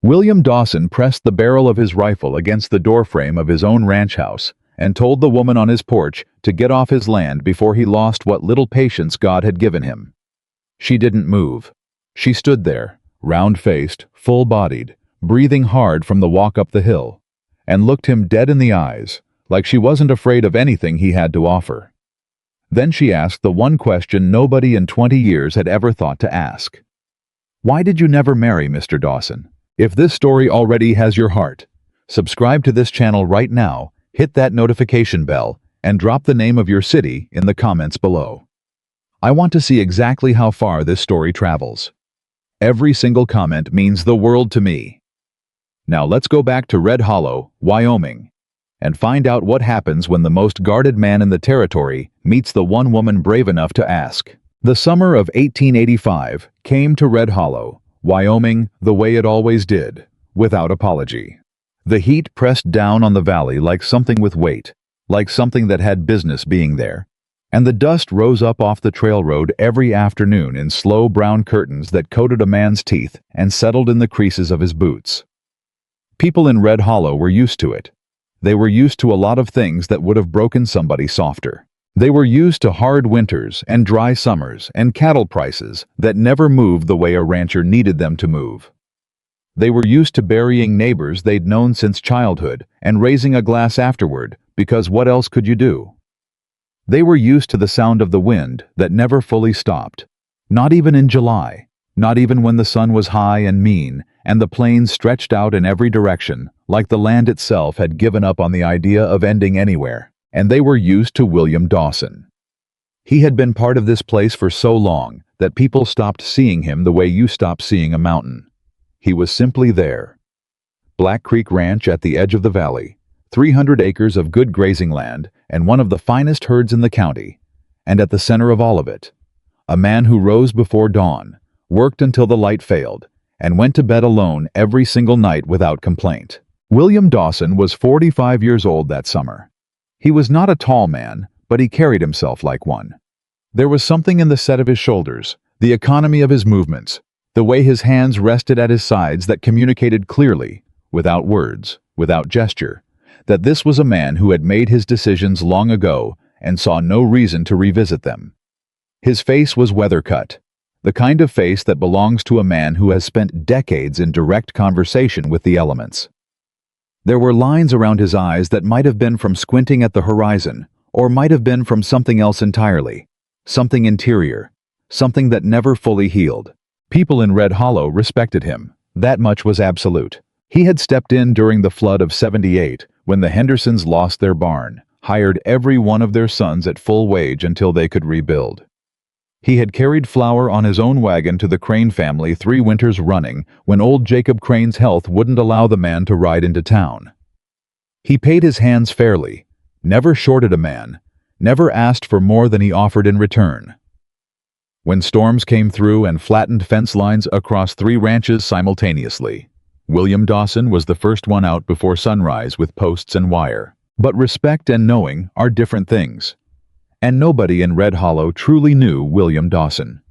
William Dawson pressed the barrel of his rifle against the doorframe of his own ranch house and told the woman on his porch to get off his land before he lost what little patience God had given him. She didn't move. She stood there, round-faced, full-bodied, breathing hard from the walk up the hill, and looked him dead in the eyes, like she wasn't afraid of anything he had to offer. Then she asked the one question nobody in 20 years had ever thought to ask. "Why did you never marry, Mr. Dawson? If this story already has your heart, subscribe to this channel right now, hit that notification bell, and drop the name of your city in the comments below. I want to see exactly how far this story travels. Every single comment means the world to me. Now let's go back to Red Hollow, Wyoming, and find out what happens when the most guarded man in the territory meets the one woman brave enough to ask. The summer of 1885 came to Red Hollow, Wyoming, the way it always did, without apology. The heat pressed down on the valley like something with weight, like something that had business being there, and the dust rose up off the trail road every afternoon in slow brown curtains that coated a man's teeth and settled in the creases of his boots. People in Red Hollow were used to it. They were used to a lot of things that would have broken somebody softer. They were used to hard winters and dry summers and cattle prices that never moved the way a rancher needed them to move. They were used to burying neighbors they'd known since childhood and raising a glass afterward, because what else could you do? They were used to the sound of the wind that never fully stopped, not even in July, not even when the sun was high and mean and the plains stretched out in every direction, like the land itself had given up on the idea of ending anywhere. And they were used to William Dawson. He had been part of this place for so long that people stopped seeing him the way you stop seeing a mountain. He was simply there. Black Creek Ranch at the edge of the valley, 300 acres of good grazing land, and one of the finest herds in the county. And at the center of all of it, a man who rose before dawn, worked until the light failed, and went to bed alone every single night without complaint. William Dawson was 45 years old that summer. He was not a tall man, but he carried himself like one. There was something in the set of his shoulders, the economy of his movements, the way his hands rested at his sides that communicated clearly, without words, without gesture, that this was a man who had made his decisions long ago and saw no reason to revisit them. His face was weather-cut, the kind of face that belongs to a man who has spent decades in direct conversation with the elements. There were lines around his eyes that might have been from squinting at the horizon, or might have been from something else entirely, something interior, something that never fully healed. People in Red Hollow respected him. That much was absolute. He had stepped in during the flood of '78 when the Hendersons lost their barn, hired every one of their sons at full wage until they could rebuild. He had carried flour on his own wagon to the Crane family 3 winters running when old Jacob Crane's health wouldn't allow the man to ride into town. He paid his hands fairly, never shorted a man, never asked for more than he offered in return. When storms came through and flattened fence lines across 3 ranches simultaneously, William Dawson was the first one out before sunrise with posts and wire. But respect and knowing are different things. And nobody in Red Hollow truly knew William Dawson.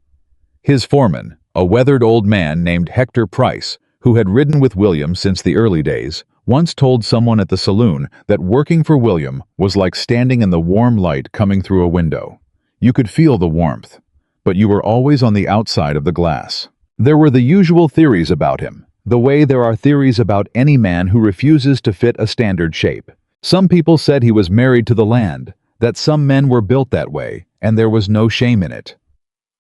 His foreman, a weathered old man named Hector Price, who had ridden with William since the early days, once told someone at the saloon that working for William was like standing in the warm light coming through a window. You could feel the warmth, but you were always on the outside of the glass. There were the usual theories about him, the way there are theories about any man who refuses to fit a standard shape. Some people said he was married to the land, that some men were built that way, and there was no shame in it.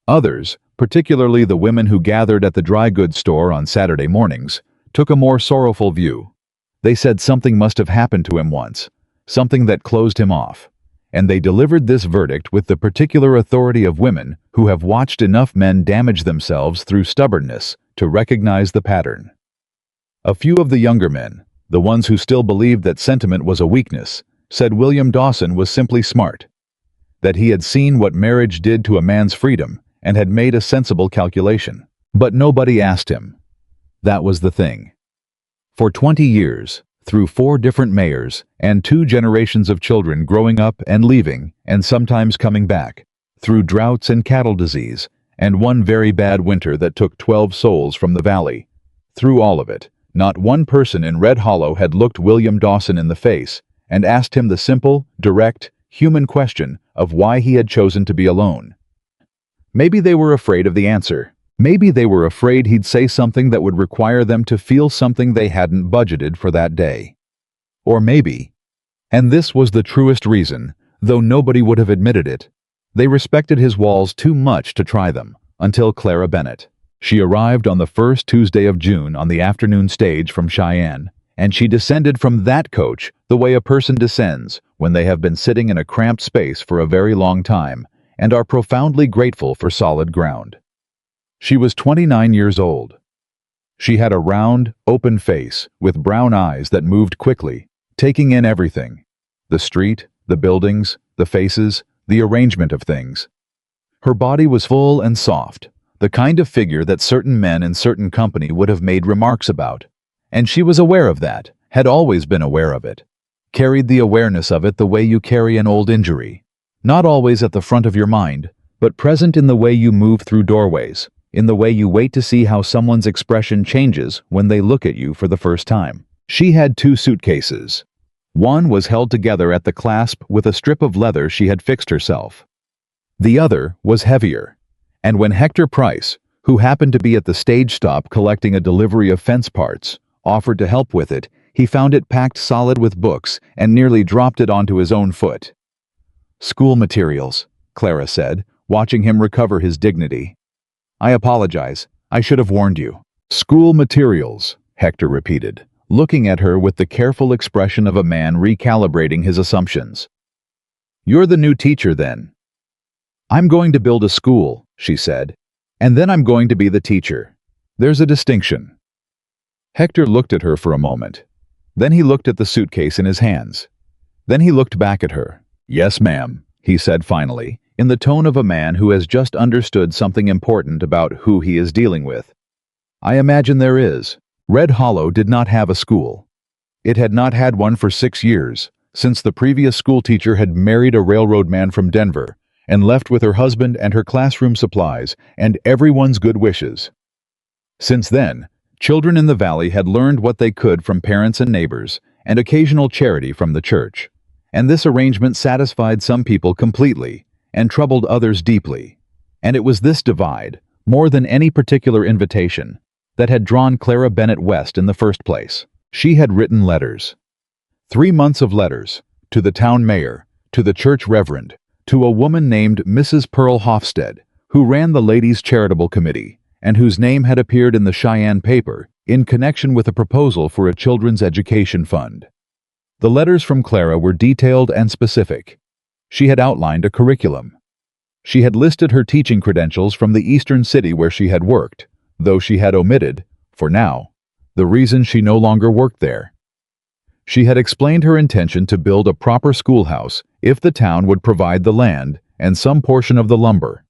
Others, particularly the women who gathered at the dry goods store on Saturday mornings, took a more sorrowful view. They said something must have happened to him once, something that closed him off, and they delivered this verdict with the particular authority of women who have watched enough men damage themselves through stubbornness to recognize the pattern. A few of the younger men, the ones who still believed that sentiment was a weakness, said William Dawson was simply smart, that he had seen what marriage did to a man's freedom and had made a sensible calculation. But nobody asked him. That was the thing. For 20 years, through 4 different mayors and 2 generations of children growing up and leaving and sometimes coming back, through droughts and cattle disease, and one very bad winter that took 12 souls from the valley, through all of it, Not one person in Red Hollow had looked William Dawson in the face and asked him the simple, direct, human question of why he had chosen to be alone. Maybe they were afraid of the answer. Maybe they were afraid he'd say something that would require them to feel something they hadn't budgeted for that day. Or maybe, and this was the truest reason, though nobody would have admitted it, they respected his walls too much to try them, until Clara Bennett. She arrived on the first Tuesday of June on the afternoon stage from Cheyenne, and she descended from that coach the way a person descends when they have been sitting in a cramped space for a very long time and are profoundly grateful for solid ground. She was 29 years old. She had a round, open face with brown eyes that moved quickly, taking in everything: the street, the buildings, the faces, the arrangement of things. Her body was full and soft, the kind of figure that certain men in certain company would have made remarks about. And she was aware of that, had always been aware of it. Carried the awareness of it the way you carry an old injury. Not always at the front of your mind, but present in the way you move through doorways, in the way you wait to see how someone's expression changes when they look at you for the first time. She had 2 suitcases. One was held together at the clasp with a strip of leather she had fixed herself. The other was heavier, and when Hector Price, who happened to be at the stage stop collecting a delivery of fence parts, offered to help with it, he found it packed solid with books and nearly dropped it onto his own foot. "School materials," Clara said, watching him recover his dignity. "I apologize. I should have warned you." "School materials," Hector repeated, looking at her with the careful expression of a man recalibrating his assumptions. "You're the new teacher, then?" "I'm going to build a school," she said, "and then I'm going to be the teacher. There's a distinction." Hector looked at her for a moment. Then he looked at the suitcase in his hands. Then he looked back at her. "Yes, ma'am," he said finally, in the tone of a man who has just understood something important about who he is dealing with. "I imagine there is." Red Hollow did not have a school. It had not had one for 6 years, since the previous schoolteacher had married a railroad man from Denver and left with her husband and her classroom supplies and everyone's good wishes. Since then, children in the valley had learned what they could from parents and neighbors, and occasional charity from the church. And this arrangement satisfied some people completely, and troubled others deeply. And it was this divide, more than any particular invitation, that had drawn Clara Bennett west in the first place. She had written letters. 3 months of letters, to the town mayor, to the church reverend, to a woman named Mrs. Pearl Hofstede, who ran the Ladies' Charitable Committee, and whose name had appeared in the Cheyenne paper in connection with a proposal for a children's education fund. The letters from Clara were detailed and specific. She had outlined a curriculum. She had listed her teaching credentials from the eastern city where she had worked, though she had omitted, for now, the reason she no longer worked there. She had explained her intention to build a proper schoolhouse if the town would provide the land and some portion of the lumber.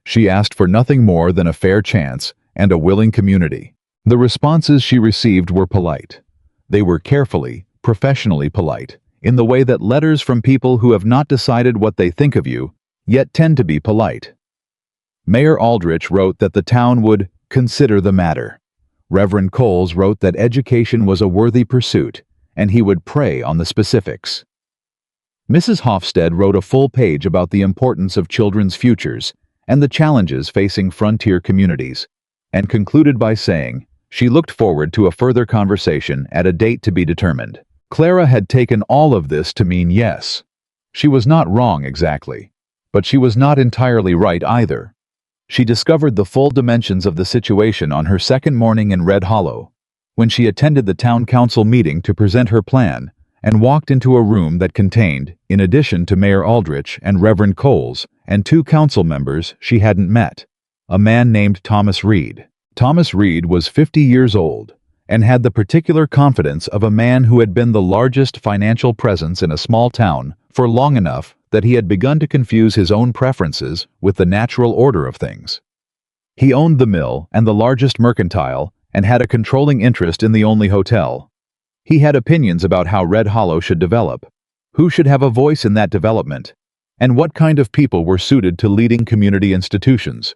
She asked for nothing more than a fair chance and a willing community. The responses she received were polite. They were carefully, professionally polite, in the way that letters from people who have not decided what they think of you, yet tend to be polite. Mayor Aldrich wrote that the town would consider the matter. Reverend Coles wrote that education was a worthy pursuit, and he would pray on the specifics. Mrs. Hofstede wrote a full page about the importance of children's futures and the challenges facing frontier communities, and concluded by saying she looked forward to a further conversation at a date to be determined. Clara had taken all of this to mean yes. She was not wrong exactly, but she was not entirely right either. She discovered the full dimensions of the situation on her second morning in Red Hollow, when she attended the town council meeting to present her plan and walked into a room that contained, in addition to Mayor Aldrich and Reverend Coles and 2 council members she hadn't met, a man named Thomas Reed. Thomas Reed was 50 years old and had the particular confidence of a man who had been the largest financial presence in a small town for long enough that he had begun to confuse his own preferences with the natural order of things. He owned the mill and the largest mercantile and had a controlling interest in the only hotel. He had opinions about how Red Hollow should develop, who should have a voice in that development, and what kind of people were suited to leading community institutions.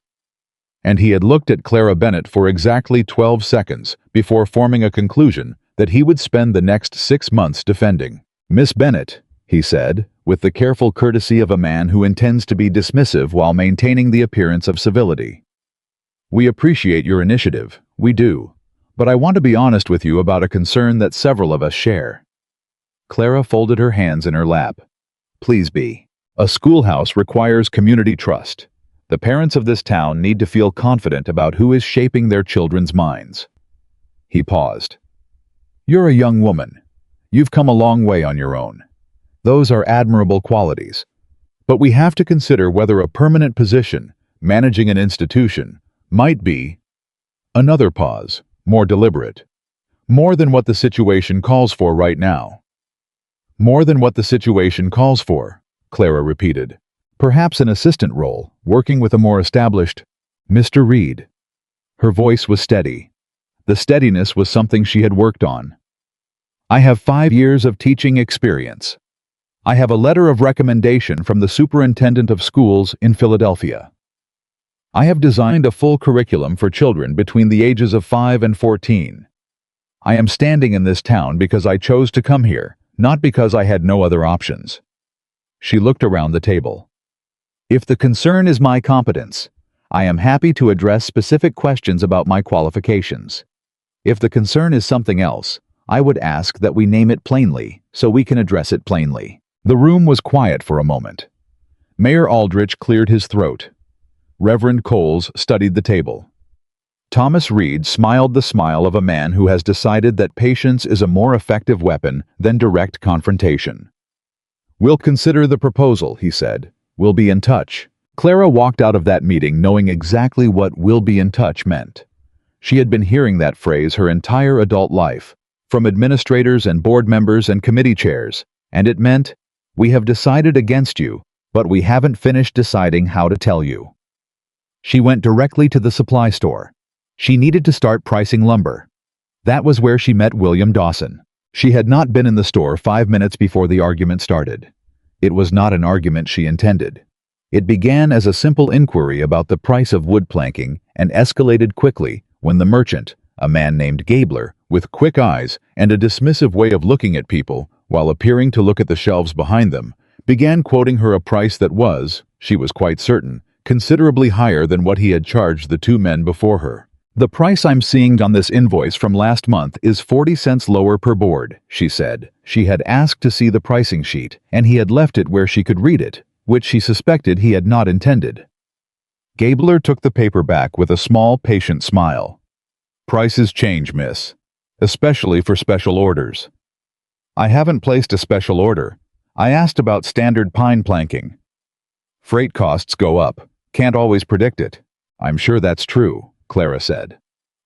and he had looked at Clara Bennett for exactly 12 seconds before forming a conclusion that he would spend the next 6 months defending. "Miss Bennett," he said, with the careful courtesy of a man who intends to be dismissive while maintaining the appearance of civility. "We appreciate your initiative, we do, but I want to be honest with you about a concern that several of us share." Clara folded her hands in her lap. "Please be. A schoolhouse requires community trust. The parents of this town need to feel confident about who is shaping their children's minds." He paused. "You're a young woman. You've come a long way on your own. Those are admirable qualities. But we have to consider whether a permanent position, managing an institution, might be—" Another pause, more deliberate. "More than what the situation calls for right now." "More than what the situation calls for," Clara repeated. "Perhaps an assistant role, working with a more established—" "Mr. Reed." Her voice was steady. The steadiness was something she had worked on. "I have 5 years of teaching experience. I have a letter of recommendation from the superintendent of schools in Philadelphia. I have designed a full curriculum for children between the ages of 5 and 14. I am standing in this town because I chose to come here, not because I had no other options." She looked around the table. "If the concern is my competence, I am happy to address specific questions about my qualifications. If the concern is something else, I would ask that we name it plainly so we can address it plainly." The room was quiet for a moment. Mayor Aldrich cleared his throat. Reverend Coles studied the table. Thomas Reed smiled the smile of a man who has decided that patience is a more effective weapon than direct confrontation. "We'll consider the proposal," he said. "We'll be in touch." Clara walked out of that meeting knowing exactly what "we'll be in touch" meant. She had been hearing that phrase her entire adult life, from administrators and board members and committee chairs, and it meant, "We have decided against you, but we haven't finished deciding how to tell you." She went directly to the supply store. She needed to start pricing lumber. That was where she met William Dawson. She had not been in the store 5 minutes before the argument started. It was not an argument she intended. It began as a simple inquiry about the price of wood planking and escalated quickly when the merchant, a man named Gabler, with quick eyes and a dismissive way of looking at people while appearing to look at the shelves behind them, began quoting her a price that was, she was quite certain, considerably higher than what he had charged the 2 men before her. "The price I'm seeing on this invoice from last month is 40 cents lower per board," she said. She had asked to see the pricing sheet, and he had left it where she could read it, which she suspected he had not intended. Gabler took the paper back with a small, patient smile. "Prices change, miss. Especially for special orders." "I haven't placed a special order. I asked about standard pine planking." "Freight costs go up. Can't always predict it." "I'm sure that's true," Clara said.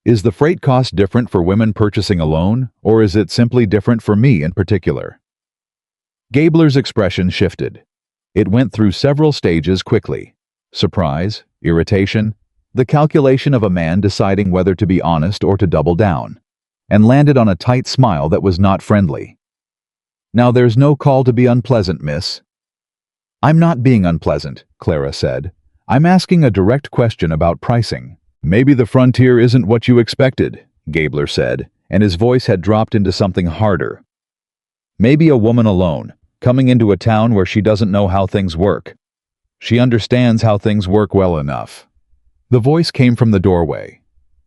"Is the freight cost different for women purchasing alone, or is it simply different for me in particular?" Gabler's expression shifted. It went through several stages quickly. Surprise, irritation, the calculation of a man deciding whether to be honest or to double down, and landed on a tight smile that was not friendly. "Now there's no call to be unpleasant, miss." "I'm not being unpleasant," Clara said. "I'm asking a direct question about pricing." "Maybe the frontier isn't what you expected," Gabler said, and his voice had dropped into something harder. "Maybe a woman alone, coming into a town where she doesn't know how things work. She understands how things work well enough." The voice came from the doorway.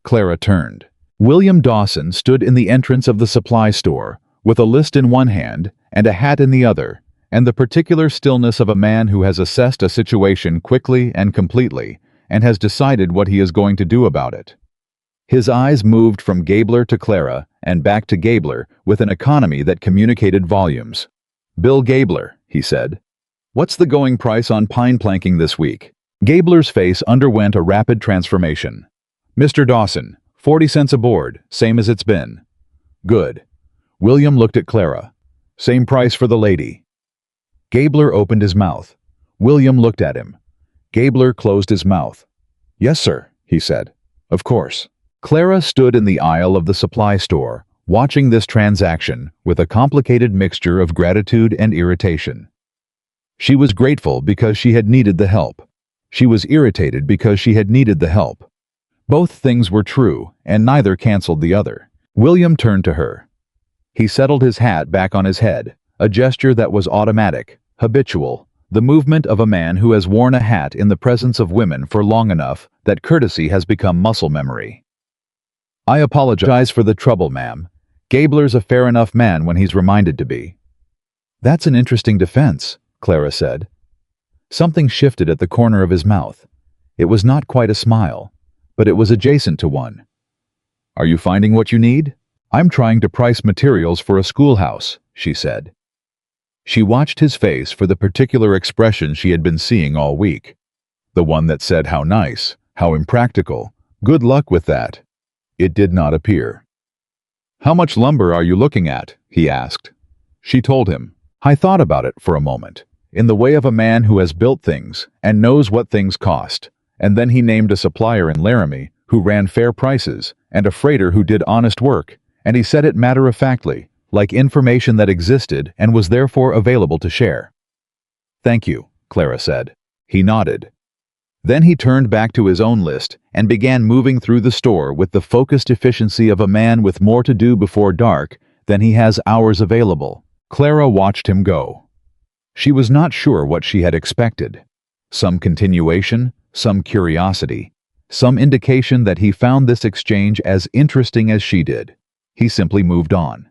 Clara turned. William Dawson stood in the entrance of the supply store, with a list in one hand and a hat in the other, and the particular stillness of a man who has assessed a situation quickly and completely, and has decided what he is going to do about it. His eyes moved from Gabler to Clara and back to Gabler with an economy that communicated volumes. "Bill Gabler," he said. "What's the going price on pine planking this week?" Gabler's face underwent a rapid transformation. "Mr. Dawson, 40 cents a board, same as it's been." "Good." William looked at Clara. "Same price for the lady." Gabler opened his mouth. William looked at him. Gabler closed his mouth. "Yes, sir," he said. "Of course." Clara stood in the aisle of the supply store, watching this transaction with a complicated mixture of gratitude and irritation. She was grateful because she had needed the help. She was irritated because she had needed the help. Both things were true, and neither canceled the other. William turned to her. He settled his hat back on his head, a gesture that was automatic, habitual, the movement of a man who has worn a hat in the presence of women for long enough that courtesy has become muscle memory. "I apologize for the trouble, ma'am. Gabler's a fair enough man when he's reminded to be." "That's an interesting defense," Clara said. Something shifted at the corner of his mouth. It was not quite a smile, but it was adjacent to one. "Are you finding what you need?" "I'm trying to price materials for a schoolhouse," she said. She watched his face for the particular expression she had been seeing all week. The one that said how nice, how impractical, good luck with that. It did not appear. "How much lumber are you looking at?" he asked. She told him. "I thought about it for a moment, in the way of a man who has built things and knows what things cost, and then he named a supplier in Laramie who ran fair prices and a freighter who did honest work, and he said it matter-of-factly, like information that existed and was therefore available to share." "Thank you," Clara said. He nodded. Then he turned back to his own list and began moving through the store with the focused efficiency of a man with more to do before dark than he has hours available. Clara watched him go. She was not sure what she had expected. Some continuation, some curiosity, some indication that he found this exchange as interesting as she did. He simply moved on.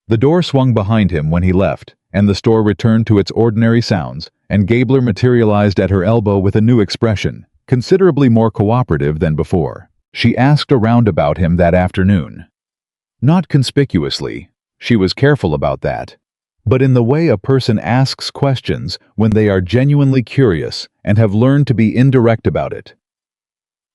The door swung behind him when he left, and the store returned to its ordinary sounds, and Gabler materialized at her elbow with a new expression, considerably more cooperative than before. She asked around about him that afternoon. Not conspicuously, she was careful about that, but in the way a person asks questions when they are genuinely curious and have learned to be indirect about it.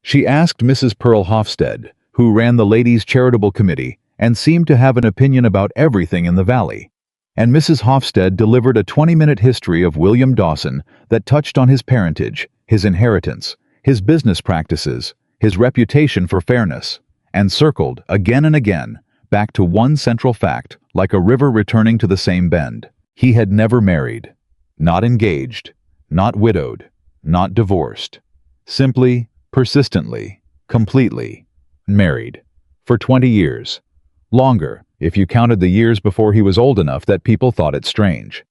She asked Mrs. Pearl Hofstede, who ran the Ladies' Charitable Committee and seemed to have an opinion about everything in the valley, and Mrs. Hofstede delivered a 20-minute history of William Dawson that touched on his parentage, his inheritance, his business practices, his reputation for fairness, and circled, again and again, back to one central fact, like a river returning to the same bend. He had never married, not engaged, not widowed, not divorced. Simply, persistently, completely, married. For 20 years. Longer, if you counted the years before he was old enough that people thought it strange.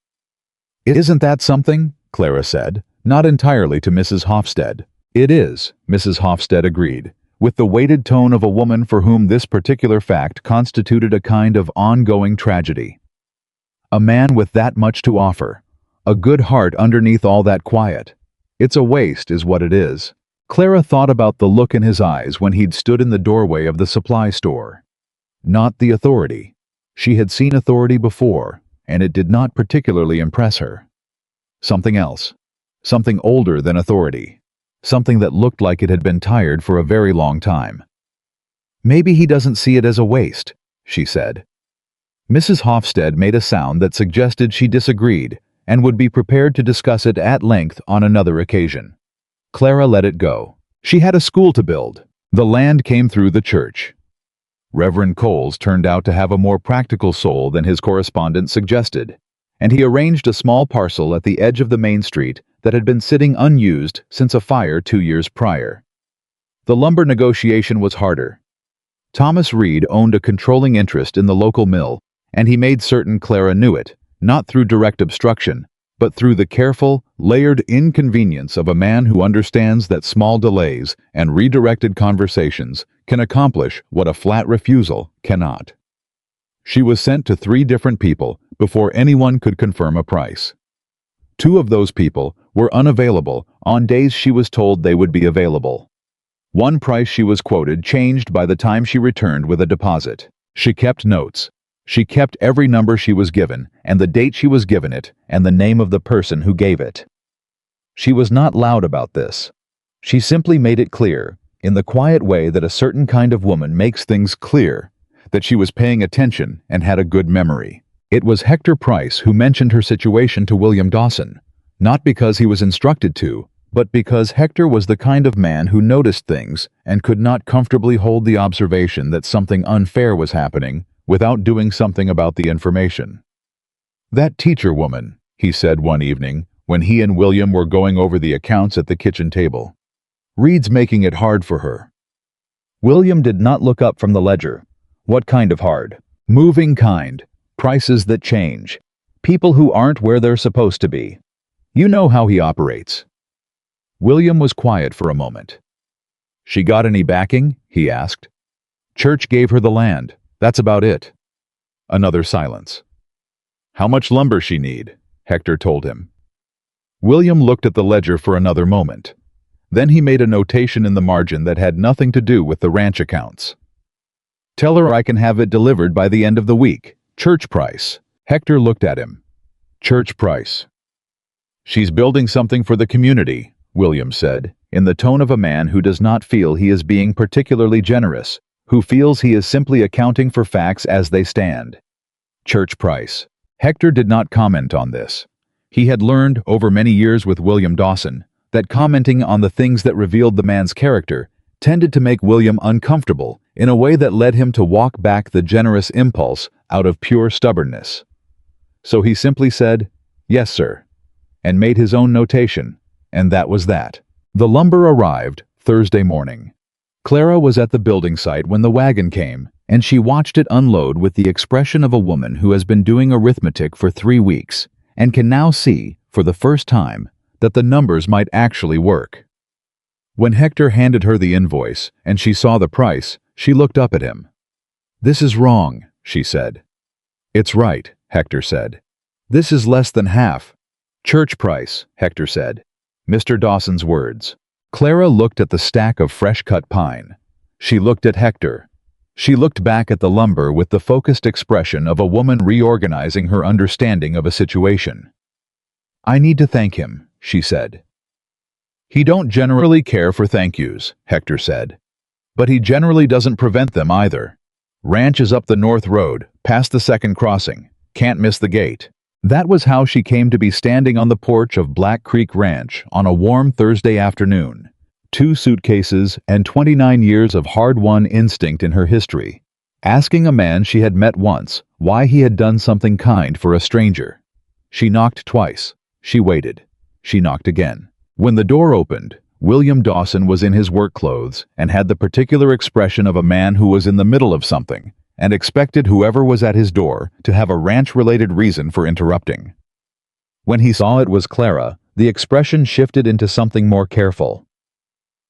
"Isn't that something?" Clara said, not entirely to Mrs. Hofstede. "It is," Mrs. Hofstede agreed, with the weighted tone of a woman for whom this particular fact constituted a kind of ongoing tragedy. "A man with that much to offer. A good heart underneath all that quiet. It's a waste, is what it is." Clara thought about the look in his eyes when he'd stood in the doorway of the supply store. Not the authority. She had seen authority before, and it did not particularly impress her. Something else. Something older than authority. Something that looked like it had been tired for a very long time. "Maybe he doesn't see it as a waste," she said. Mrs. Hofstede made a sound that suggested she disagreed and would be prepared to discuss it at length on another occasion. Clara let it go. She had a school to build. The land came through the church. Reverend Coles turned out to have a more practical soul than his correspondent suggested, and he arranged a small parcel at the edge of the main street that had been sitting unused since a fire 2 years prior. The lumber negotiation was harder. Thomas Reed owned a controlling interest in the local mill, and he made certain Clara knew it, not through direct obstruction, but through the careful, layered inconvenience of a man who understands that small delays and redirected conversations can accomplish what a flat refusal cannot. She was sent to 3 different people before anyone could confirm a price. 2 of those people were unavailable on days she was told they would be available. One price she was quoted changed by the time she returned with a deposit. She kept notes. She kept every number she was given, and the date she was given it, and the name of the person who gave it. She was not loud about this. She simply made it clear, in the quiet way that a certain kind of woman makes things clear, that she was paying attention and had a good memory. It was Hector Price who mentioned her situation to William Dawson, not because he was instructed to, but because Hector was the kind of man who noticed things and could not comfortably hold the observation that something unfair was happening without doing something about the information. "That teacher woman," he said one evening, when he and William were going over the accounts at the kitchen table. "Reed's making it hard for her. William did not look up from the ledger. What kind of hard? Moving kind. Prices that change. People who aren't where they're supposed to be. You know how he operates. William was quiet for a moment. She got any backing? He asked. Church gave her the land. That's about it. Another silence. How much lumber she need? Hector told him. William looked at the ledger for another moment. Then he made a notation in the margin that had nothing to do with the ranch accounts. Tell her I can have it delivered by the end of the week. Church price. Hector looked at him. Church price. She's building something for the community, William said, in the tone of a man who does not feel he is being particularly generous, who feels he is simply accounting for facts as they stand. Church price. Hector did not comment on this. He had learned, over many years with William Dawson, that commenting on the things that revealed the man's character tended to make William uncomfortable in a way that led him to walk back the generous impulse out of pure stubbornness. So he simply said, "Yes, sir," and made his own notation, and that was that. The lumber arrived Thursday morning. Clara was at the building site when the wagon came, and she watched it unload with the expression of a woman who has been doing arithmetic for 3 weeks and can now see, for the first time, that the numbers might actually work. When Hector handed her the invoice and she saw the price, she looked up at him. "This is wrong," she said. "It's right," Hector said. "This is less than half." "Church price," Hector said. Mr. Dawson's words. Clara looked at the stack of fresh-cut pine. She looked at Hector. She looked back at the lumber with the focused expression of a woman reorganizing her understanding of a situation. "I need to thank him," she said. "He don't generally care for thank yous," Hector said. "But he generally doesn't prevent them either. Ranch is up the north road, past the second crossing. Can't miss the gate." That was how she came to be standing on the porch of Black Creek Ranch on a warm Thursday afternoon. 2 suitcases and 29 years of hard-won instinct in her history, asking a man she had met once why he had done something kind for a stranger. She knocked twice. She waited. She knocked again. When the door opened, William Dawson was in his work clothes and had the particular expression of a man who was in the middle of something and expected whoever was at his door to have a ranch-related reason for interrupting. When he saw it was Clara, the expression shifted into something more careful.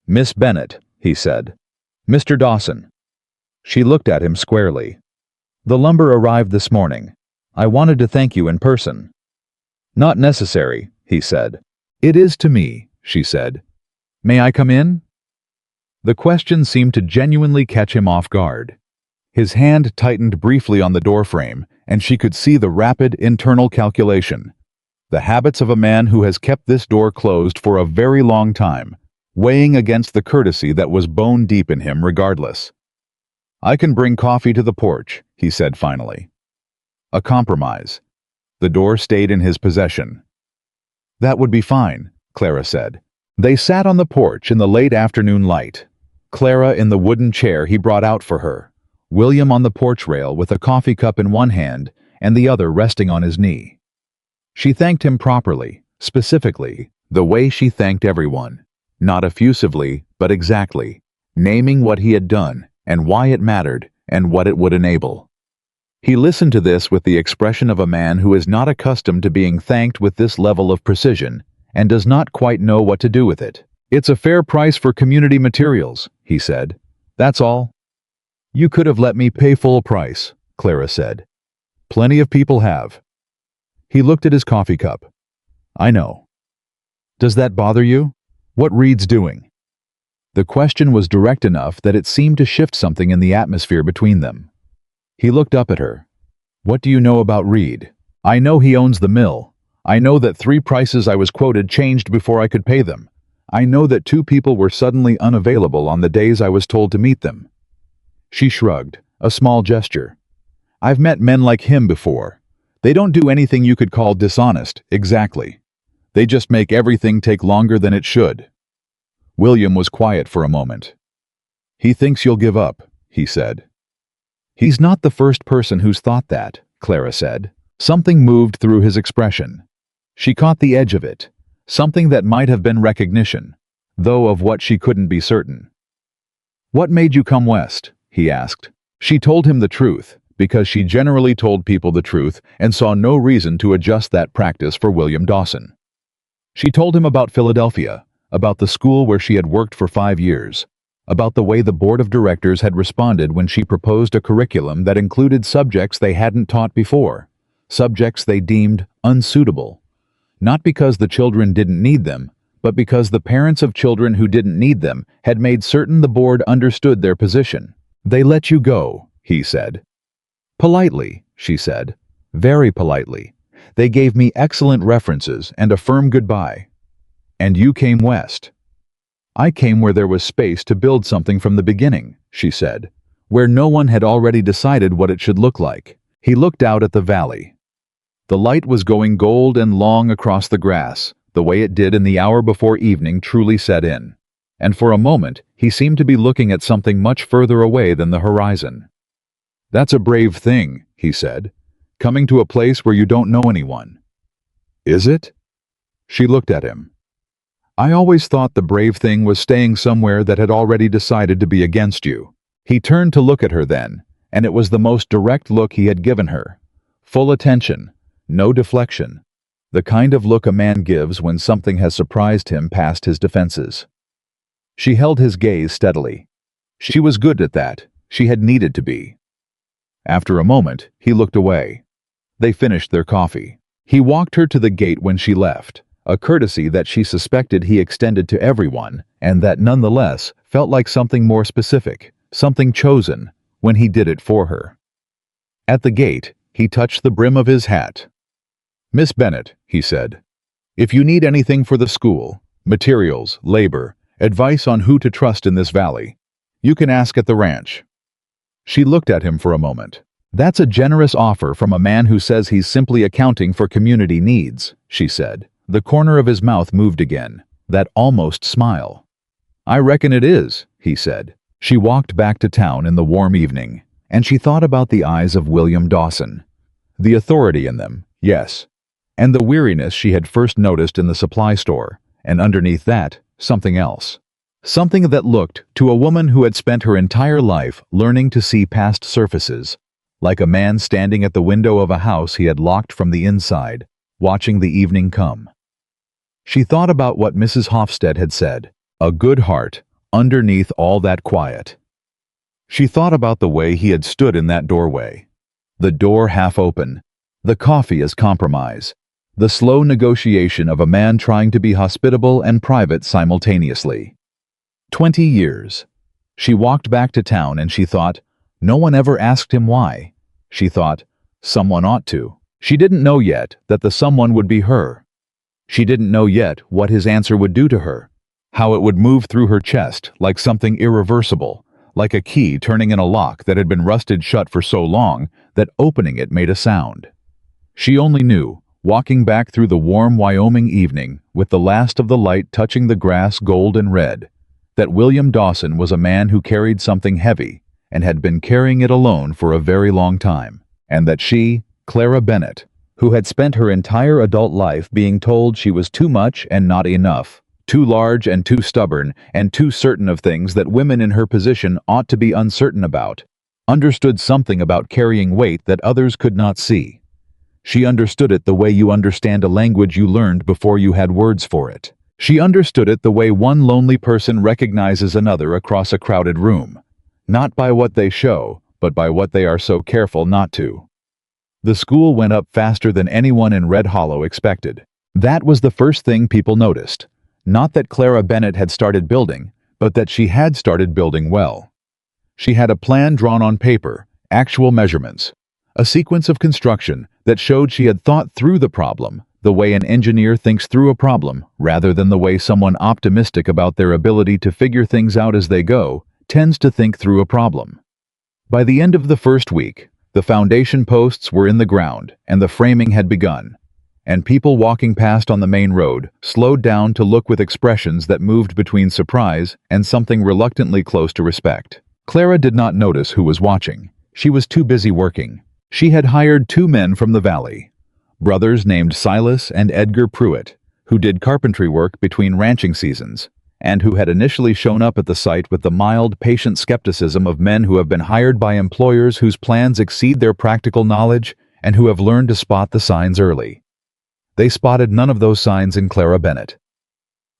"Miss Bennett," he said. "Mr. Dawson." She looked at him squarely. "The lumber arrived this morning. I wanted to thank you in person." "Not necessary," he said. "It is to me," she said. "May I come in?" The question seemed to genuinely catch him off guard. His hand tightened briefly on the doorframe, and she could see the rapid internal calculation. The habits of a man who has kept this door closed for a very long time, weighing against the courtesy that was bone deep in him regardless. "I can bring coffee to the porch," he said finally. A compromise. The door stayed in his possession. "That would be fine," Clara said. They sat on the porch in the late afternoon light. Clara in the wooden chair he brought out for her. William on the porch rail with a coffee cup in one hand and the other resting on his knee. She thanked him properly, specifically, the way she thanked everyone. Not effusively, but exactly, naming what he had done and why it mattered and what it would enable. He listened to this with the expression of a man who is not accustomed to being thanked with this level of precision and does not quite know what to do with it. "It's a fair price for community materials," he said. "That's all." "You could have let me pay full price," Clara said. "Plenty of people have." He looked at his coffee cup. "I know." "Does that bother you? What Reed's doing?" The question was direct enough that it seemed to shift something in the atmosphere between them. He looked up at her. "What do you know about Reed?" "I know he owns the mill. I know that 3 prices I was quoted changed before I could pay them. I know that 2 people were suddenly unavailable on the days I was told to meet them." She shrugged, a small gesture. "I've met men like him before. They don't do anything you could call dishonest, exactly. They just make everything take longer than it should." William was quiet for a moment. "He thinks you'll give up," he said. "He's not the first person who's thought that," Clara said. Something moved through his expression. She caught the edge of it, something that might have been recognition, though of what she couldn't be certain. "What made you come west?" he asked. She told him the truth, because she generally told people the truth and saw no reason to adjust that practice for William Dawson. She told him about Philadelphia, about the school where she had worked for 5 years, about the way the board of directors had responded when she proposed a curriculum that included subjects they hadn't taught before, subjects they deemed unsuitable. Not because the children didn't need them, but because the parents of children who didn't need them had made certain the board understood their position. "They let you go," he said. "Politely," she said. "Very politely. They gave me excellent references and a firm goodbye. And you came west." "I came where there was space to build something from the beginning," she said, "where no one had already decided what it should look like." He looked out at the valley. The light was going gold and long across the grass, the way it did in the hour before evening truly set in. And for a moment, he seemed to be looking at something much further away than the horizon. "That's a brave thing," he said, "coming to a place where you don't know anyone." "Is it?" She looked at him. "I always thought the brave thing was staying somewhere that had already decided to be against you." He turned to look at her then, and it was the most direct look he had given her. Full attention, no deflection. The kind of look a man gives when something has surprised him past his defenses. She held his gaze steadily. She was good at that. She had needed to be. After a moment, he looked away. They finished their coffee. He walked her to the gate when she left, a courtesy that she suspected he extended to everyone, and that nonetheless felt like something more specific, something chosen, when he did it for her. At the gate, he touched the brim of his hat. "Miss Bennett," he said, "if you need anything for the school, materials, labor, advice on who to trust in this valley, you can ask at the ranch." She looked at him for a moment. "That's a generous offer from a man who says he's simply accounting for community needs," she said. The corner of his mouth moved again, that almost smile. "I reckon it is," he said. She walked back to town in the warm evening, and she thought about the eyes of William Dawson. The authority in them, yes, and the weariness she had first noticed in the supply store, and underneath that, something else. Something that looked, to a woman who had spent her entire life learning to see past surfaces, like a man standing at the window of a house he had locked from the inside, watching the evening come. She thought about what Mrs. Hofstede had said, a good heart, underneath all that quiet. She thought about the way he had stood in that doorway. The door half open, the coffee as compromise, the slow negotiation of a man trying to be hospitable and private simultaneously. 20 years. She walked back to town and she thought, no one ever asked him why. She thought, someone ought to. She didn't know yet that the someone would be her. She didn't know yet what his answer would do to her, how it would move through her chest like something irreversible, like a key turning in a lock that had been rusted shut for so long that opening it made a sound. She only knew, walking back through the warm Wyoming evening with the last of the light touching the grass gold and red, that William Dawson was a man who carried something heavy and had been carrying it alone for a very long time, and that she, Clara Bennett, who had spent her entire adult life being told she was too much and not enough, too large and too stubborn and too certain of things that women in her position ought to be uncertain about, understood something about carrying weight that others could not see. She understood it the way you understand a language you learned before you had words for it. She understood it the way one lonely person recognizes another across a crowded room, not by what they show, but by what they are so careful not to. The school went up faster than anyone in Red Hollow expected. That was the first thing people noticed. Not that Clara Bennett had started building, but that she had started building well. She had a plan drawn on paper, actual measurements, a sequence of construction that showed she had thought through the problem, the way an engineer thinks through a problem, rather than the way someone optimistic about their ability to figure things out as they go tends to think through a problem. By the end of the first week, the foundation posts were in the ground and the framing had begun, and people walking past on the main road slowed down to look with expressions that moved between surprise and something reluctantly close to respect. Clara did not notice who was watching. She was too busy working. She had hired 2 men from the valley, brothers named Silas and Edgar Pruitt, who did carpentry work between ranching seasons, and who had initially shown up at the site with the mild, patient skepticism of men who have been hired by employers whose plans exceed their practical knowledge and who have learned to spot the signs early. They spotted none of those signs in Clara Bennett.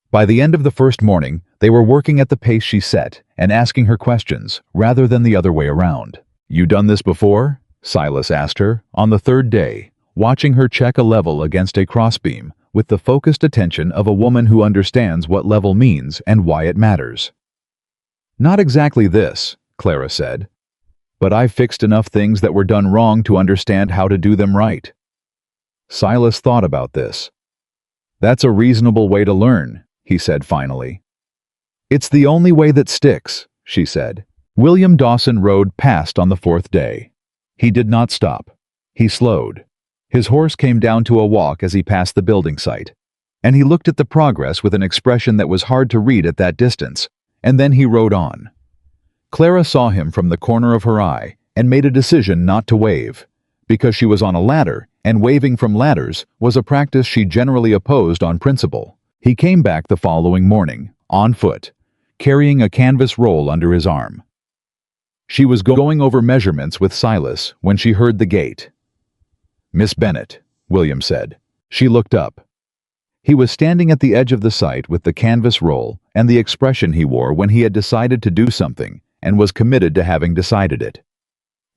By the end of the first morning, they were working at the pace she set and asking her questions, rather than the other way around. "You done this before?" Silas asked her, on the third day, watching her check a level against a crossbeam with the focused attention of a woman who understands what level means and why it matters. "Not exactly this," Clara said. "But I've fixed enough things that were done wrong to understand how to do them right." Silas thought about this. "That's a reasonable way to learn," he said finally. "It's the only way that sticks," she said. William Dawson rode past on the fourth day. He did not stop. He slowed. His horse came down to a walk as he passed the building site, and he looked at the progress with an expression that was hard to read at that distance, and then he rode on. Clara saw him from the corner of her eye and made a decision not to wave, because she was on a ladder, and waving from ladders was a practice she generally opposed on principle. He came back the following morning, on foot, carrying a canvas roll under his arm. She was going over measurements with Silas when she heard the gate. "Miss Bennett," William said. She looked up. He was standing at the edge of the site with the canvas roll and the expression he wore when he had decided to do something and was committed to having decided it.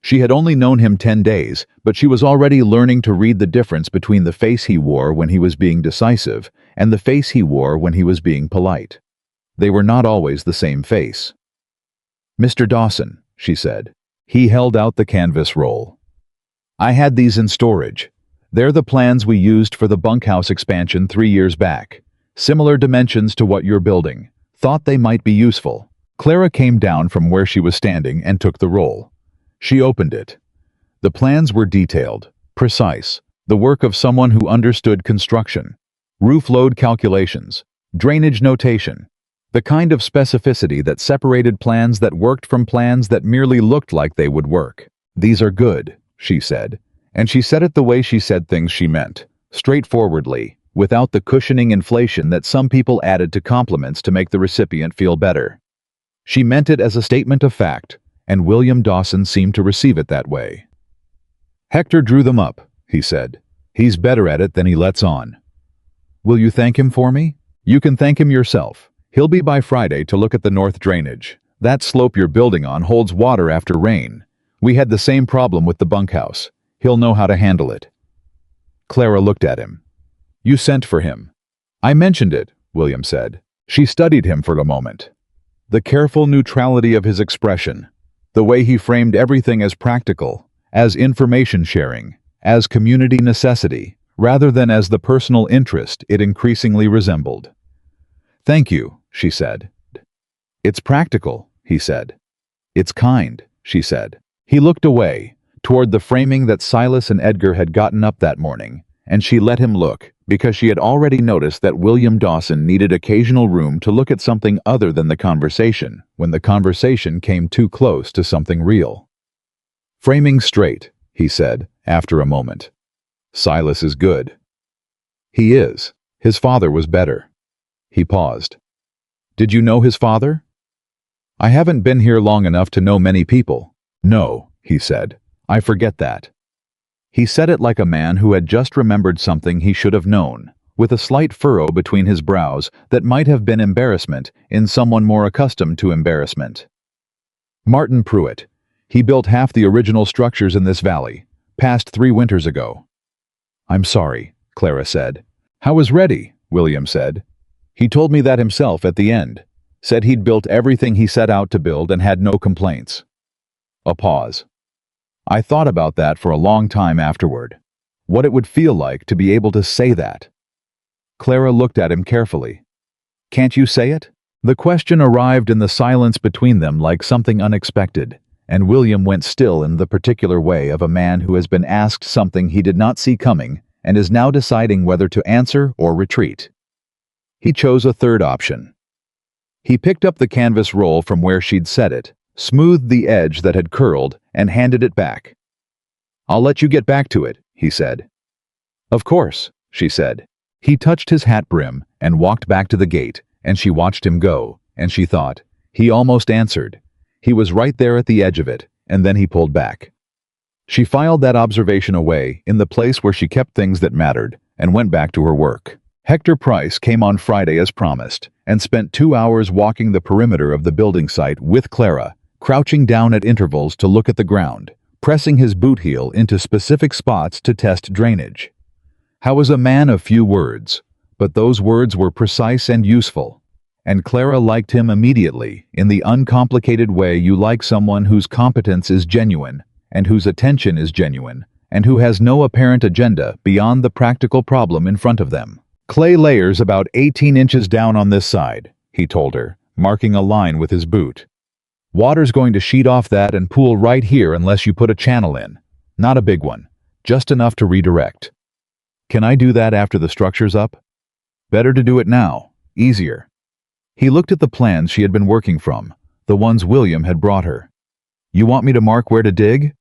She had only known him 10 days, but she was already learning to read the difference between the face he wore when he was being decisive and the face he wore when he was being polite. They were not always the same face. "Mr. Dawson," she said. He held out the canvas roll. "I had these in storage. They're the plans we used for the bunkhouse expansion 3 years back. Similar dimensions to what you're building. Thought they might be useful." Clara came down from where she was standing and took the roll. She opened it. The plans were detailed, precise, the work of someone who understood construction. Roof load calculations, drainage notation, the kind of specificity that separated plans that worked from plans that merely looked like they would work. "These are good," she said, and she said it the way she said things she meant, straightforwardly, without the cushioning inflation that some people added to compliments to make the recipient feel better. She meant it as a statement of fact, and William Dawson seemed to receive it that way. "Hector drew them up," he said. "He's better at it than he lets on." "Will you thank him for me?" "You can thank him yourself. He'll be by Friday to look at the north drainage. That slope you're building on holds water after rain. We had the same problem with the bunkhouse. He'll know how to handle it." Clara looked at him. "You sent for him." "I mentioned it," William said. She studied him for a moment. The careful neutrality of his expression, the way he framed everything as practical, as information sharing, as community necessity, rather than as the personal interest it increasingly resembled. "Thank you," she said. "It's practical," he said. "It's kind," she said. He looked away, toward the framing that Silas and Edgar had gotten up that morning, and she let him look, because she had already noticed that William Dawson needed occasional room to look at something other than the conversation, when the conversation came too close to something real. "Framing straight," he said, after a moment. "Silas is good." "He is. His father was better." He paused. "Did you know his father?" "I haven't been here long enough to know many people." "No," he said. "I forget that." He said it like a man who had just remembered something he should have known, with a slight furrow between his brows that might have been embarrassment in someone more accustomed to embarrassment. "Martin Pruitt. He built half the original structures in this valley, passed 3 winters ago." "I'm sorry," Clara said. "How was Reddy?" William said. "He told me that himself at the end. Said he'd built everything he set out to build and had no complaints." A pause. I thought about that for a long time afterward. What it would feel like to be able to say that. Clara looked at him carefully. "Can't you say it?" The question arrived in the silence between them like something unexpected, and William went still in the particular way of a man who has been asked something he did not see coming and is now deciding whether to answer or retreat. He chose a third option. He picked up the canvas roll from where she'd set it, smoothed the edge that had curled, and handed it back. "I'll let you get back to it," he said. "Of course," she said. He touched his hat brim and walked back to the gate, and she watched him go, and she thought, he almost answered. He was right there at the edge of it, and then he pulled back. She filed that observation away in the place where she kept things that mattered, and went back to her work. Hector Price came on Friday as promised, and spent 2 hours walking the perimeter of the building site with Clara, crouching down at intervals to look at the ground, pressing his boot heel into specific spots to test drainage. How was a man of few words, but those words were precise and useful, and Clara liked him immediately in the uncomplicated way you like someone whose competence is genuine, and whose attention is genuine, and who has no apparent agenda beyond the practical problem in front of them. Clay layers about 18 inches down on this side, he told her, marking a line with his boot. Water's going to sheet off that and pool right here unless you put a channel in. Not a big one, just enough to redirect. Can I do that after the structure's up? Better to do it now, easier. He looked at the plans she had been working from, the ones William had brought her. You want me to mark where to dig?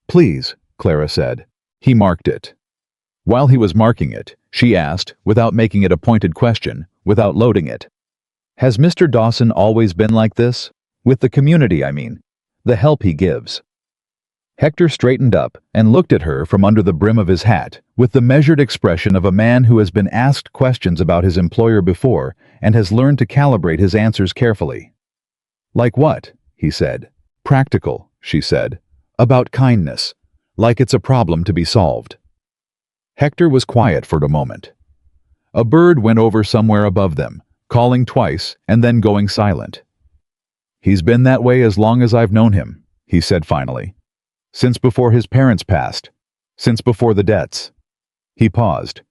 Please, Clara said. He marked it. While he was marking it, she asked, without making it a pointed question, without loading it. Has Mr. Dawson always been like this? With the community, I mean. The help he gives. Hector straightened up and looked at her from under the brim of his hat, with the measured expression of a man who has been asked questions about his employer before and has learned to calibrate his answers carefully. Like what? He said. Practical, she said. About kindness. Like it's a problem to be solved. Hector was quiet for a moment. A bird went over somewhere above them, calling twice and then going silent. He's been that way as long as I've known him, he said finally. Since before his parents passed. Since before the debts. He paused.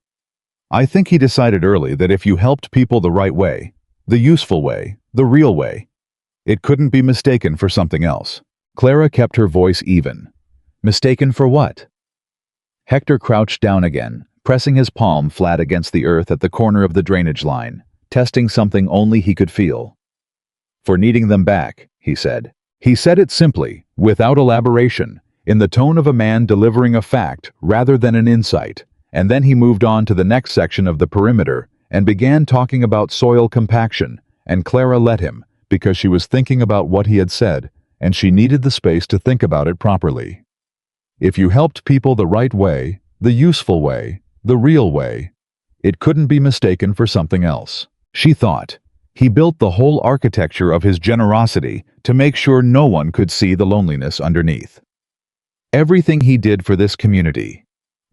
I think he decided early that if you helped people the right way, the useful way, the real way, it couldn't be mistaken for something else. Clara kept her voice even. Mistaken for what? Hector crouched down again, pressing his palm flat against the earth at the corner of the drainage line, testing something only he could feel. For needing them back, he said. He said it simply, without elaboration, in the tone of a man delivering a fact rather than an insight, and then he moved on to the next section of the perimeter and began talking about soil compaction, and Clara let him, because she was thinking about what he had said, and she needed the space to think about it properly. If you helped people the right way, the useful way, the real way, it couldn't be mistaken for something else, she thought. He built the whole architecture of his generosity to make sure no one could see the loneliness underneath. Everything he did for this community,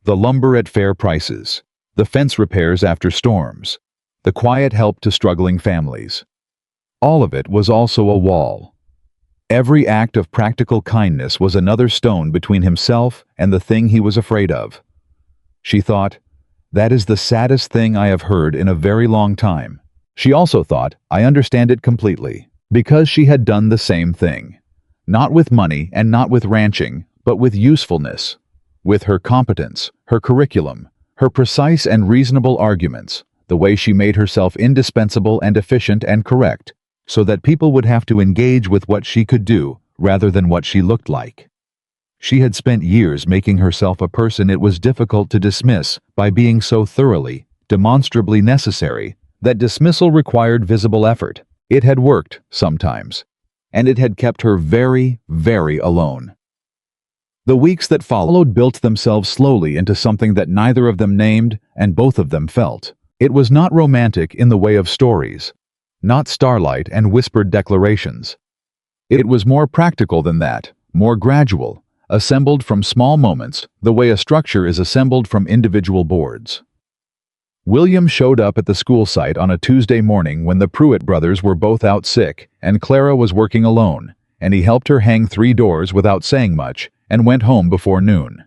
the lumber at fair prices, the fence repairs after storms, the quiet help to struggling families, all of it was also a wall. Every act of practical kindness was another stone between himself and the thing he was afraid of. She thought, that is the saddest thing I have heard in a very long time. She also thought, I understand it completely, because she had done the same thing. Not with money and not with ranching, but with usefulness. With her competence, her curriculum, her precise and reasonable arguments, the way she made herself indispensable and efficient and correct, so that people would have to engage with what she could do rather than what she looked like. She had spent years making herself a person it was difficult to dismiss by being so thoroughly, demonstrably necessary, that dismissal required visible effort. It had worked, sometimes, and it had kept her very, very alone. The weeks that followed built themselves slowly into something that neither of them named and both of them felt. It was not romantic in the way of stories, not starlight and whispered declarations. It was more practical than that, more gradual, assembled from small moments, the way a structure is assembled from individual boards. William showed up at the school site on a Tuesday morning when the Pruitt brothers were both out sick and Clara was working alone, and he helped her hang 3 doors without saying much and went home before noon.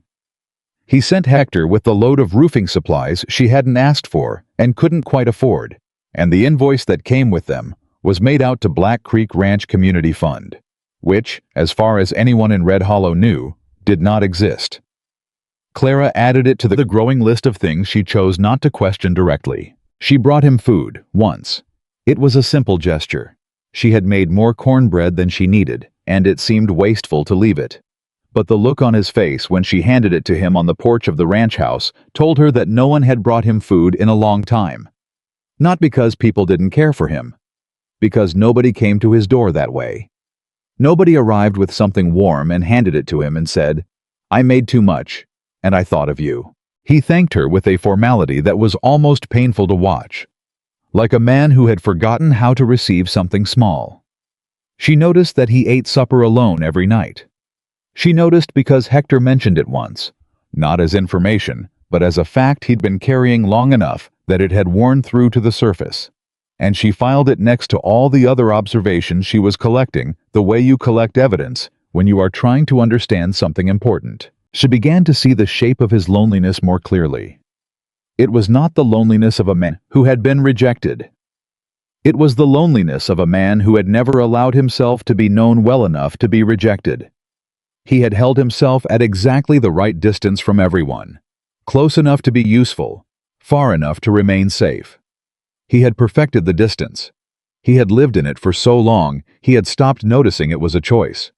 He sent Hector with the load of roofing supplies she hadn't asked for and couldn't quite afford, and the invoice that came with them was made out to Black Creek Ranch Community Fund, which, as far as anyone in Red Hollow knew, did not exist. Clara added it to the growing list of things she chose not to question directly. She brought him food, once. It was a simple gesture. She had made more cornbread than she needed, and it seemed wasteful to leave it. But the look on his face when she handed it to him on the porch of the ranch house told her that no one had brought him food in a long time. Not because people didn't care for him. Because nobody came to his door that way. Nobody arrived with something warm and handed it to him and said, "I made too much, and I thought of you." He thanked her with a formality that was almost painful to watch, like a man who had forgotten how to receive something small. She noticed that he ate supper alone every night. She noticed because Hector mentioned it once, not as information, but as a fact he'd been carrying long enough that it had worn through to the surface. And she filed it next to all the other observations she was collecting, the way you collect evidence when you are trying to understand something important. She began to see the shape of his loneliness more clearly. It was not the loneliness of a man who had been rejected. It was the loneliness of a man who had never allowed himself to be known well enough to be rejected. He had held himself at exactly the right distance from everyone, close enough to be useful, far enough to remain safe. He had perfected the distance. He had lived in it for so long, he had stopped noticing it was a choice.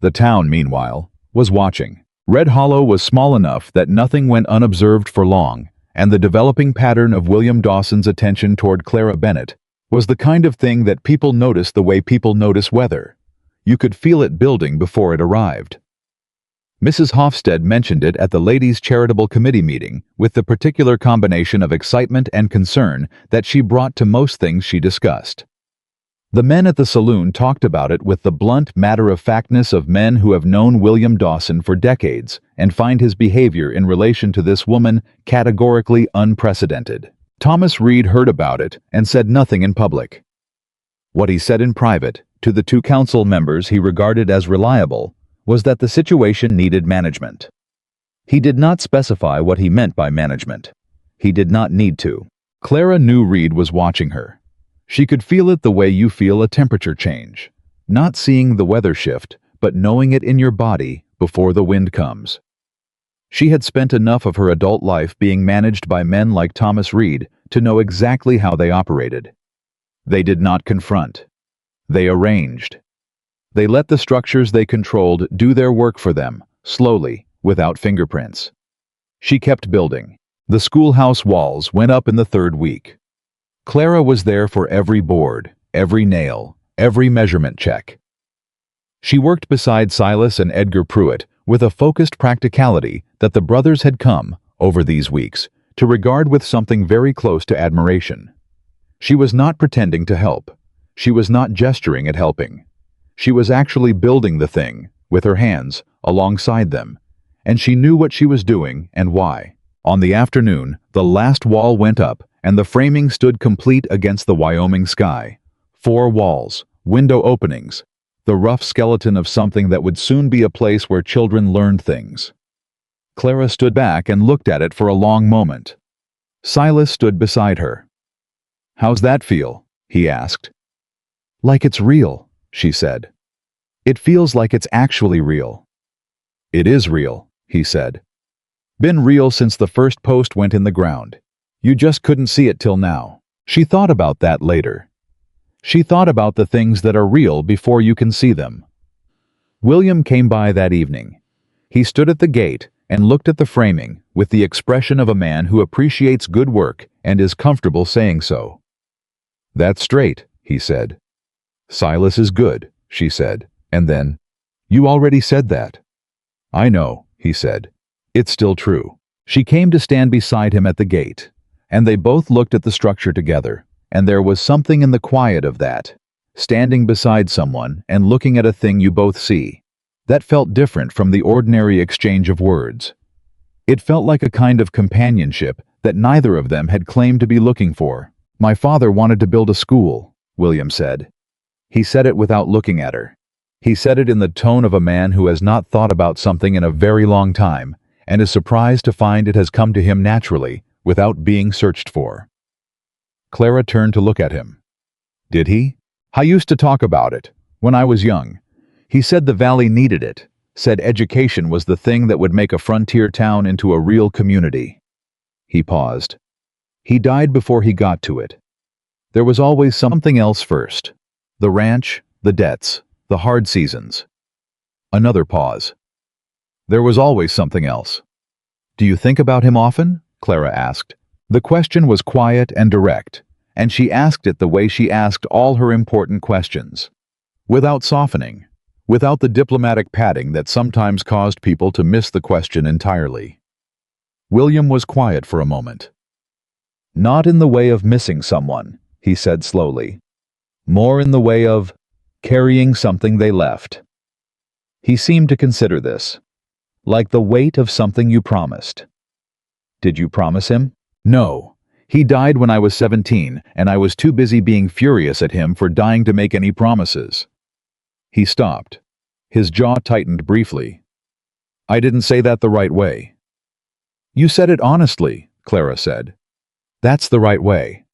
The town, meanwhile, was watching. Red Hollow was small enough that nothing went unobserved for long, and the developing pattern of William Dawson's attention toward Clara Bennett was the kind of thing that people notice the way people notice weather. You could feel it building before it arrived. Mrs. Hofstede mentioned it at the Ladies' Charitable Committee meeting with the particular combination of excitement and concern that she brought to most things she discussed. The men at the saloon talked about it with the blunt matter-of-factness of men who have known William Dawson for decades and find his behavior in relation to this woman categorically unprecedented. Thomas Reed heard about it and said nothing in public. What he said in private, to the two council members he regarded as reliable, was that the situation needed management. He did not specify what he meant by management. He did not need to. Clara knew Reed was watching her. She could feel it the way you feel a temperature change, not seeing the weather shift, but knowing it in your body before the wind comes. She had spent enough of her adult life being managed by men like Thomas Reed to know exactly how they operated. They did not confront. They arranged. They let the structures they controlled do their work for them, slowly, without fingerprints. She kept building. The schoolhouse walls went up in the third week. Clara was there for every board, every nail, every measurement check. She worked beside Silas and Edgar Pruitt with a focused practicality that the brothers had come, over these weeks, to regard with something very close to admiration. She was not pretending to help. She was not gesturing at helping. She was actually building the thing, with her hands, alongside them, and she knew what she was doing and why. On the afternoon, the last wall went up, and the framing stood complete against the Wyoming sky. 4 walls, window openings, the rough skeleton of something that would soon be a place where children learned things. Clara stood back and looked at it for a long moment. Silas stood beside her. "How's that feel?" he asked. "Like it's real," she said. "It feels like it's actually real." "It is real," he said. "Been real since the first post went in the ground. You just couldn't see it till now." She thought about that later. She thought about the things that are real before you can see them. William came by that evening. He stood at the gate and looked at the framing with the expression of a man who appreciates good work and is comfortable saying so. "That's straight," he said. "Silas is good," she said, and then, "You already said that." "I know," he said. "It's still true." She came to stand beside him at the gate, and they both looked at the structure together, and there was something in the quiet of that, standing beside someone and looking at a thing you both see, that felt different from the ordinary exchange of words. It felt like a kind of companionship that neither of them had claimed to be looking for. "My father wanted to build a school," William said. He said it without looking at her. He said it in the tone of a man who has not thought about something in a very long time and is surprised to find it has come to him naturally, without being searched for. Clara turned to look at him. "Did he? I used to talk about it, when I was young. He said the valley needed it, said education was the thing that would make a frontier town into a real community." He paused. "He died before he got to it. There was always something else first. The ranch, the debts, the hard seasons." Another pause. "There was always something else." "Do you think about him often?" Clara asked. The question was quiet and direct, and she asked it the way she asked all her important questions. Without softening, without the diplomatic padding that sometimes caused people to miss the question entirely. William was quiet for a moment. "Not in the way of missing someone," he said slowly. "More in the way of carrying something they left." He seemed to consider this. "Like the weight of something you promised." "Did you promise him?" "No. He died when I was 17, and I was too busy being furious at him for dying to make any promises." He stopped. His jaw tightened briefly. "I didn't say that the right way." "You said it honestly," Clara said. "That's the right way."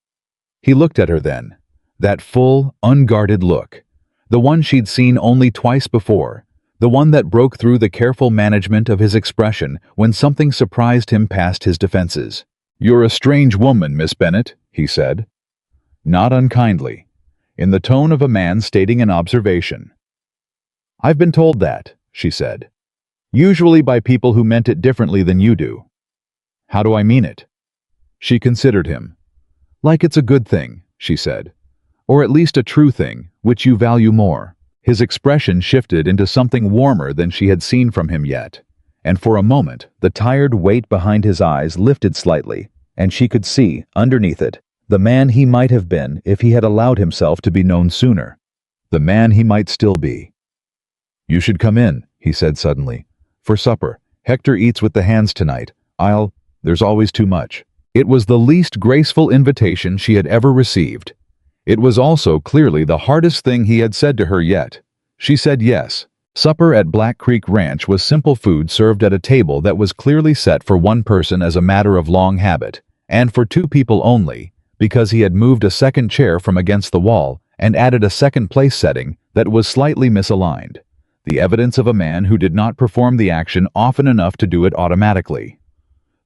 He looked at her then. That full, unguarded look. The one she'd seen only twice before. The one that broke through the careful management of his expression when something surprised him past his defenses. "You're a strange woman, Miss Bennet," he said. Not unkindly, in the tone of a man stating an observation. "I've been told that," she said. "Usually by people who meant it differently than you do." "How do I mean it?" She considered him. "Like it's a good thing," she said. "Or at least a true thing, which you value more." His expression shifted into something warmer than she had seen from him yet, and for a moment the tired weight behind his eyes lifted slightly, and she could see, underneath it, the man he might have been if he had allowed himself to be known sooner. The man he might still be. "You should come in," he said suddenly. "For supper. Hector eats with the hands tonight. There's always too much." It was the least graceful invitation she had ever received. It was also clearly the hardest thing he had said to her yet. She said yes. Supper at Black Creek Ranch was simple food served at a table that was clearly set for one person as a matter of long habit, and for two people only, because he had moved a second chair from against the wall and added a second place setting that was slightly misaligned. The evidence of a man who did not perform the action often enough to do it automatically.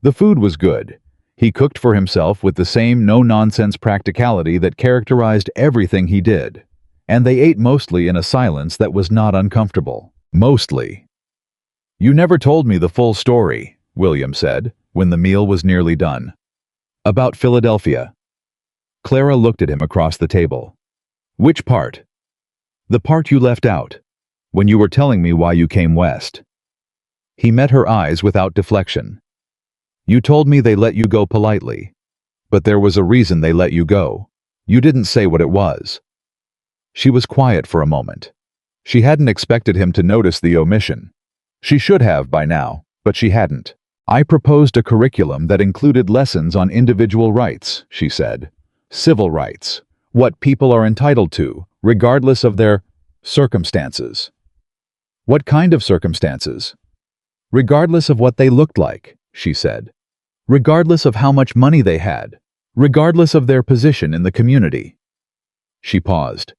The food was good. He cooked for himself with the same no-nonsense practicality that characterized everything he did. And they ate mostly in a silence that was not uncomfortable. Mostly. "You never told me the full story," William said, when the meal was nearly done. "About Philadelphia." Clara looked at him across the table. "Which part?" "The part you left out. When you were telling me why you came west." He met her eyes without deflection. "You told me they let you go politely. But there was a reason they let you go. You didn't say what it was." She was quiet for a moment. She hadn't expected him to notice the omission. She should have by now, but she hadn't. "I proposed a curriculum that included lessons on individual rights," she said. "Civil rights. What people are entitled to, regardless of their circumstances." "What kind of circumstances?" "Regardless of what they looked like," she said. "Regardless of how much money they had. Regardless of their position in the community." She paused.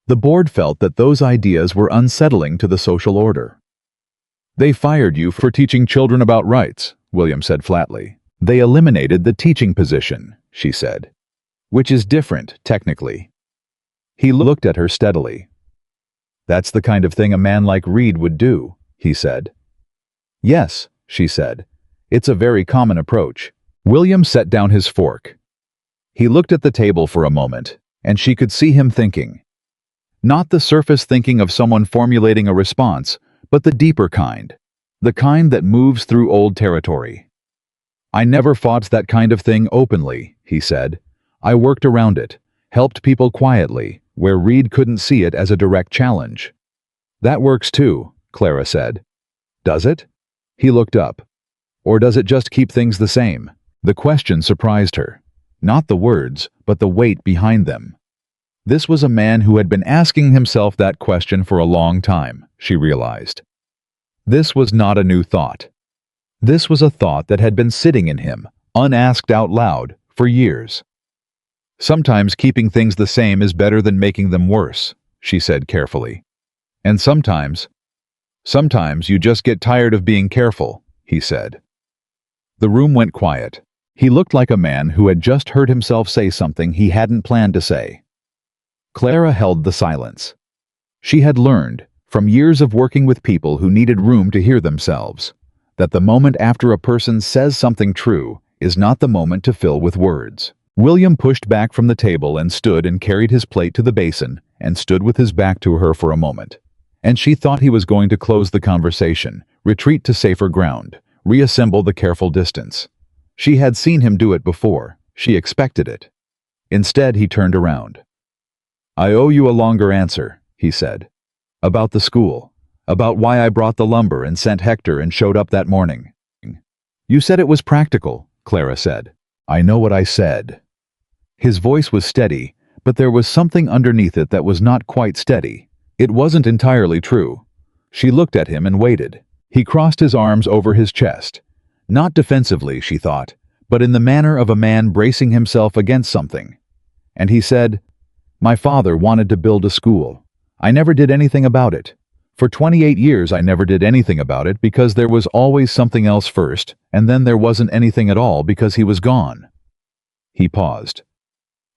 The board felt that those ideas were unsettling to the social order. "They fired you for teaching children about rights," William said flatly. "They eliminated the teaching position," she said. "Which is different, technically." He looked at her steadily. "That's the kind of thing a man like Reed would do," he said. "Yes," she said. "It's a very common approach." William set down his fork. He looked at the table for a moment, and she could see him thinking. Not the surface thinking of someone formulating a response, but the deeper kind. The kind that moves through old territory. "I never fought that kind of thing openly," he said. "I worked around it, helped people quietly, where Reed couldn't see it as a direct challenge." "That works too," Clara said. "Does it?" He looked up. "Or does it just keep things the same?" The question surprised her. Not the words, but the weight behind them. This was a man who had been asking himself that question for a long time, she realized. This was not a new thought. This was a thought that had been sitting in him, unasked out loud, for years. "Sometimes keeping things the same is better than making them worse," she said carefully. "And sometimes you just get tired of being careful," he said. The room went quiet. He looked like a man who had just heard himself say something he hadn't planned to say. Clara held the silence. She had learned, from years of working with people who needed room to hear themselves, that the moment after a person says something true is not the moment to fill with words. William pushed back from the table and stood and carried his plate to the basin and stood with his back to her for a moment. And she thought he was going to close the conversation, retreat to safer ground, reassemble the careful distance. She had seen him do it before. She expected it. Instead, he turned around. "I owe you a longer answer," he said. "About the school. About why I brought the lumber and sent Hector and showed up that morning." "You said it was practical," Clara said. "I know what I said." His voice was steady, but there was something underneath it that was not quite steady. It wasn't entirely true. She looked at him and waited. He crossed his arms over his chest. Not defensively, she thought, but in the manner of a man bracing himself against something. And he said, "My father wanted to build a school. I never did anything about it. For 28 years I never did anything about it because there was always something else first, and then there wasn't anything at all because he was gone." He paused.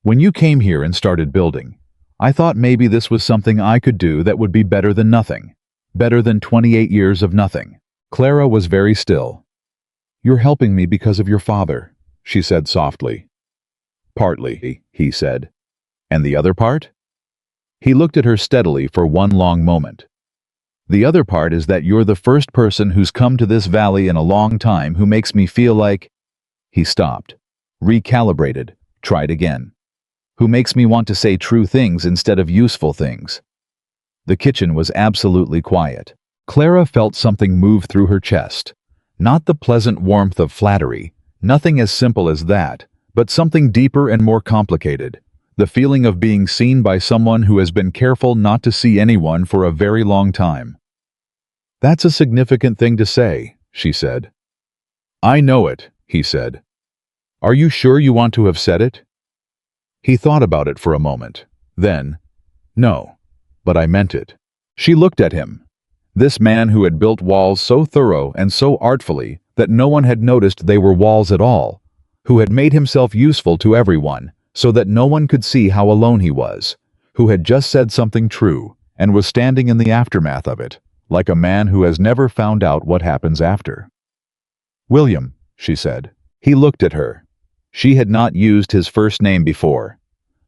"When you came here and started building, I thought maybe this was something I could do that would be better than nothing. Better than 28 years of nothing." Clara was very still. "You're helping me because of your father," she said softly. "Partly," he said. "And the other part?" He looked at her steadily for one long moment. "The other part is that you're the first person who's come to this valley in a long time who makes me feel like—" He stopped, recalibrated, tried again. "Who makes me want to say true things instead of useful things." The kitchen was absolutely quiet. Clara felt something move through her chest. Not the pleasant warmth of flattery, nothing as simple as that, but something deeper and more complicated. The feeling of being seen by someone who has been careful not to see anyone for a very long time. "That's a significant thing to say," she said. "I know it," he said. "Are you sure you want to have said it?" He thought about it for a moment. Then, "No, but I meant it." She looked at him. This man who had built walls so thorough and so artfully that no one had noticed they were walls at all, who had made himself useful to everyone so that no one could see how alone he was, who had just said something true and was standing in the aftermath of it, like a man who has never found out what happens after. "William," she said. He looked at her. She had not used his first name before.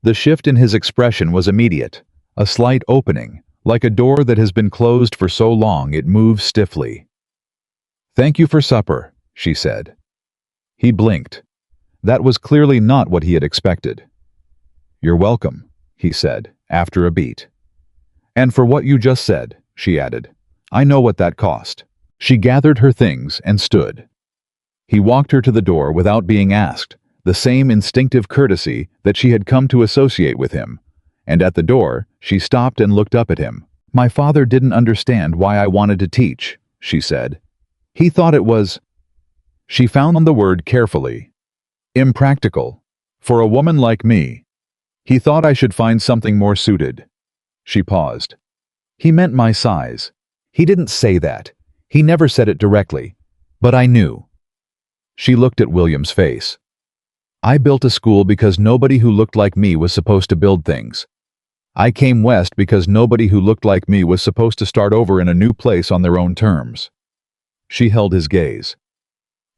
The shift in his expression was immediate, a slight opening, like a door that has been closed for so long it moves stiffly. "Thank you for supper," she said. He blinked. That was clearly not what he had expected. "You're welcome," he said, after a beat. "And for what you just said," she added. "I know what that cost." She gathered her things and stood. He walked her to the door without being asked, the same instinctive courtesy that she had come to associate with him. And at the door, she stopped and looked up at him. "My father didn't understand why I wanted to teach," she said. "He thought it was—" She found the word carefully. "Impractical. For a woman like me. He thought I should find something more suited." She paused. "He meant my size. He didn't say that. He never said it directly. But I knew." She looked at William's face. "I built a school because nobody who looked like me was supposed to build things. I came west because nobody who looked like me was supposed to start over in a new place on their own terms." She held his gaze.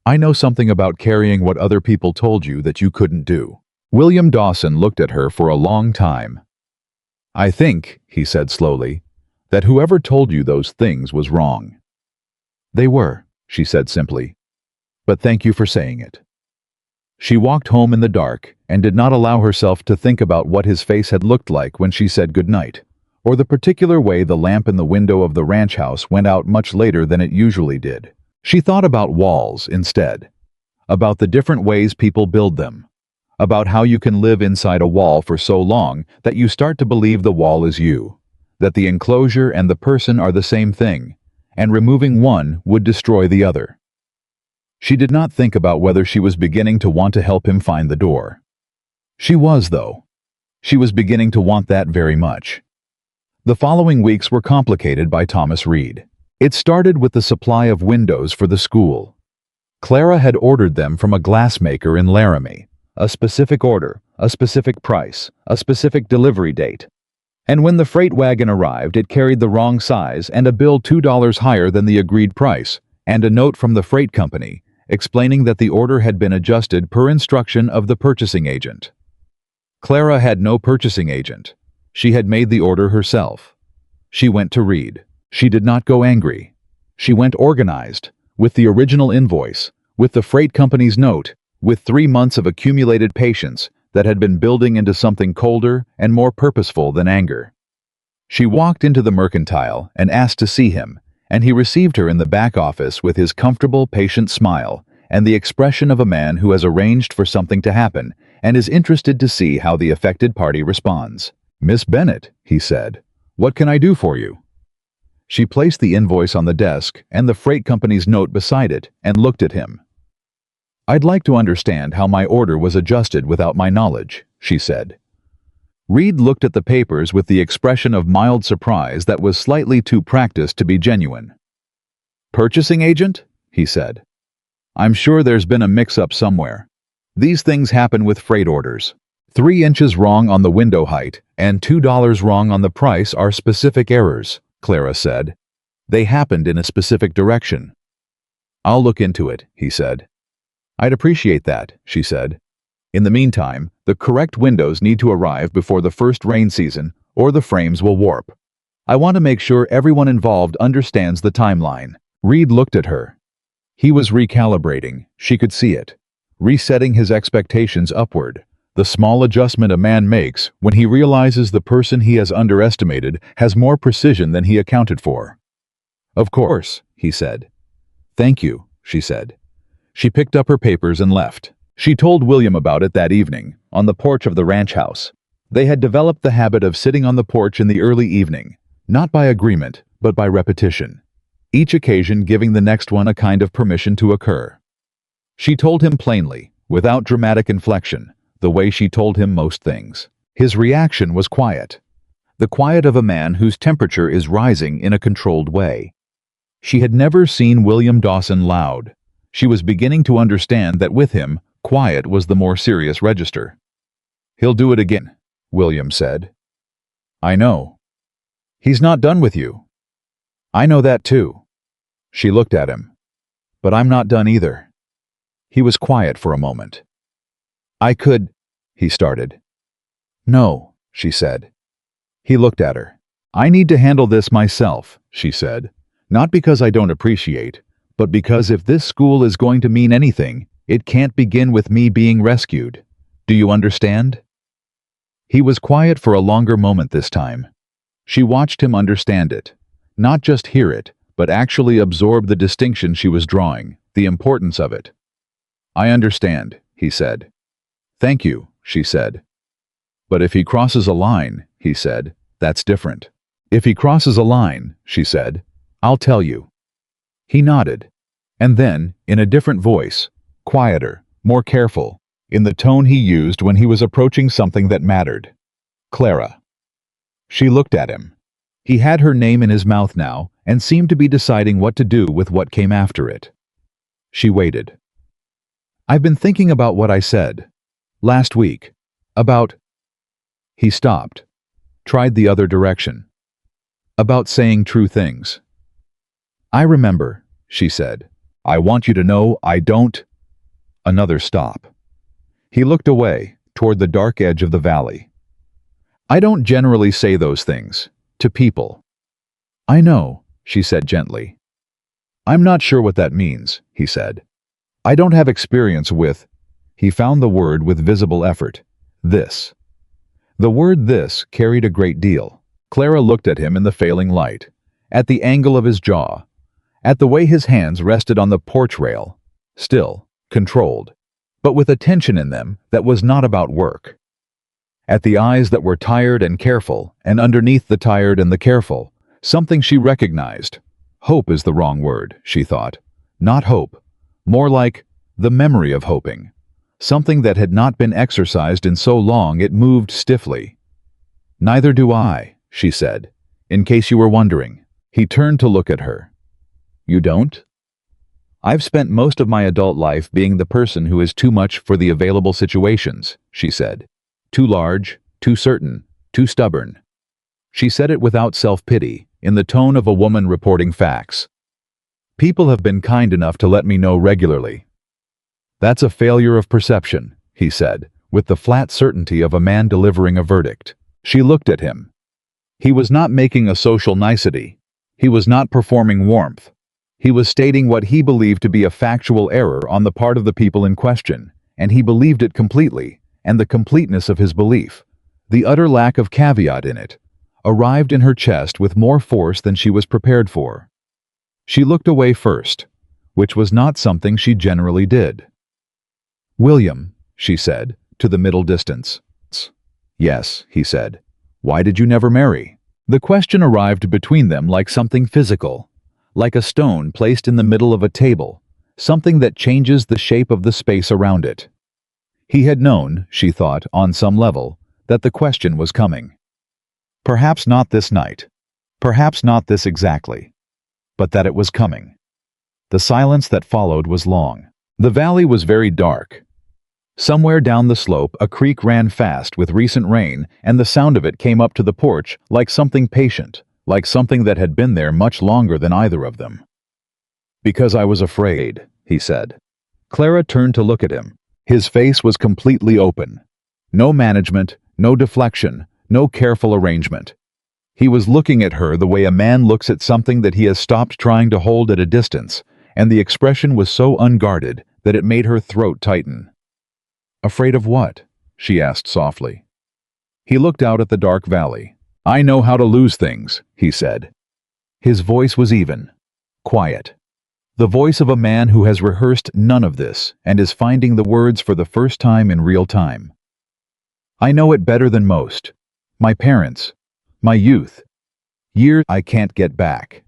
"I know something about carrying what other people told you that you couldn't do." William Dawson looked at her for a long time. "I think," he said slowly, "that whoever told you those things was wrong." "They were," she said simply. "But thank you for saying it." She walked home in the dark and did not allow herself to think about what his face had looked like when she said goodnight, or the particular way the lamp in the window of the ranch house went out much later than it usually did. She thought about walls instead, about the different ways people build them, about how you can live inside a wall for so long that you start to believe the wall is you, that the enclosure and the person are the same thing, and removing one would destroy the other. She did not think about whether she was beginning to want to help him find the door. She was, though. She was beginning to want that very much. The following weeks were complicated by Thomas Reed. It started with the supply of windows for the school. Clara had ordered them from a glassmaker in Laramie, a specific order, a specific price, a specific delivery date. And when the freight wagon arrived, it carried the wrong size and a bill $2 higher than the agreed price, and a note from the freight company, explaining that the order had been adjusted per instruction of the purchasing agent. Clara had no purchasing agent. She had made the order herself. She went to read. She did not go angry. She went organized, with the original invoice, with the freight company's note, with 3 months of accumulated patience that had been building into something colder and more purposeful than anger. She walked into the mercantile and asked to see him, and he received her in the back office with his comfortable, patient smile and the expression of a man who has arranged for something to happen and is interested to see how the affected party responds. "Miss Bennett," he said, "what can I do for you?" She placed the invoice on the desk and the freight company's note beside it and looked at him. "I'd like to understand how my order was adjusted without my knowledge," she said. Reed looked at the papers with the expression of mild surprise that was slightly too practiced to be genuine. "Purchasing agent?" he said. "I'm sure there's been a mix-up somewhere. These things happen with freight orders. 3 inches wrong on the window height and $2 wrong on the price are specific errors," Clara said. "They happened in a specific direction." "I'll look into it," he said. "I'd appreciate that," she said. "In the meantime, the correct windows need to arrive before the first rain season or the frames will warp. I want to make sure everyone involved understands the timeline." Reed looked at her. He was recalibrating, she could see it, resetting his expectations upward, the small adjustment a man makes when he realizes the person he has underestimated has more precision than he accounted for. "Of course," he said. "Thank you," she said. She picked up her papers and left. She told William about it that evening, on the porch of the ranch house. They had developed the habit of sitting on the porch in the early evening, not by agreement, but by repetition, each occasion giving the next one a kind of permission to occur. She told him plainly, without dramatic inflection, the way she told him most things. His reaction was quiet, the quiet of a man whose temperature is rising in a controlled way. She had never seen William Dawson loud. She was beginning to understand that with him, quiet was the more serious register. "He'll do it again," William said. "I know. He's not done with you." "I know that too." She looked at him. "But I'm not done either." He was quiet for a moment. "I could," he started. "No," she said. He looked at her. "I need to handle this myself," she said. "Not because I don't appreciate, but because if this school is going to mean anything, it can't begin with me being rescued. Do you understand?" He was quiet for a longer moment this time. She watched him understand it, not just hear it, but actually absorb the distinction she was drawing, the importance of it. "I understand," he said. "Thank you," she said. "But if he crosses a line," he said, "that's different." "If he crosses a line," she said, "I'll tell you." He nodded, and then, in a different voice, quieter, more careful, in the tone he used when he was approaching something that mattered. "Clara." She looked at him. He had her name in his mouth now and seemed to be deciding what to do with what came after it. She waited. "I've been thinking about what I said last week, about—" He stopped, tried the other direction. "About saying true things." "I remember," she said. "I want you to know I don't—" Another stop. He looked away, toward the dark edge of the valley. "I don't generally say those things, to people." "I know," she said gently. "I'm not sure what that means," he said. "I don't have experience with—" He found the word with visible effort. "This." The word "this" carried a great deal. Clara looked at him in the failing light, at the angle of his jaw, at the way his hands rested on the porch rail, still, controlled, but with a tension in them that was not about work. At the eyes that were tired and careful, and underneath the tired and the careful, something she recognized. Hope is the wrong word, she thought. Not hope. More like the memory of hoping. Something that had not been exercised in so long it moved stiffly. "Neither do I," she said, "in case you were wondering." He turned to look at her. "You don't?" "I've spent most of my adult life being the person who is too much for the available situations," she said. "Too large, too certain, too stubborn." She said it without self-pity, in the tone of a woman reporting facts. "People have been kind enough to let me know regularly. That's a failure of perception, he said, with the flat certainty of a man delivering a verdict. She looked at him. He was not making a social nicety. He was not performing warmth. He was stating what he believed to be a factual error on the part of the people in question, and he believed it completely, and the completeness of his belief, the utter lack of caveat in it, arrived in her chest with more force than she was prepared for. She looked away first, which was not something she generally did. "William," she said, to the middle distance. "Yes," he said. "Why did you never marry?" The question arrived between them like something physical, like a stone placed in the middle of a table, something that changes the shape of the space around it. He had known, she thought, on some level, that the question was coming. Perhaps not this night. Perhaps not this exactly. But that it was coming. The silence that followed was long. The valley was very dark. Somewhere down the slope, a creek ran fast with recent rain, and the sound of it came up to the porch like something patient, like something that had been there much longer than either of them. "Because I was afraid," he said. Clara turned to look at him. His face was completely open. No management, no deflection, no careful arrangement. He was looking at her the way a man looks at something that he has stopped trying to hold at a distance, and the expression was so unguarded that it made her throat tighten. "Afraid of what?" she asked softly. He looked out at the dark valley. "I know how to lose things," he said. His voice was even, quiet. The voice of a man who has rehearsed none of this and is finding the words for the first time in real time. "I know it better than most. My parents, my youth, years I can't get back.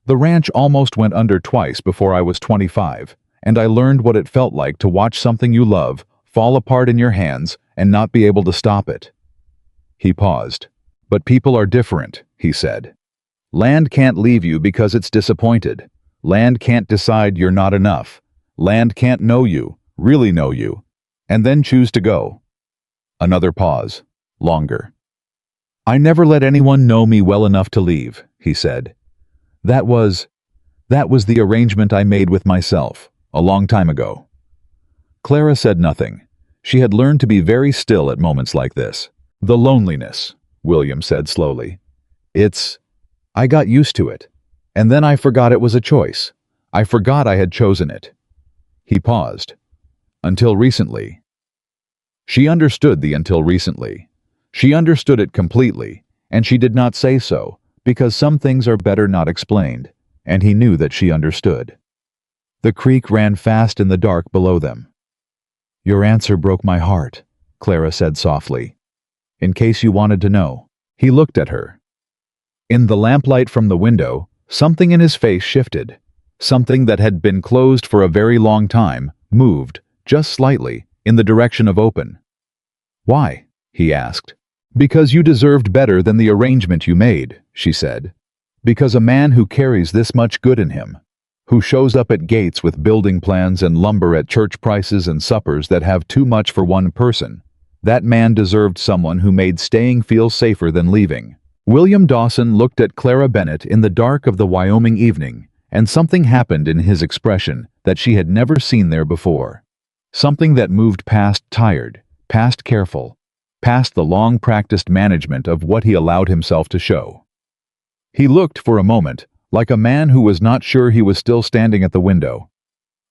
The ranch almost went under twice before I was 25, and I learned what it felt like to watch something you love fall apart in your hands and not be able to stop it." He paused. "But people are different," he said. "Land can't leave you because it's disappointed. Land can't decide you're not enough. Land can't know you, really know you, and then choose to go." Another pause. Longer. "I never let anyone know me well enough to leave," he said. That was the arrangement I made with myself, a long time ago." Clara said nothing. She had learned to be very still at moments like this. "The loneliness," William said slowly. I got used to it. And then I forgot it was a choice. I forgot I had chosen it." He paused. "Until recently." She understood the "until recently." She understood it completely, and she did not say so, because some things are better not explained, and he knew that she understood. The creek ran fast in the dark below them. "Your answer broke my heart," Clara said softly. "In case you wanted to know." He looked at her. In the lamplight from the window, something in his face shifted. Something that had been closed for a very long time moved, just slightly, in the direction of open. "Why?" he asked. "Because you deserved better than the arrangement you made," she said. "Because a man who carries this much good in him, who shows up at gates with building plans and lumber at church prices and suppers that have too much for one person, that man deserved someone who made staying feel safer than leaving." William Dawson looked at Clara Bennett in the dark of the Wyoming evening, and something happened in his expression that she had never seen there before. Something that moved past tired, past careful, past the long-practiced management of what he allowed himself to show. He looked for a moment like a man who was not sure he was still standing at the window,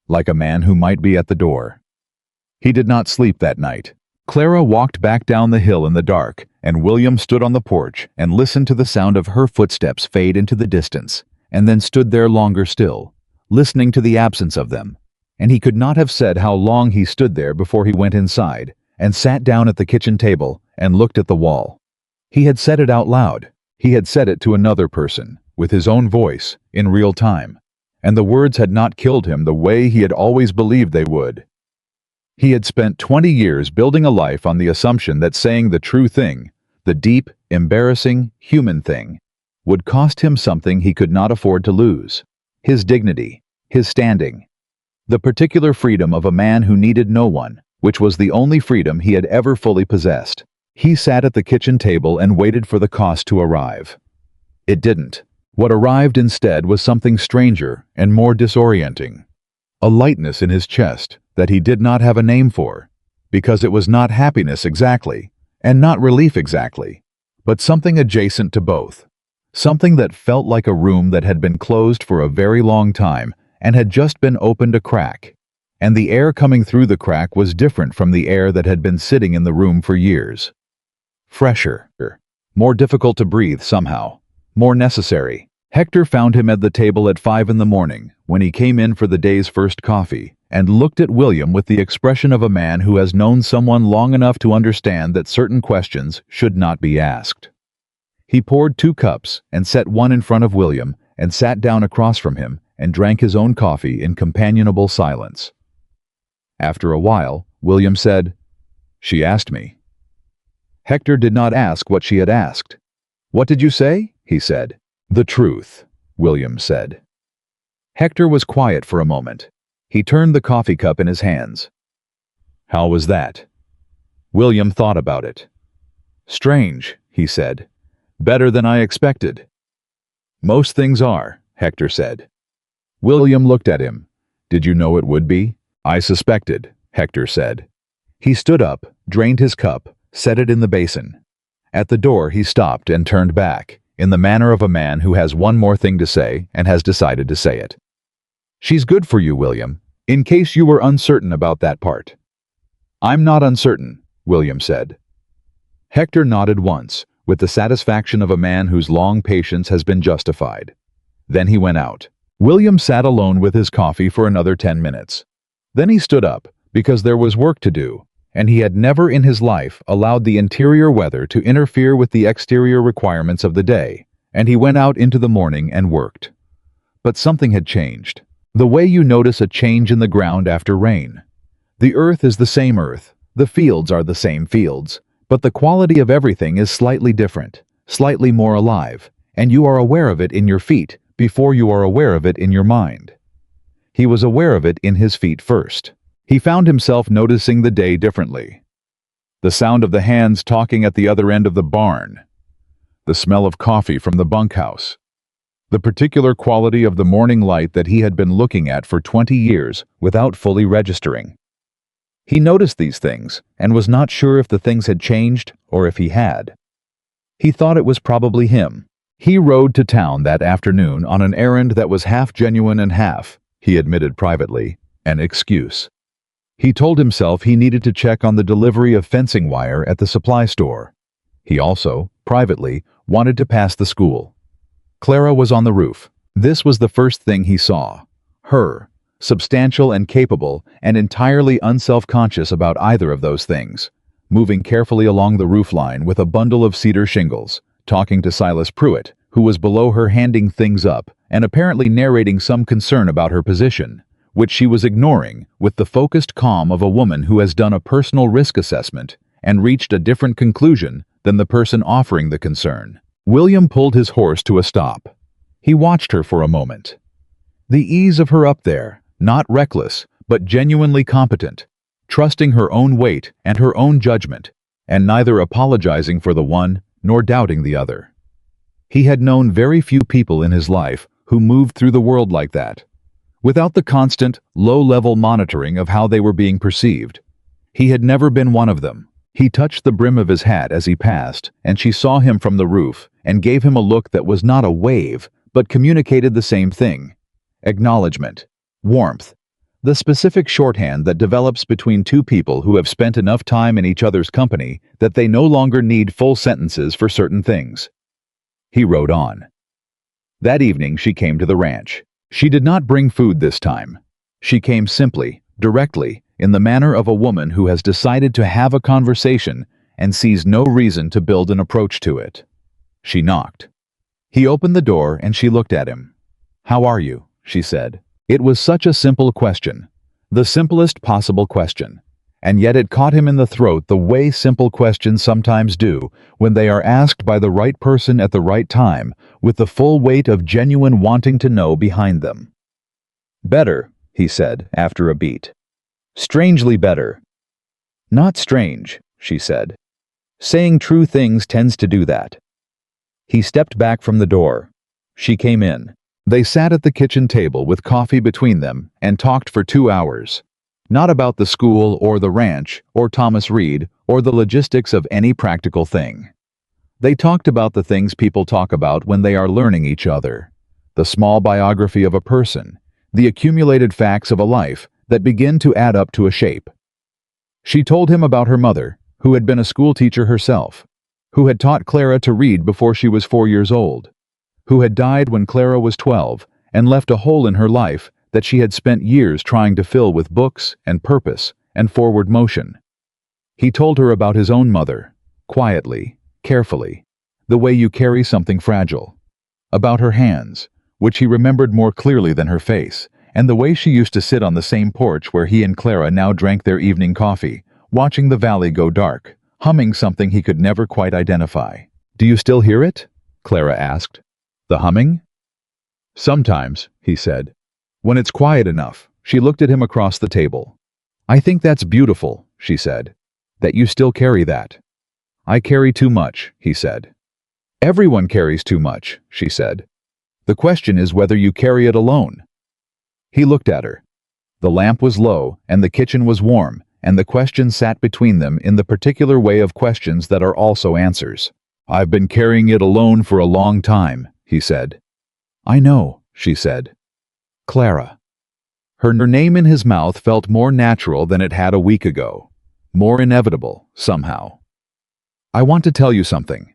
like a man who might be at the door. He did not sleep that night. Clara walked back down the hill in the dark, and William stood on the porch and listened to the sound of her footsteps fade into the distance, and then stood there longer still, listening to the absence of them. And he could not have said how long he stood there before he went inside and sat down at the kitchen table and looked at the wall. He had said it out loud. He had said it to another person, with his own voice, in real time, and the words had not killed him the way he had always believed they would. He had spent 20 years building a life on the assumption that saying the true thing, the deep, embarrassing, human thing, would cost him something he could not afford to lose: his dignity, his standing, the particular freedom of a man who needed no one, which was the only freedom he had ever fully possessed. He sat at the kitchen table and waited for the cost to arrive. It didn't. What arrived instead was something stranger and more disorienting. a lightness in his chest that he did not have a name for, because it was not happiness exactly, and not relief exactly, but something adjacent to both. Something that felt like a room that had been closed for a very long time and had just been opened a crack. And the air coming through the crack was different from the air that had been sitting in the room for years. Fresher, more difficult to breathe somehow, more necessary. Hector found him at the table at 5 in the morning, when he came in for the day's first coffee, and looked at William with the expression of a man who has known someone long enough to understand that certain questions should not be asked. He poured 2 cups and set one in front of William and sat down across from him and drank his own coffee in companionable silence. After a while, William said, "She asked me." Hector did not ask what she had asked. "What did you say?" he said. "The truth," William said. Hector was quiet for a moment. He turned the coffee cup in his hands. "How was that?" William thought about it. "Strange," he said. "Better than I expected." "Most things are," Hector said. William looked at him. "Did you know it would be?" "I suspected," Hector said. He stood up, drained his cup, set it in the basin. At the door he stopped and turned back, in the manner of a man who has one more thing to say and has decided to say it. "She's good for you, William, in case you were uncertain about that part." "I'm not uncertain," William said. Hector nodded once, with the satisfaction of a man whose long patience has been justified. Then he went out. William sat alone with his coffee for another 10 minutes. Then he stood up, because there was work to do, and he had never in his life allowed the interior weather to interfere with the exterior requirements of the day, and he went out into the morning and worked. But something had changed. The way you notice a change in the ground after rain. The earth is the same earth, the fields are the same fields, but the quality of everything is slightly different, slightly more alive, and you are aware of it in your feet before you are aware of it in your mind. He was aware of it in his feet first. He found himself noticing the day differently. The sound of the hands talking at the other end of the barn. The smell of coffee from the bunkhouse. The particular quality of the morning light that he had been looking at for 20 years without fully registering. He noticed these things and was not sure if the things had changed or if he had. He thought it was probably him. He rode to town that afternoon on an errand that was half genuine and half, he admitted privately, an excuse. He told himself he needed to check on the delivery of fencing wire at the supply store. He also, privately, wanted to pass the school. Clara was on the roof. This was the first thing he saw. Her, substantial and capable and entirely unself-conscious about either of those things, moving carefully along the roofline with a bundle of cedar shingles, talking to Silas Pruitt, who was below her handing things up and apparently narrating some concern about her position, which she was ignoring with the focused calm of a woman who has done a personal risk assessment and reached a different conclusion than the person offering the concern. William pulled his horse to a stop. He watched her for a moment. The ease of her up there, not reckless, but genuinely competent, trusting her own weight and her own judgment, and neither apologizing for the one nor doubting the other. He had known very few people in his life who moved through the world like that, without the constant, low-level monitoring of how they were being perceived. He had never been one of them. He touched the brim of his hat as he passed, and she saw him from the roof and gave him a look that was not a wave, but communicated the same thing. Acknowledgement. Warmth. The specific shorthand that develops between two people who have spent enough time in each other's company that they no longer need full sentences for certain things. He rode on. That evening she came to the ranch. She did not bring food this time. She came simply, directly, in the manner of a woman who has decided to have a conversation and sees no reason to build an approach to it. She knocked. He opened the door and she looked at him. "How are you?" she said. It was such a simple question, the simplest possible question, and yet it caught him in the throat the way simple questions sometimes do when they are asked by the right person at the right time, with the full weight of genuine wanting to know behind them. "Better," he said after a beat. "Strangely better." "Not strange," she said. "Saying true things tends to do that." He stepped back from the door. She came in. They sat at the kitchen table with coffee between them and talked for 2 hours. Not about the school or the ranch or Thomas Reed or the logistics of any practical thing. They talked about the things people talk about when they are learning each other. The small biography of a person, the accumulated facts of a life that begin to add up to a shape. She told him about her mother, who had been a school teacher herself, who had taught Clara to read before she was 4 years old, who had died when Clara was 12 and left a hole in her life that she had spent years trying to fill with books and purpose and forward motion. He told her about his own mother, quietly, carefully, the way you carry something fragile. About her hands, which he remembered more clearly than her face, and the way she used to sit on the same porch where he and Clara now drank their evening coffee, watching the valley go dark, humming something he could never quite identify. "Do you still hear it?" Clara asked. "The humming?" "Sometimes," he said. "When it's quiet enough." She looked at him across the table. "I think that's beautiful," she said. "That you still carry that." "I carry too much," he said. "Everyone carries too much," she said. "The question is whether you carry it alone." He looked at her. The lamp was low, and the kitchen was warm, and the question sat between them in the particular way of questions that are also answers. "I've been carrying it alone for a long time," he said. "I know," she said. Clara. Her name in his mouth felt more natural than it had a week ago. More inevitable, somehow. "I want to tell you something."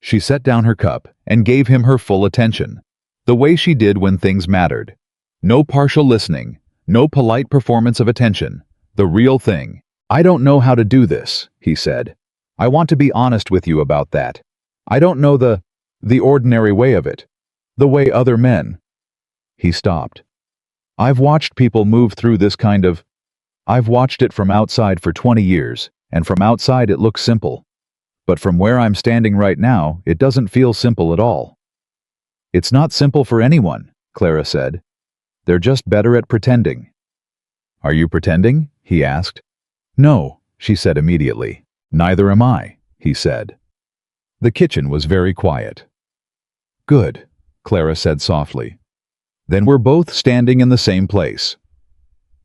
She set down her cup and gave him her full attention, the way she did when things mattered. No partial listening, no polite performance of attention, the real thing. "I don't know how to do this," he said. "I want to be honest with you about that. I don't know the ordinary way of it. The way other men." He stopped. "I've watched people move through this kind of... I've watched it from outside for 20 years, and from outside it looks simple. But from where I'm standing right now, it doesn't feel simple at all." "It's not simple for anyone," Clara said. "They're just better at pretending." "Are you pretending?" he asked. "No," she said immediately. "Neither am I," he said. The kitchen was very quiet. "Good," Clara said softly. "Then we're both standing in the same place."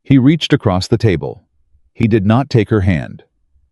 He reached across the table. He did not take her hand.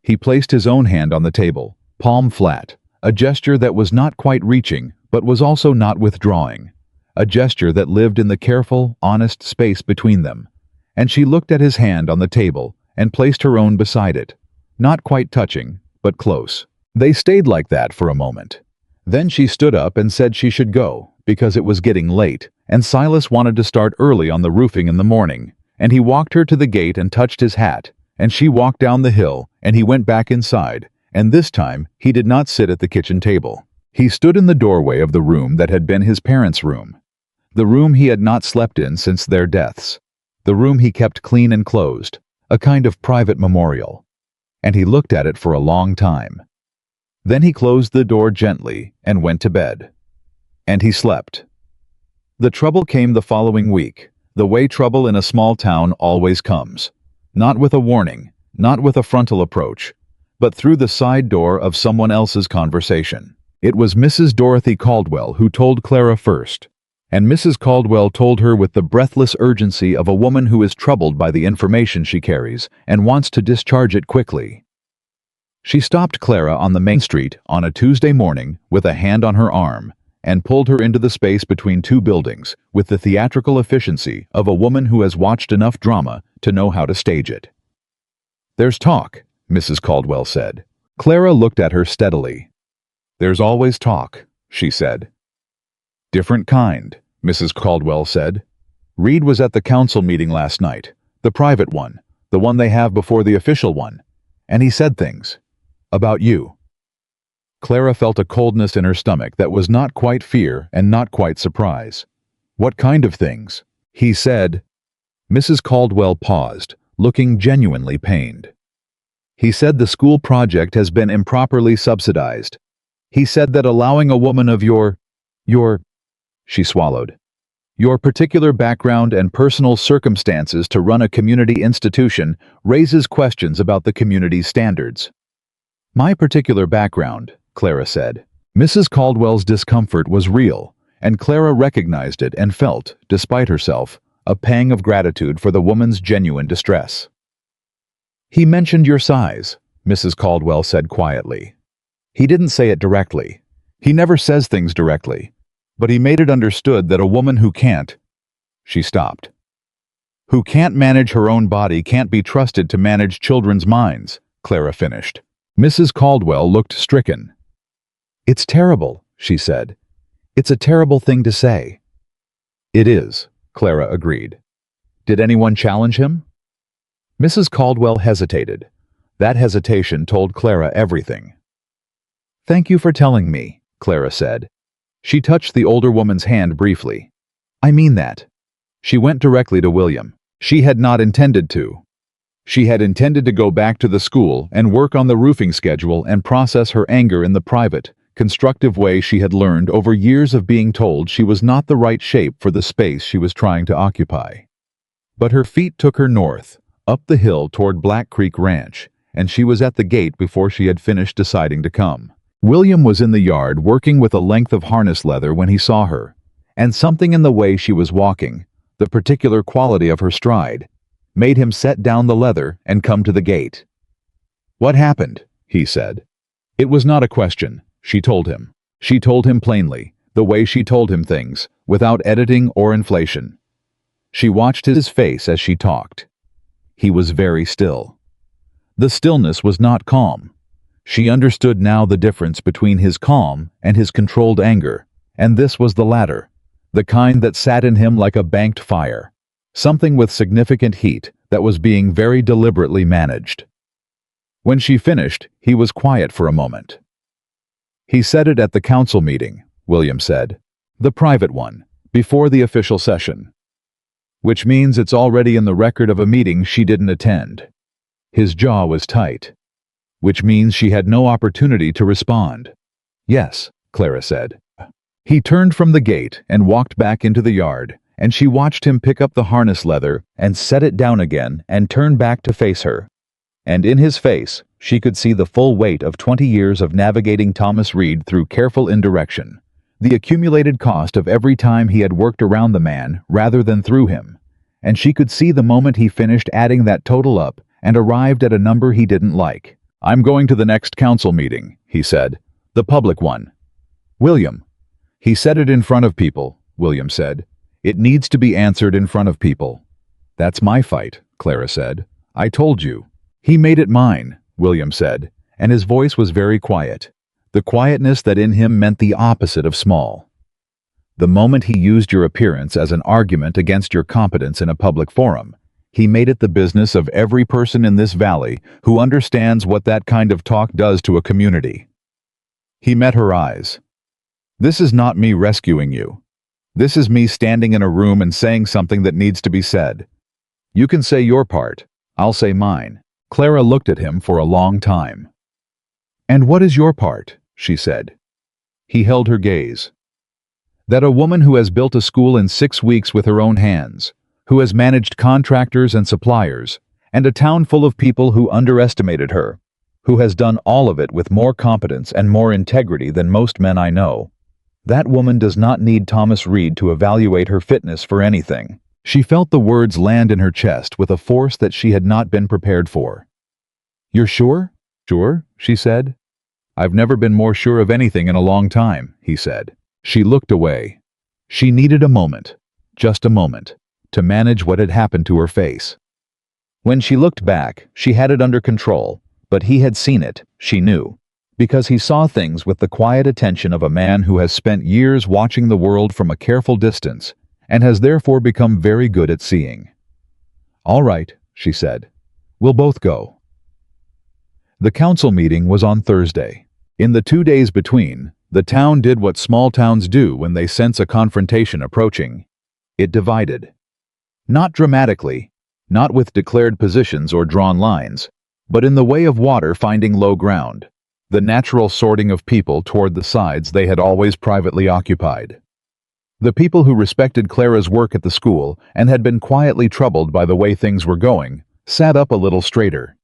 He placed his own hand on the table, palm flat, a gesture that was not quite reaching, but was also not withdrawing. A gesture that lived in the careful, honest space between them. And she looked at his hand on the table and placed her own beside it. Not quite touching, but close. They stayed like that for a moment. Then she stood up and said she should go, because it was getting late, and Silas wanted to start early on the roofing in the morning, and he walked her to the gate and touched his hat, and she walked down the hill, and he went back inside, and this time he did not sit at the kitchen table. He stood in the doorway of the room that had been his parents' room. The room he had not slept in since their deaths. The room he kept clean and closed, a kind of private memorial. And he looked at it for a long time. Then he closed the door gently and went to bed. And he slept. The trouble came the following week, the way trouble in a small town always comes. Not with a warning, not with a frontal approach, but through the side door of someone else's conversation. It was Mrs. Dorothy Caldwell who told Clara first, and Mrs. Caldwell told her with the breathless urgency of a woman who is troubled by the information she carries and wants to discharge it quickly. She stopped Clara on the main street on a Tuesday morning with a hand on her arm and pulled her into the space between two buildings with the theatrical efficiency of a woman who has watched enough drama to know how to stage it. "There's talk," Mrs. Caldwell said. Clara looked at her steadily. "There's always talk," she said. "Different kind," Mrs. Caldwell said. "Reed was at the council meeting last night, the private one, the one they have before the official one, and he said things. About you." Clara felt a coldness in her stomach that was not quite fear and not quite surprise. "What kind of things?" "He said." Mrs. Caldwell paused, looking genuinely pained. "He said the school project has been improperly subsidized. He said that allowing a woman of your, she swallowed, "your particular background and personal circumstances to run a community institution raises questions about the community's standards." "My particular background," Clara said. Mrs. Caldwell's discomfort was real, and Clara recognized it and felt, despite herself, a pang of gratitude for the woman's genuine distress. "He mentioned your size," Mrs. Caldwell said quietly. "He didn't say it directly. He never says things directly. But he made it understood that a woman who can't—" She stopped. "Who can't manage her own body can't be trusted to manage children's minds," Clara finished. Mrs. Caldwell looked stricken. "It's terrible," she said. "It's a terrible thing to say." "It is," Clara agreed. "Did anyone challenge him?" Mrs. Caldwell hesitated. That hesitation told Clara everything. "Thank you for telling me," Clara said. She touched the older woman's hand briefly. "I mean that." She went directly to William. She had not intended to. She had intended to go back to the school and work on the roofing schedule and process her anger in the private, constructive way she had learned over years of being told she was not the right shape for the space she was trying to occupy. But her feet took her north, up the hill toward Black Creek Ranch, and she was at the gate before she had finished deciding to come. William was in the yard working with a length of harness leather when he saw her, and something in the way she was walking, the particular quality of her stride, made him set down the leather and come to the gate. "What happened?" he said. It was not a question, she told him. She told him plainly, the way she told him things, without editing or inflation. She watched his face as she talked. He was very still. The stillness was not calm. She understood now the difference between his calm and his controlled anger, and this was the latter, the kind that sat in him like a banked fire, something with significant heat that was being very deliberately managed. When she finished, he was quiet for a moment. "He said it at the council meeting," William said. "The private one, before the official session. Which means it's already in the record of a meeting she didn't attend." His jaw was tight. "Which means she had no opportunity to respond." "Yes," Clara said. He turned from the gate and walked back into the yard, and she watched him pick up the harness leather and set it down again and turn back to face her. And in his face, she could see the full weight of 20 years of navigating Thomas Reed through careful indirection, the accumulated cost of every time he had worked around the man rather than through him, and she could see the moment he finished adding that total up and arrived at a number he didn't like. "I'm going to the next council meeting," he said. "The public one." "William." "He said it in front of people," William said. "It needs to be answered in front of people." "That's my fight," Clara said. "I told you." "He made it mine," William said, and his voice was very quiet. The quietness that in him meant the opposite of small. "The moment he used your appearance as an argument against your competence in a public forum, he made it the business of every person in this valley who understands what that kind of talk does to a community." He met her eyes. "This is not me rescuing you. This is me standing in a room and saying something that needs to be said. You can say your part, I'll say mine." Clara looked at him for a long time. "And what is your part?" she said. He held her gaze. "That a woman who has built a school in 6 weeks with her own hands, who has managed contractors and suppliers, and a town full of people who underestimated her, who has done all of it with more competence and more integrity than most men I know, that woman does not need Thomas Reed to evaluate her fitness for anything." She felt the words land in her chest with a force that she had not been prepared for. "You're sure?" "Sure," she said. "I've never been more sure of anything in a long time," he said. She looked away. She needed a moment, just a moment, to manage what had happened to her face. When she looked back, she had it under control, but he had seen it, she knew, because he saw things with the quiet attention of a man who has spent years watching the world from a careful distance and has therefore become very good at seeing. "All right," she said. "We'll both go." The council meeting was on Thursday. In the 2 days between, the town did what small towns do when they sense a confrontation approaching. It divided. Not dramatically, not with declared positions or drawn lines, but in the way of water finding low ground, the natural sorting of people toward the sides they had always privately occupied. The people who respected Clara's work at the school and had been quietly troubled by the way things were going, sat up a little straighter.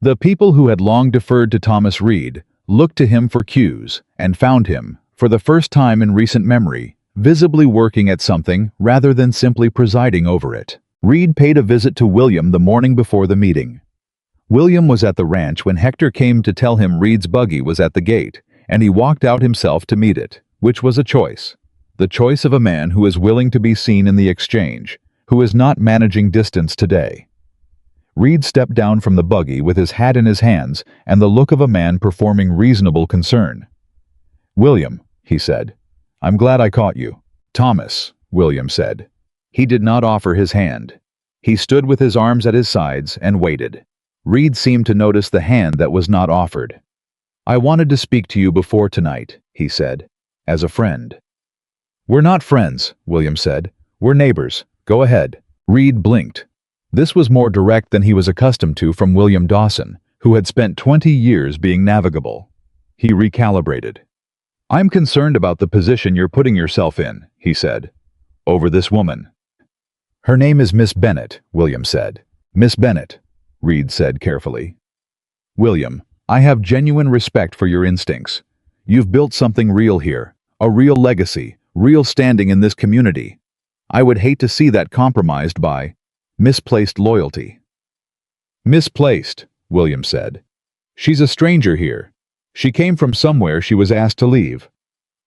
The people who had long deferred to Thomas Reed looked to him for cues and found him, for the first time in recent memory, visibly working at something rather than simply presiding over it. Reed paid a visit to William the morning before the meeting. William was at the ranch when Hector came to tell him Reed's buggy was at the gate, and he walked out himself to meet it, which was a choice. The choice of a man who is willing to be seen in the exchange, who is not managing distance today. Reed stepped down from the buggy with his hat in his hands and the look of a man performing reasonable concern. "William," he said, "I'm glad I caught you." "Thomas," William said. He did not offer his hand. He stood with his arms at his sides and waited. Reed seemed to notice the hand that was not offered. "I wanted to speak to you before tonight," he said, "as a friend." "We're not friends," William said. "We're neighbors. Go ahead." Reed blinked. This was more direct than he was accustomed to from William Dawson, who had spent 20 years being navigable. He recalibrated. "I'm concerned about the position you're putting yourself in," he said, "over this woman." "Her name is Miss Bennett," William said. "Miss Bennett," Reed said carefully. "William, I have genuine respect for your instincts. You've built something real here, a real legacy, real standing in this community. I would hate to see that compromised by misplaced loyalty." "Misplaced," William said. "She's a stranger here. She came from somewhere she was asked to leave.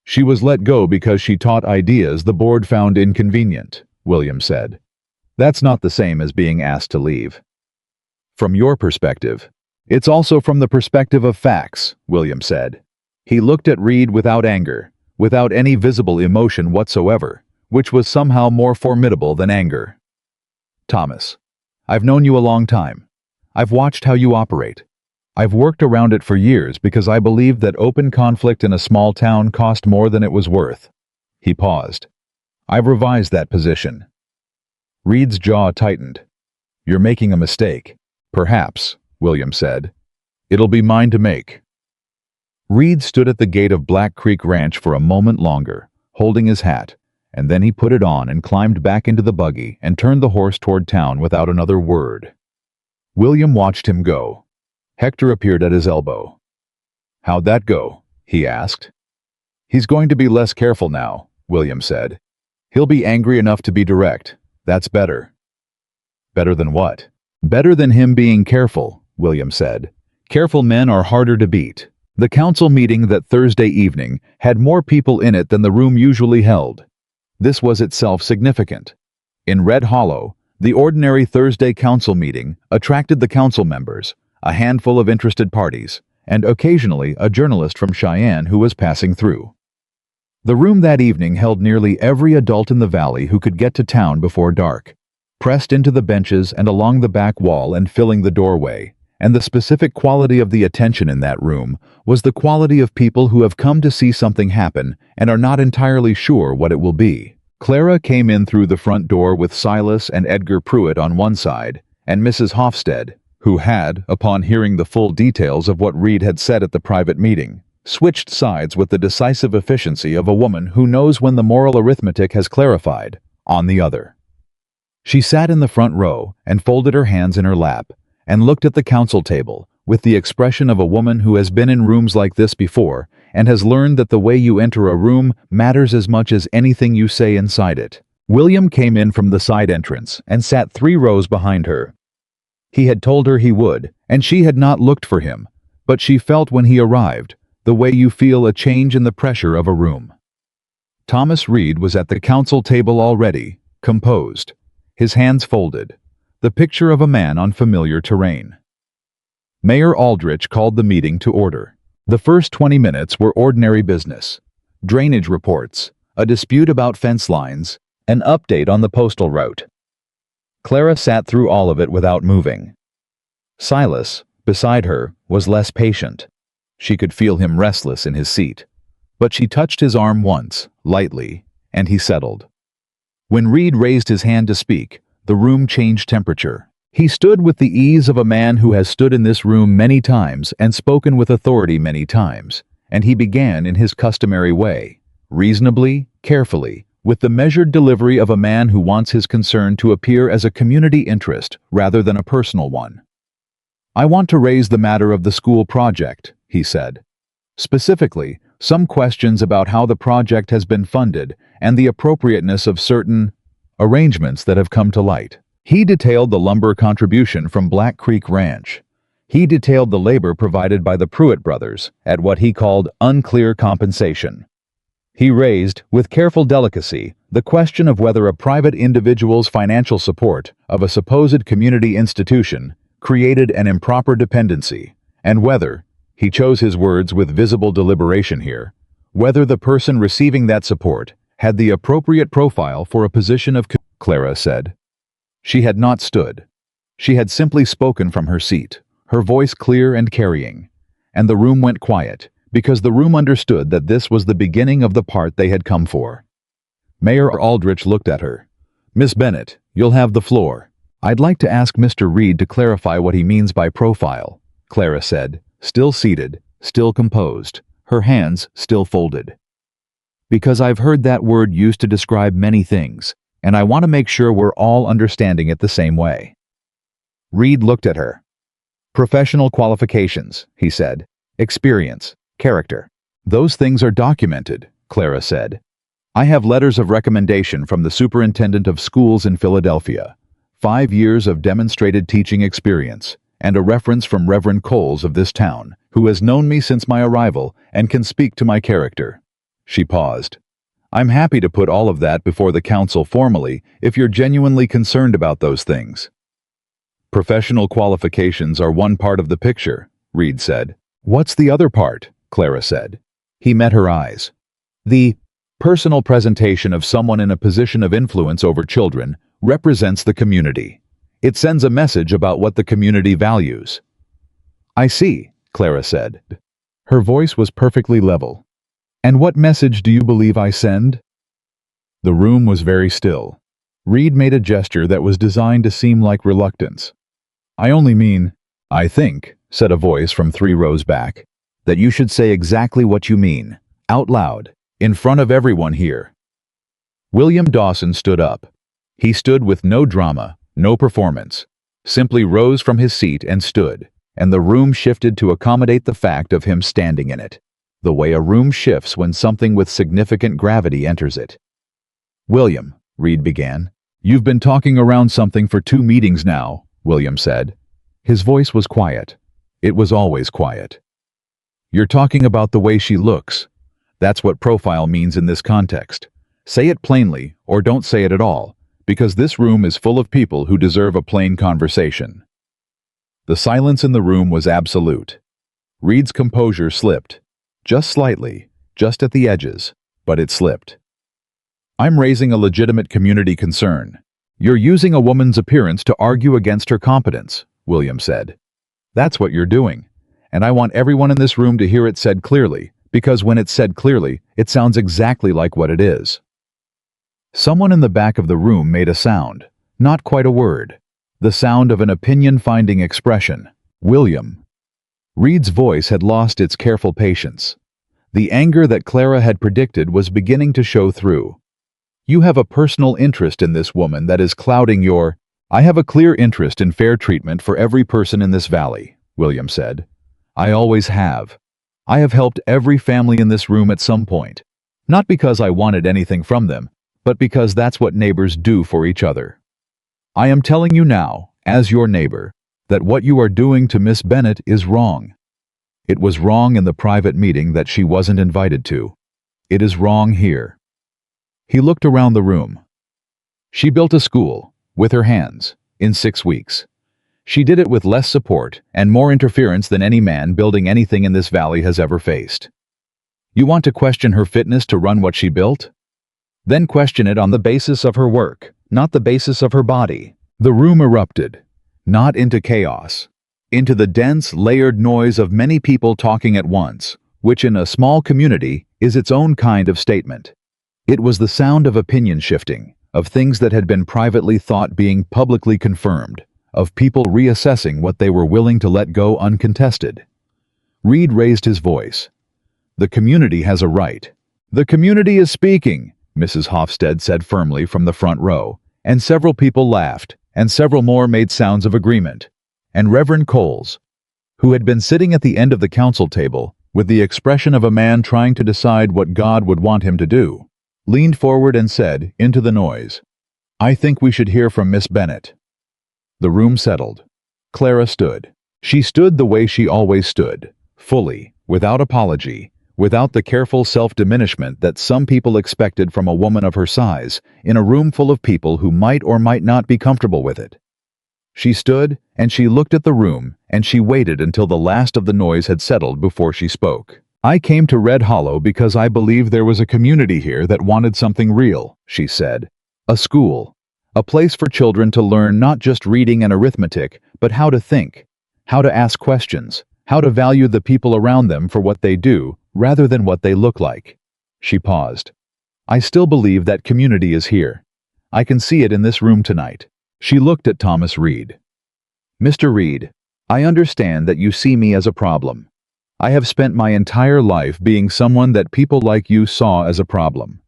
She was let go because she taught ideas the board found inconvenient," William said. "That's not the same as being asked to leave." "From your perspective. It's also from the perspective of facts," William said. He looked at Reed without anger, without any visible emotion whatsoever, which was somehow more formidable than anger. "Thomas, I've known you a long time. I've watched how you operate. I've worked around it for years because I believed that open conflict in a small town cost more than it was worth." He paused. "I've revised that position." Reed's jaw tightened. "You're making a mistake." "Perhaps," William said. "It'll be mine to make." Reed stood at the gate of Black Creek Ranch for a moment longer, holding his hat, and then he put it on and climbed back into the buggy and turned the horse toward town without another word. William watched him go. Hector appeared at his elbow. "How'd that go?" he asked. "He's going to be less careful now," William said. "He'll be angry enough to be direct. That's better." "Better than what?" "Better than him being careful," William said. "Careful men are harder to beat." The council meeting that Thursday evening had more people in it than the room usually held. This was itself significant. In Red Hollow, the ordinary Thursday council meeting attracted the council members, a handful of interested parties, and occasionally a journalist from Cheyenne who was passing through. The room that evening held nearly every adult in the valley who could get to town before dark, pressed into the benches and along the back wall and filling the doorway. And the specific quality of the attention in that room was the quality of people who have come to see something happen and are not entirely sure what it will be. Clara came in through the front door with Silas and Edgar Pruitt on one side, and Mrs. Hofstede, who had, upon hearing the full details of what Reed had said at the private meeting, switched sides with the decisive efficiency of a woman who knows when the moral arithmetic has clarified, on the other. She sat in the front row and folded her hands in her lap, and looked at the council table with the expression of a woman who has been in rooms like this before and has learned that the way you enter a room matters as much as anything you say inside it. William came in from the side entrance and sat 3 rows behind her. He had told her he would, and she had not looked for him, but she felt when he arrived, the way you feel a change in the pressure of a room. Thomas Reed was at the council table already, composed, his hands folded, the picture of a man on familiar terrain. Mayor Aldrich called the meeting to order. The first 20 minutes were ordinary business. Drainage reports, a dispute about fence lines, an update on the postal route. Clara sat through all of it without moving. Silas, beside her, was less patient. She could feel him restless in his seat. But she touched his arm once, lightly, and he settled. When Reed raised his hand to speak, the room changed temperature. He stood with the ease of a man who has stood in this room many times and spoken with authority many times, and he began in his customary way, reasonably, carefully, with the measured delivery of a man who wants his concern to appear as a community interest rather than a personal one. "I want to raise the matter of the school project," he said. Specifically, some questions about how the project has been funded and the appropriateness of certain arrangements that have come to light. He detailed the lumber contribution from Black Creek Ranch. He detailed the labor provided by the Pruitt brothers at what he called unclear compensation. He raised, with careful delicacy, the question of whether a private individual's financial support of a supposed community institution created an improper dependency, and whether, he chose his words with visible deliberation here, whether the person receiving that support had the appropriate profile for a position of Clara said. She had not stood. She had simply spoken from her seat, her voice clear and carrying, and the room went quiet, because the room understood that this was the beginning of the part they had come for. Mayor Aldrich looked at her. "Miss Bennett, you'll have the floor." "I'd like to ask Mr. Reed to clarify what he means by profile," Clara said, still seated, still composed, her hands still folded. "Because I've heard that word used to describe many things, and I want to make sure we're all understanding it the same way." Reed looked at her. "Professional qualifications," he said. "Experience, character. Those things are documented," Clara said. "I have letters of recommendation from the superintendent of schools in Philadelphia, 5 years of demonstrated teaching experience, and a reference from Reverend Coles of this town, who has known me since my arrival and can speak to my character." She paused. "I'm happy to put all of that before the council formally if you're genuinely concerned about those things." "Professional qualifications are one part of the picture," Reed said. "What's the other part?" Clara said. He met her eyes. "The personal presentation of someone in a position of influence over children represents the community. It sends a message about what the community values." "I see," Clara said. Her voice was perfectly level. "And what message do you believe I send?" The room was very still. Reed made a gesture that was designed to seem like reluctance. "I only mean, I think," said a voice from 3 rows back, "that you should say exactly what you mean, out loud, in front of everyone here." William Dawson stood up. He stood with no drama, no performance, simply rose from his seat and stood, and the room shifted to accommodate the fact of him standing in it, the way a room shifts when something with significant gravity enters it. "William," Reed began. "You've been talking around something for 2 meetings now," William said. His voice was quiet. It was always quiet. "You're talking about the way she looks. That's what profile means in this context. Say it plainly, or don't say it at all, because this room is full of people who deserve a plain conversation." The silence in the room was absolute. Reed's composure slipped. Just slightly, just at the edges, but it slipped. "I'm raising a legitimate community concern. You're using a woman's appearance to argue against her competence," William said. "That's what you're doing, and I want everyone in this room to hear it said clearly, because when it's said clearly, it sounds exactly like what it is." Someone in the back of the room made a sound, not quite a word, the sound of an opinion-finding expression. "William." Reed's voice had lost its careful patience. The anger that Clara had predicted was beginning to show through. "You have a personal interest in this woman that is clouding your—" "I have a clear interest in fair treatment for every person in this valley," William said. "I always have. I have helped every family in this room at some point, not because I wanted anything from them, but because that's what neighbors do for each other. I am telling you now, as your neighbor, that what you are doing to Miss Bennett is wrong. It was wrong in the private meeting that she wasn't invited to. It is wrong here." He looked around the room. "She built a school, with her hands, in 6 weeks. She did it with less support and more interference than any man building anything in this valley has ever faced. You want to question her fitness to run what she built? Then question it on the basis of her work, not the basis of her body." The room erupted, not into chaos, into the dense, layered noise of many people talking at once, which in a small community is its own kind of statement. It was the sound of opinion shifting, of things that had been privately thought being publicly confirmed, of people reassessing what they were willing to let go uncontested. Reed raised his voice. "The community has a right." "The community is speaking," Mrs. Hofstede said firmly from the front row, and several people laughed, and several more made sounds of agreement. And Reverend Coles, who had been sitting at the end of the council table, with the expression of a man trying to decide what God would want him to do, leaned forward and said, into the noise, "I think we should hear from Miss Bennet." The room settled. Clara stood. She stood the way she always stood, fully, without apology, without the careful self-diminishment that some people expected from a woman of her size, in a room full of people who might or might not be comfortable with it. She stood, and she looked at the room, and she waited until the last of the noise had settled before she spoke. "I came to Red Hollow because I believed there was a community here that wanted something real," she said. "A school. A place for children to learn not just reading and arithmetic, but how to think, how to ask questions, how to value the people around them for what they do, rather than what they look like." She paused. "I still believe that community is here. I can see it in this room tonight." She looked at Thomas Reed. "Mr. Reed, I understand that you see me as a problem. I have spent my entire life being someone that people like you saw as a problem.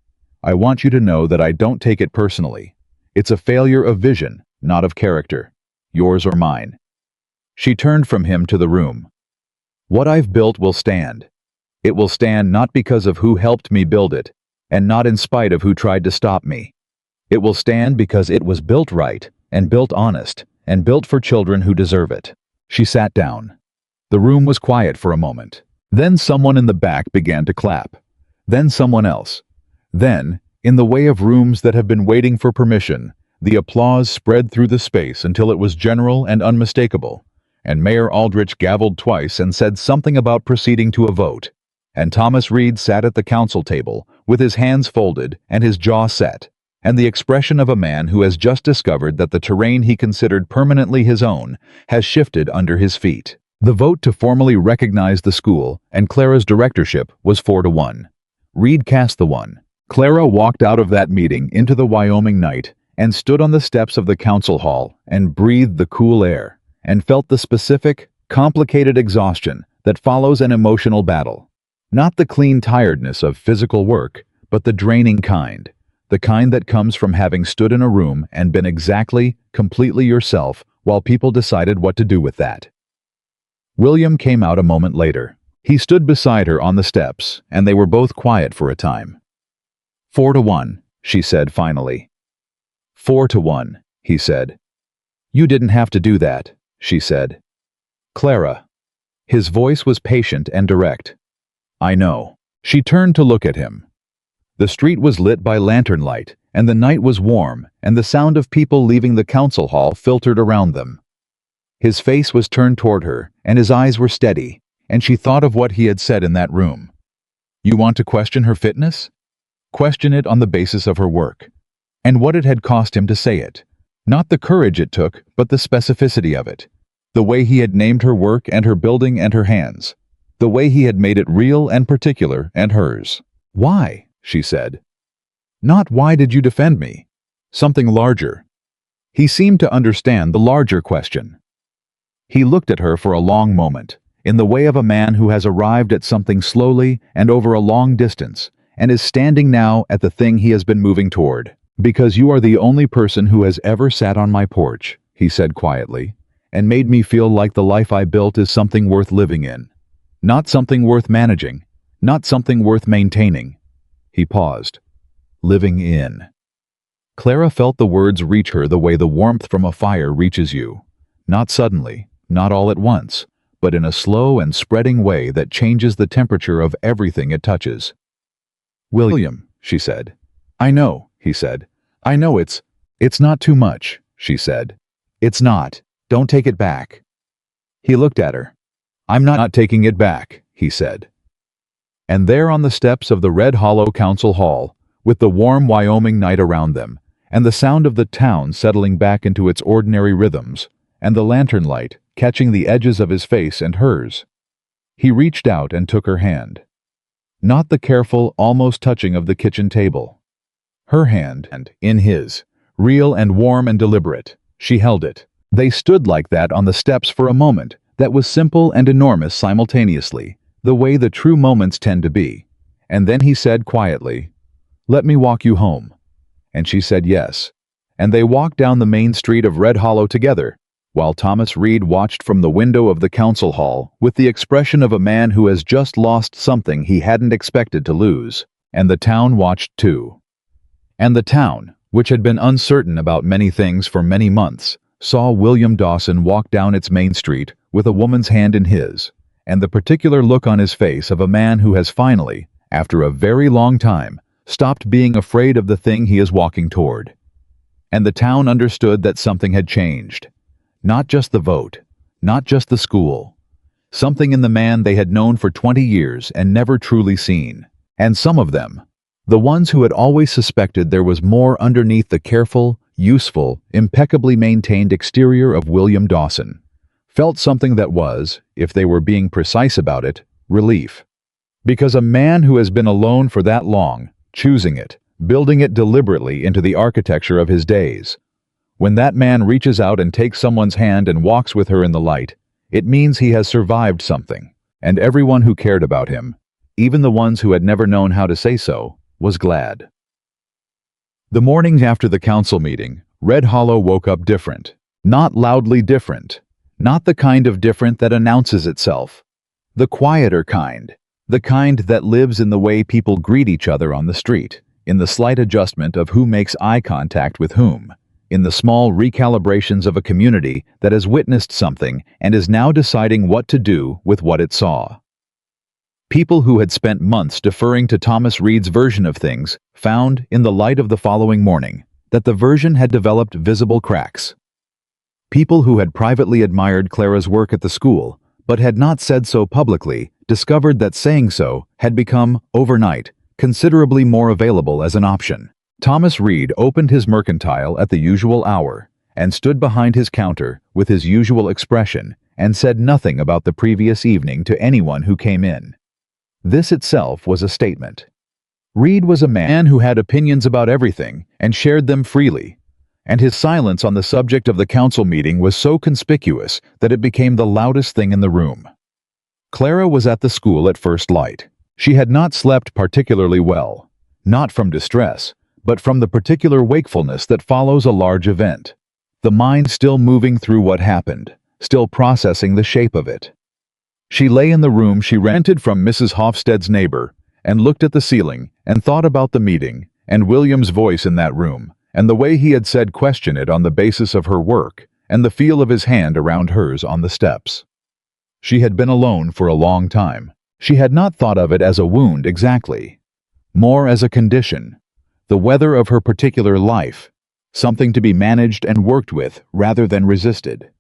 I want you to know that I don't take it personally. It's a failure of vision, not of character, yours or mine." She turned from him to the room. "What I've built will stand. It will stand not because of who helped me build it, and not in spite of who tried to stop me. It will stand because it was built right, and built honest, and built for children who deserve it." She sat down. The room was quiet for a moment. Then someone in the back began to clap. Then someone else. Then, in the way of rooms that have been waiting for permission, the applause spread through the space until it was general and unmistakable, and Mayor Aldrich gavelled twice and said something about proceeding to a vote, and Thomas Reed sat at the council table, with his hands folded and his jaw set, and the expression of a man who has just discovered that the terrain he considered permanently his own has shifted under his feet. The vote to formally recognize the school and Clara's directorship was 4-1. Reed cast the one. Clara walked out of that meeting into the Wyoming night and stood on the steps of the council hall and breathed the cool air and felt the specific, complicated exhaustion that follows an emotional battle. Not the clean tiredness of physical work, but the draining kind. The kind that comes from having stood in a room and been exactly, completely yourself while people decided what to do with that. William came out a moment later. He stood beside her on the steps, and they were both quiet for a time. 4-1, she said finally. 4-1, he said. "You didn't have to do that," she said. "Clara." His voice was patient and direct. "I know." She turned to look at him. The street was lit by lantern light, and the night was warm, and the sound of people leaving the council hall filtered around them. His face was turned toward her, and his eyes were steady, and she thought of what he had said in that room. You want to question her fitness? Question it on the basis of her work, and what it had cost him to say it. Not the courage it took, but the specificity of it. The way he had named her work and her building and her hands. The way he had made it real and particular and hers. "Why?" she said. "Not why did you defend me? Something larger." He seemed to understand the larger question. He looked at her for a long moment, in the way of a man who has arrived at something slowly and over a long distance, and is standing now at the thing he has been moving toward. "Because you are the only person who has ever sat on my porch," he said quietly, "and made me feel like the life I built is something worth living in. Not something worth managing, not something worth maintaining." He paused. "Living in." Clara felt the words reach her the way the warmth from a fire reaches you. Not suddenly, not all at once, but in a slow and spreading way that changes the temperature of everything it touches. "William," she said. "I know," he said. "I know it's not too much," she said. "It's not. Don't take it back." He looked at her. "I'm not taking it back," he said. And there on the steps of the Red Hollow Council Hall, with the warm Wyoming night around them, and the sound of the town settling back into its ordinary rhythms, and the lantern light catching the edges of his face and hers, he reached out and took her hand. Not the careful, almost touching of the kitchen table. Her hand, and in his, real and warm and deliberate, she held it. They stood like that on the steps for a moment that was simple and enormous simultaneously, the way the true moments tend to be. And then he said quietly, "Let me walk you home." And she said yes. And they walked down the main street of Red Hollow together, while Thomas Reed watched from the window of the council hall with the expression of a man who has just lost something he hadn't expected to lose. And the town watched too. And the town, which had been uncertain about many things for many months, saw William Dawson walk down its main street with a woman's hand in his, and the particular look on his face of a man who has finally, after a very long time, stopped being afraid of the thing he is walking toward. And the town understood that something had changed. Not just the vote, not just the school. Something in the man they had known for 20 years and never truly seen. And some of them, the ones who had always suspected there was more underneath the careful, useful, impeccably maintained exterior of William Dawson, felt something that was, if they were being precise about it, relief. Because a man who has been alone for that long, choosing it, building it deliberately into the architecture of his days, when that man reaches out and takes someone's hand and walks with her in the light, it means he has survived something, and everyone who cared about him, even the ones who had never known how to say so, was glad. The morning after the council meeting, Red Hollow woke up different. Not loudly different. Not the kind of different that announces itself. The quieter kind. The kind that lives in the way people greet each other on the street, in the slight adjustment of who makes eye contact with whom, in the small recalibrations of a community that has witnessed something and is now deciding what to do with what it saw. People who had spent months deferring to Thomas Reed's version of things found, in the light of the following morning, that the version had developed visible cracks. People who had privately admired Clara's work at the school, but had not said so publicly, discovered that saying so had become, overnight, considerably more available as an option. Thomas Reed opened his mercantile at the usual hour and stood behind his counter with his usual expression and said nothing about the previous evening to anyone who came in. This itself was a statement. Reed was a man who had opinions about everything and shared them freely, and his silence on the subject of the council meeting was so conspicuous that it became the loudest thing in the room. Clara was at the school at first light. She had not slept particularly well, not from distress, but from the particular wakefulness that follows a large event. The mind still moving through what happened, still processing the shape of it. She lay in the room she rented from Mrs. Hofstede's neighbor, and looked at the ceiling, and thought about the meeting, and William's voice in that room, and the way he had said question it on the basis of her work, and the feel of his hand around hers on the steps. She had been alone for a long time. She had not thought of it as a wound exactly, more as a condition, the weather of her particular life, something to be managed and worked with rather than resisted.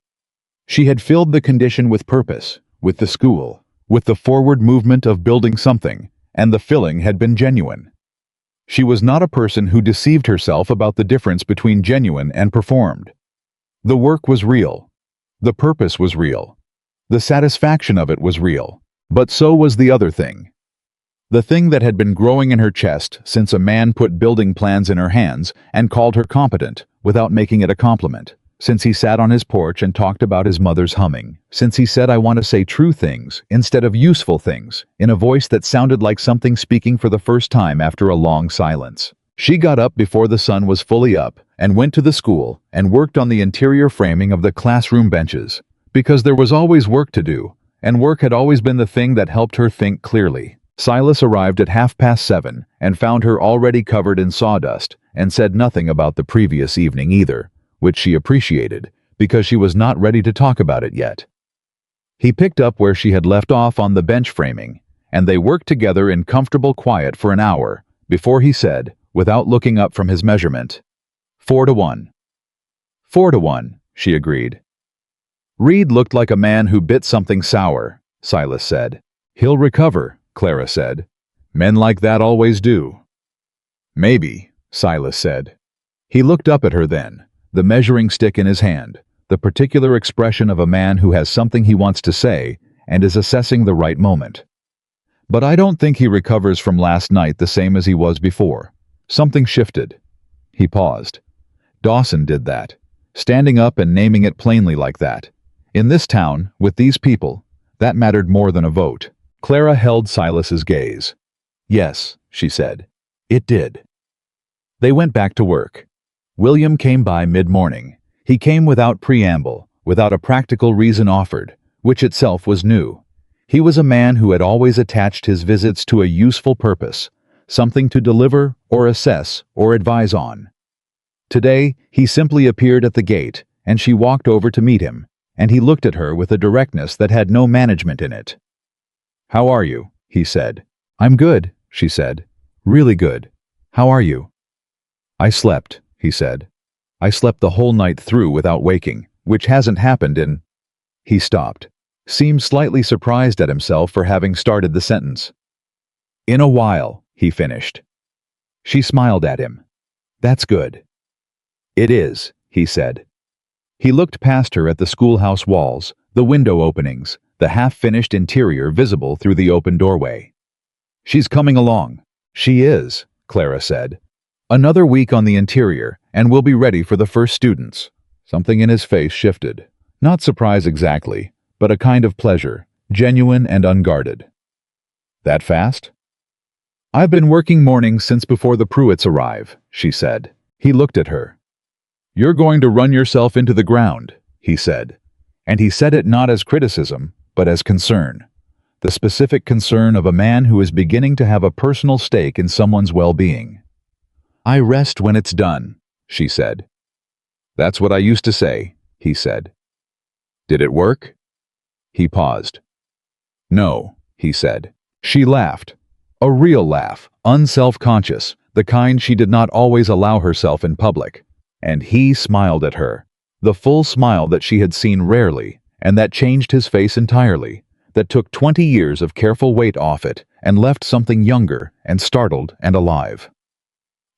She had filled the condition with purpose, with the school, with the forward movement of building something, and the filling had been genuine. She was not a person who deceived herself about the difference between genuine and performed. The work was real. The purpose was real. The satisfaction of it was real. But so was the other thing. The thing that had been growing in her chest since a man put building plans in her hands and called her competent without making it a compliment, since he sat on his porch and talked about his mother's humming, since he said, "I want to say true things instead of useful things," in a voice that sounded like something speaking for the first time after a long silence. She got up before the sun was fully up and went to the school and worked on the interior framing of the classroom benches, because there was always work to do, and work had always been the thing that helped her think clearly. Silas arrived at 7:30 and found her already covered in sawdust and said nothing about the previous evening either, which she appreciated, because she was not ready to talk about it yet. He picked up where she had left off on the bench framing, and they worked together in comfortable quiet for an hour, before he said, without looking up from his measurement, 4-1. 4-1, she agreed. Reed looked like a man who bit something sour, Silas said. He'll recover, Clara said. Men like that always do. Maybe, Silas said. He looked up at her then, the measuring stick in his hand, the particular expression of a man who has something he wants to say and is assessing the right moment. But I don't think he recovers from last night the same as he was before. Something shifted. He paused. Dawson did that, standing up and naming it plainly like that. In this town, with these people, that mattered more than a vote. Clara held Silas's gaze. Yes, she said. It did. They went back to work. William came by mid-morning. He came without preamble, without a practical reason offered, which itself was new. He was a man who had always attached his visits to a useful purpose, something to deliver or assess or advise on. Today, he simply appeared at the gate, and she walked over to meet him, and he looked at her with a directness that had no management in it. "How are you?" he said. "I'm good," she said. "Really good. How are you?" "I slept," he said. "I slept the whole night through without waking, which hasn't happened in—" He stopped, seemed slightly surprised at himself for having started the sentence. "In a while," he finished. She smiled at him. "That's good." "It is," he said. He looked past her at the schoolhouse walls, the window openings, the half-finished interior visible through the open doorway. "She's coming along." "She is," Clara said. "Another week on the interior, and we'll be ready for the first students." Something in his face shifted. Not surprise exactly, but a kind of pleasure, genuine and unguarded. "That fast?" "I've been working mornings since before the Pruitts arrive," she said. He looked at her. "You're going to run yourself into the ground," he said. And he said it not as criticism, but as concern. The specific concern of a man who is beginning to have a personal stake in someone's well-being. "I rest when it's done," she said. "That's what I used to say," he said. "Did it work?" He paused. "No," he said. She laughed. A real laugh, unself-conscious, the kind she did not always allow herself in public. And he smiled at her. The full smile that she had seen rarely, and that changed his face entirely, that took 20 years of careful weight off it and left something younger and startled and alive.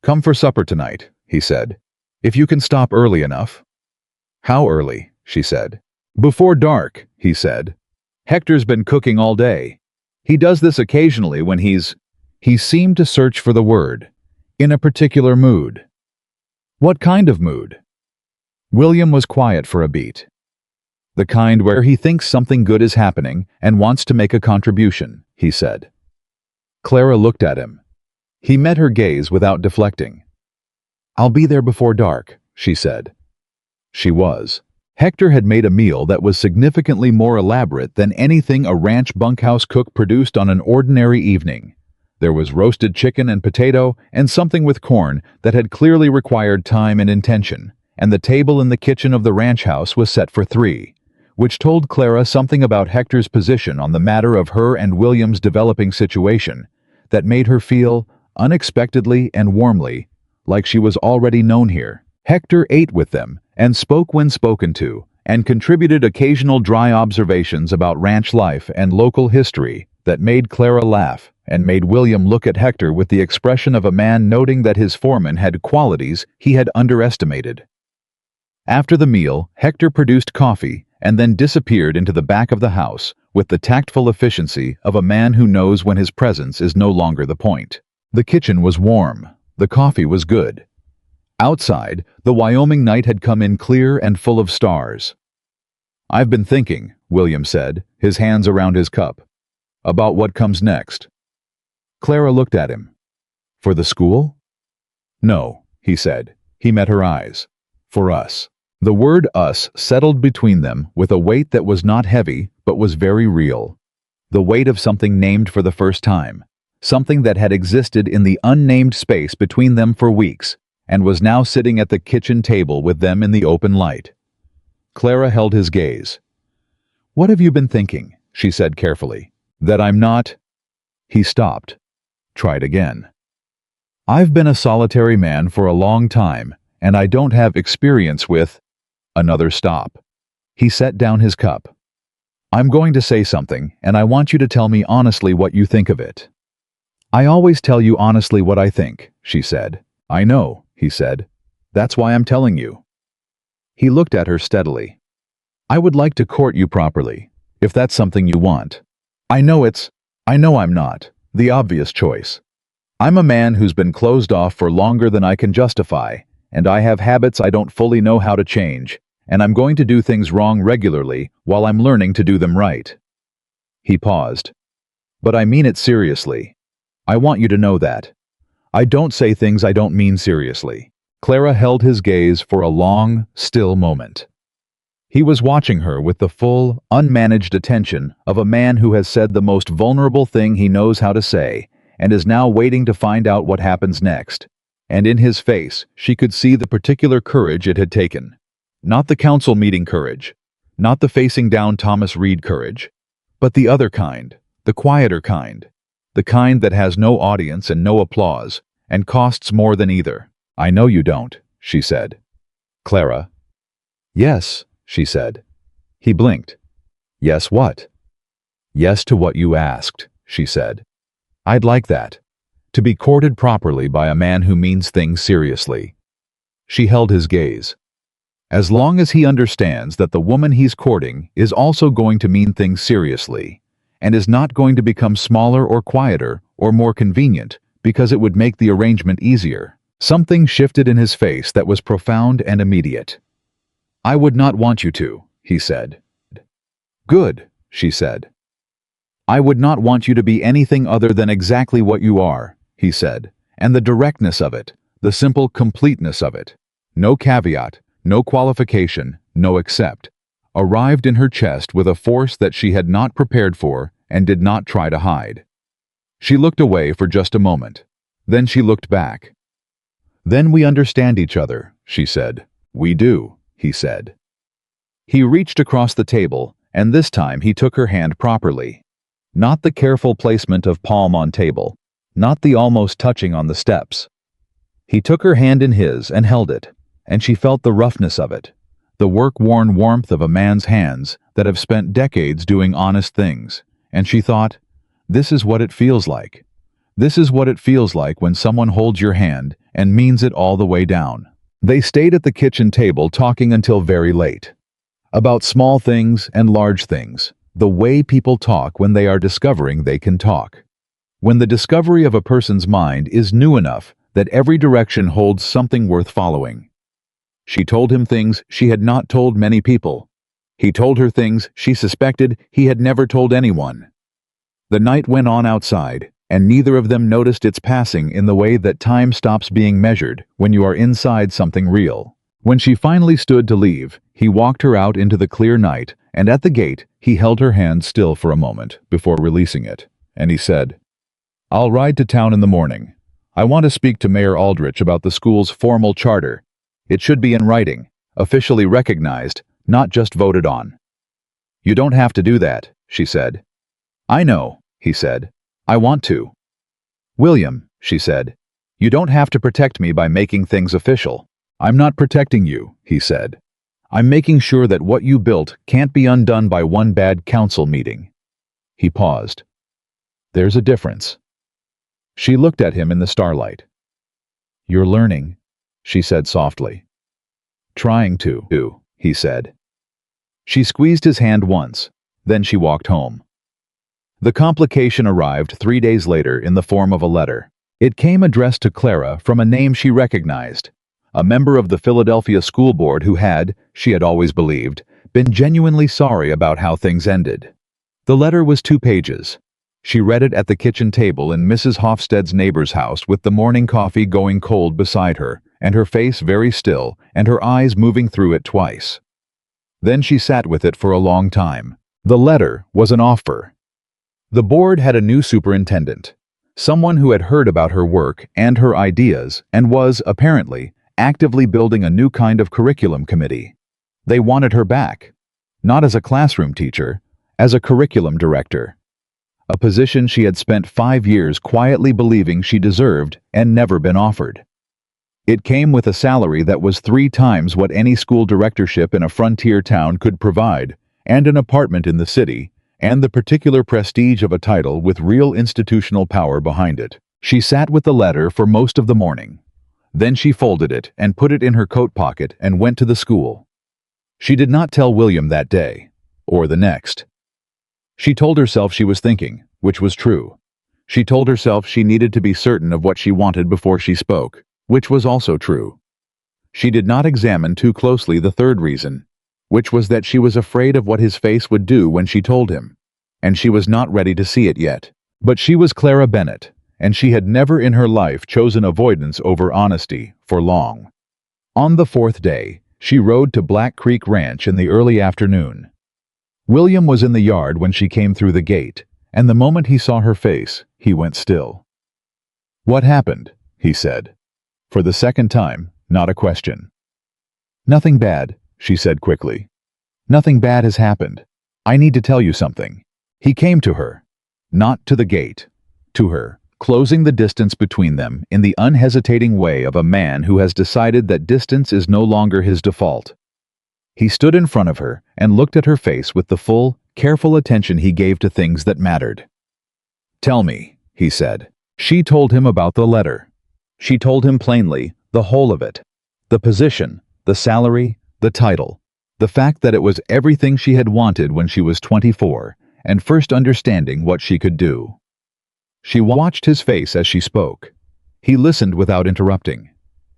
"Come for supper tonight," he said. "If you can stop early enough." "How early?" she said. "Before dark," he said. "Hector's been cooking all day. He does this occasionally when he's—" He seemed to search for the word. "In a particular mood." "What kind of mood?" William was quiet for a beat. "The kind where he thinks something good is happening and wants to make a contribution," he said. Clara looked at him. He met her gaze without deflecting. "I'll be there before dark," she said. She was. Hector had made a meal that was significantly more elaborate than anything a ranch bunkhouse cook produced on an ordinary evening. There was roasted chicken and potato and something with corn that had clearly required time and intention, and the table in the kitchen of the ranch house was set for 3, which told Clara something about Hector's position on the matter of her and William's developing situation that made her feel, unexpectedly and warmly, like she was already known here. Hector ate with them and spoke when spoken to, and contributed occasional dry observations about ranch life and local history that made Clara laugh and made William look at Hector with the expression of a man noting that his foreman had qualities he had underestimated. After the meal, Hector produced coffee and then disappeared into the back of the house with the tactful efficiency of a man who knows when his presence is no longer the point. The kitchen was warm. The coffee was good. Outside, the Wyoming night had come in clear and full of stars. "I've been thinking," William said, his hands around his cup, "about what comes next." Clara looked at him. "For the school?" "No," he said. He met her eyes. "For us." The word us settled between them with a weight that was not heavy but was very real. The weight of something named for the first time, something that had existed in the unnamed space between them for weeks and was now sitting at the kitchen table with them in the open light. Clara held his gaze. "What have you been thinking?" she said carefully. "That I'm not—" He stopped. Tried again. "I've been a solitary man for a long time, and I don't have experience with—" Another stop. He set down his cup. "I'm going to say something, and I want you to tell me honestly what you think of it." "I always tell you honestly what I think," she said. "I know," he said. "That's why I'm telling you." He looked at her steadily. "I would like to court you properly, if that's something you want. I know I'm not the obvious choice. I'm a man who's been closed off for longer than I can justify, and I have habits I don't fully know how to change, and I'm going to do things wrong regularly while I'm learning to do them right." He paused. "But I mean it seriously. I want you to know that. I don't say things I don't mean seriously." Clara held his gaze for a long, still moment. He was watching her with the full, unmanaged attention of a man who has said the most vulnerable thing he knows how to say, and is now waiting to find out what happens next. And in his face, she could see the particular courage it had taken. Not the council meeting courage, not the facing down Thomas Reed courage, but the other kind, the quieter kind, the kind that has no audience and no applause, and costs more than either. "I know you don't," she said. "Clara?" "Yes," she said. He blinked. "Yes, what?" "Yes to what you asked," she said. "I'd like that. To be courted properly by a man who means things seriously." She held his gaze. As long as he understands that the woman he's courting is also going to mean things seriously, and is not going to become smaller or quieter or more convenient because it would make the arrangement easier. Something shifted in his face that was profound and immediate. "I would not want you to," he said. "Good," she said. "I would not want you to be anything other than exactly what you are," he said, and the directness of it, the simple completeness of it, no caveat, no qualification, no except, arrived in her chest with a force that she had not prepared for and did not try to hide. She looked away for just a moment. Then she looked back. "Then we understand each other," she said. "We do," he said. He reached across the table, and this time he took her hand properly. Not the careful placement of palm on table, not the almost touching on the steps. He took her hand in his and held it, and she felt the roughness of it, the work-worn warmth of a man's hands that have spent decades doing honest things, and she thought, this is what it feels like. This is what it feels like when someone holds your hand and means it all the way down. They stayed at the kitchen table talking until very late. About small things and large things, the way people talk when they are discovering they can talk. When the discovery of a person's mind is new enough that every direction holds something worth following. She told him things she had not told many people. He told her things she suspected he had never told anyone. The night went on outside, and neither of them noticed its passing in the way that time stops being measured when you are inside something real. When she finally stood to leave, he walked her out into the clear night, and at the gate, he held her hand still for a moment before releasing it, and he said, "I'll ride to town in the morning. I want to speak to Mayor Aldrich about the school's formal charter. It should be in writing, officially recognized, not just voted on." "You don't have to do that," she said. "I know," he said. "I want to." "William," she said, "you don't have to protect me by making things official." "I'm not protecting you," he said. "I'm making sure that what you built can't be undone by one bad council meeting." He paused. "There's a difference." She looked at him in the starlight. "You're learning," she said softly. "Trying to," he said. She squeezed his hand once, then she walked home. The complication arrived 3 days later in the form of a letter. It came addressed to Clara from a name she recognized, a member of the Philadelphia school board who had, she had always believed, been genuinely sorry about how things ended. The letter was 2 pages. She read it at the kitchen table in Mrs. Hofstede's neighbor's house with the morning coffee going cold beside her, and her face very still, and her eyes moving through it twice. Then she sat with it for a long time. The letter was an offer. The board had a new superintendent, someone who had heard about her work and her ideas and was, apparently, actively building a new kind of curriculum committee. They wanted her back, not as a classroom teacher, as a curriculum director, a position she had spent 5 years quietly believing she deserved and never been offered. It came with a salary that was 3 times what any school directorship in a frontier town could provide, and an apartment in the city, and the particular prestige of a title with real institutional power behind it. She sat with the letter for most of the morning. Then she folded it and put it in her coat pocket and went to the school. She did not tell William that day, or the next. She told herself she was thinking, which was true. She told herself she needed to be certain of what she wanted before she spoke, which was also true. She did not examine too closely the third reason, which was that she was afraid of what his face would do when she told him, and she was not ready to see it yet. But she was Clara Bennett, and she had never in her life chosen avoidance over honesty for long. On the 4th day, She rode to Black Creek Ranch in the early afternoon. William was in the yard when she came through the gate, and the moment he saw her face, he went still. "What happened?" he said. For the second time, not a question. "Nothing bad," she said quickly. "Nothing bad has happened. I need to tell you something." He came to her. Not to the gate. To her, closing the distance between them in the unhesitating way of a man who has decided that distance is no longer his default. He stood in front of her and looked at her face with the full, careful attention he gave to things that mattered. "Tell me," he said. She told him about the letter. She told him plainly, the whole of it. The position, the salary, the title. The fact that it was everything she had wanted when she was 24, and first understanding what she could do. She watched his face as she spoke. He listened without interrupting.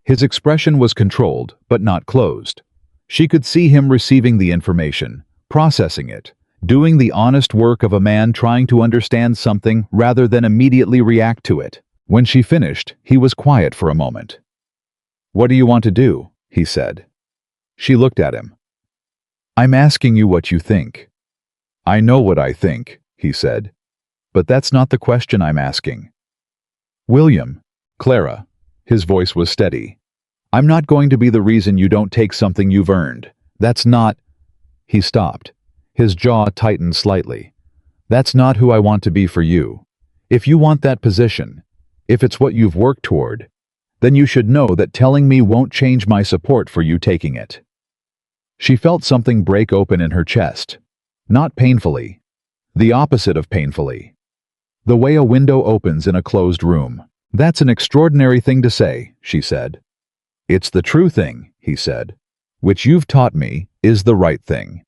His expression was controlled, but not closed. She could see him receiving the information, processing it, doing the honest work of a man trying to understand something rather than immediately react to it. When she finished, he was quiet for a moment. "What do you want to do?" he said. She looked at him. "I'm asking you what you think." "I know what I think," he said. "But that's not the question I'm asking." "William, Clara," his voice was steady. "I'm not going to be the reason you don't take something you've earned. That's not—" He stopped. His jaw tightened slightly. "That's not who I want to be for you. If you want that position, if it's what you've worked toward, then you should know that telling me won't change my support for you taking it." She felt something break open in her chest. Not painfully. The opposite of painfully. The way a window opens in a closed room. "That's an extraordinary thing to say," she said. "It's the true thing," he said. "Which you've taught me is the right thing."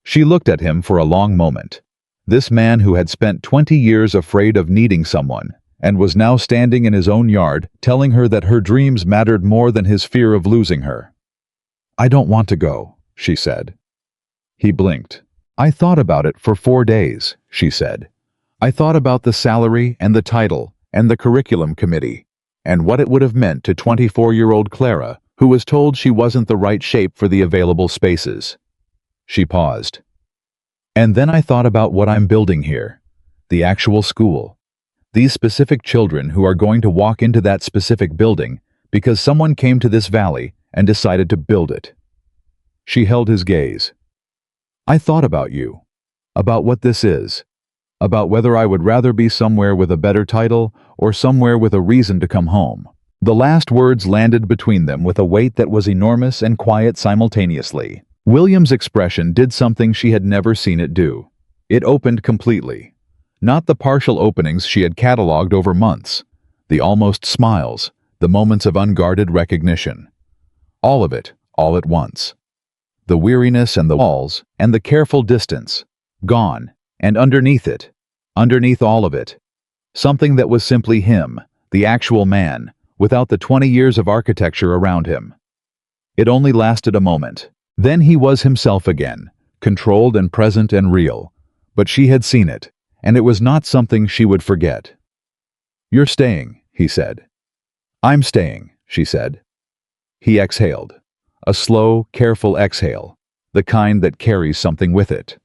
She looked at him for a long moment. This man who had spent 20 years afraid of needing someone, and was now standing in his own yard telling her that her dreams mattered more than his fear of losing her. "I don't want to go," she said. He blinked. "I thought about it for 4 days," she said. "I thought about the salary and the title and the curriculum committee, and what it would have meant to 24-year-old Clara, who was told she wasn't the right shape for the available spaces." She paused. "And then I thought about what I'm building here. The actual school. These specific children who are going to walk into that specific building because someone came to this valley and decided to build it." She held his gaze. "I thought about you. About what this is. About whether I would rather be somewhere with a better title or somewhere with a reason to come home." The last words landed between them with a weight that was enormous and quiet simultaneously. William's expression did something she had never seen it do. It opened completely. Not the partial openings she had catalogued over months. The almost smiles, the moments of unguarded recognition. All of it, all at once. The weariness and the walls, and the careful distance. Gone, and underneath it, underneath all of it, something that was simply him, the actual man, without the 20 years of architecture around him. It only lasted a moment. Then he was himself again, controlled and present and real. But she had seen it, and it was not something she would forget. "You're staying," he said. "I'm staying," she said. He exhaled. A slow, careful exhale, the kind that carries something with it.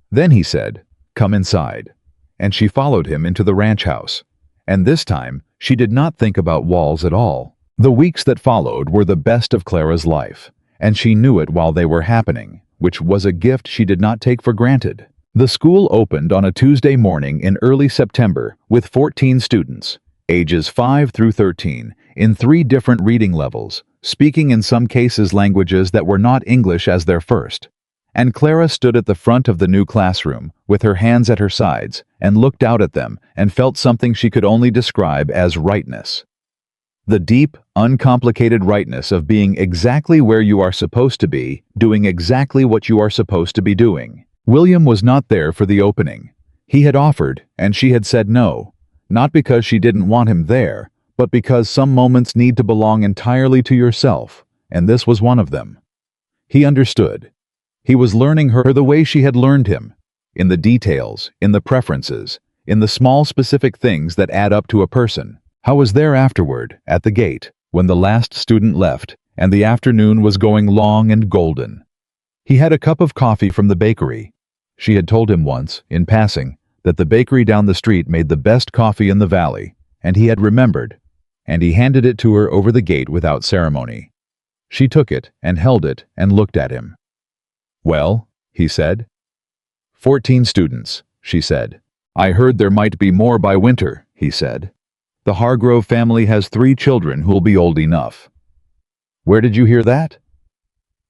Then he said, "Come inside." And she followed him into the ranch house. And this time, she did not think about walls at all. The weeks that followed were the best of Clara's life, and she knew it while they were happening, which was a gift she did not take for granted. The school opened on a Tuesday morning in early September with 14 students, ages 5 through 13, in 3 different reading levels, speaking in some cases languages that were not English as their first. And Clara stood at the front of the new classroom, with her hands at her sides, and looked out at them and felt something she could only describe as rightness. The deep, uncomplicated rightness of being exactly where you are supposed to be, doing exactly what you are supposed to be doing. William was not there for the opening. He had offered, and she had said no, not because she didn't want him there, but because some moments need to belong entirely to yourself, and this was one of them. He understood. He was learning her the way she had learned him, in the details, in the preferences, in the small specific things that add up to a person. How was there afterward, at the gate, when the last student left, and the afternoon was going long and golden. He had a cup of coffee from the bakery. She had told him once, in passing, that the bakery down the street made the best coffee in the valley, and he had remembered, and he handed it to her over the gate without ceremony. She took it and held it and looked at him. "Well," he said. 14 students, she said. "I heard there might be more by winter," he said. "The Hargrove family has 3 children who'll be old enough." "Where did you hear that?"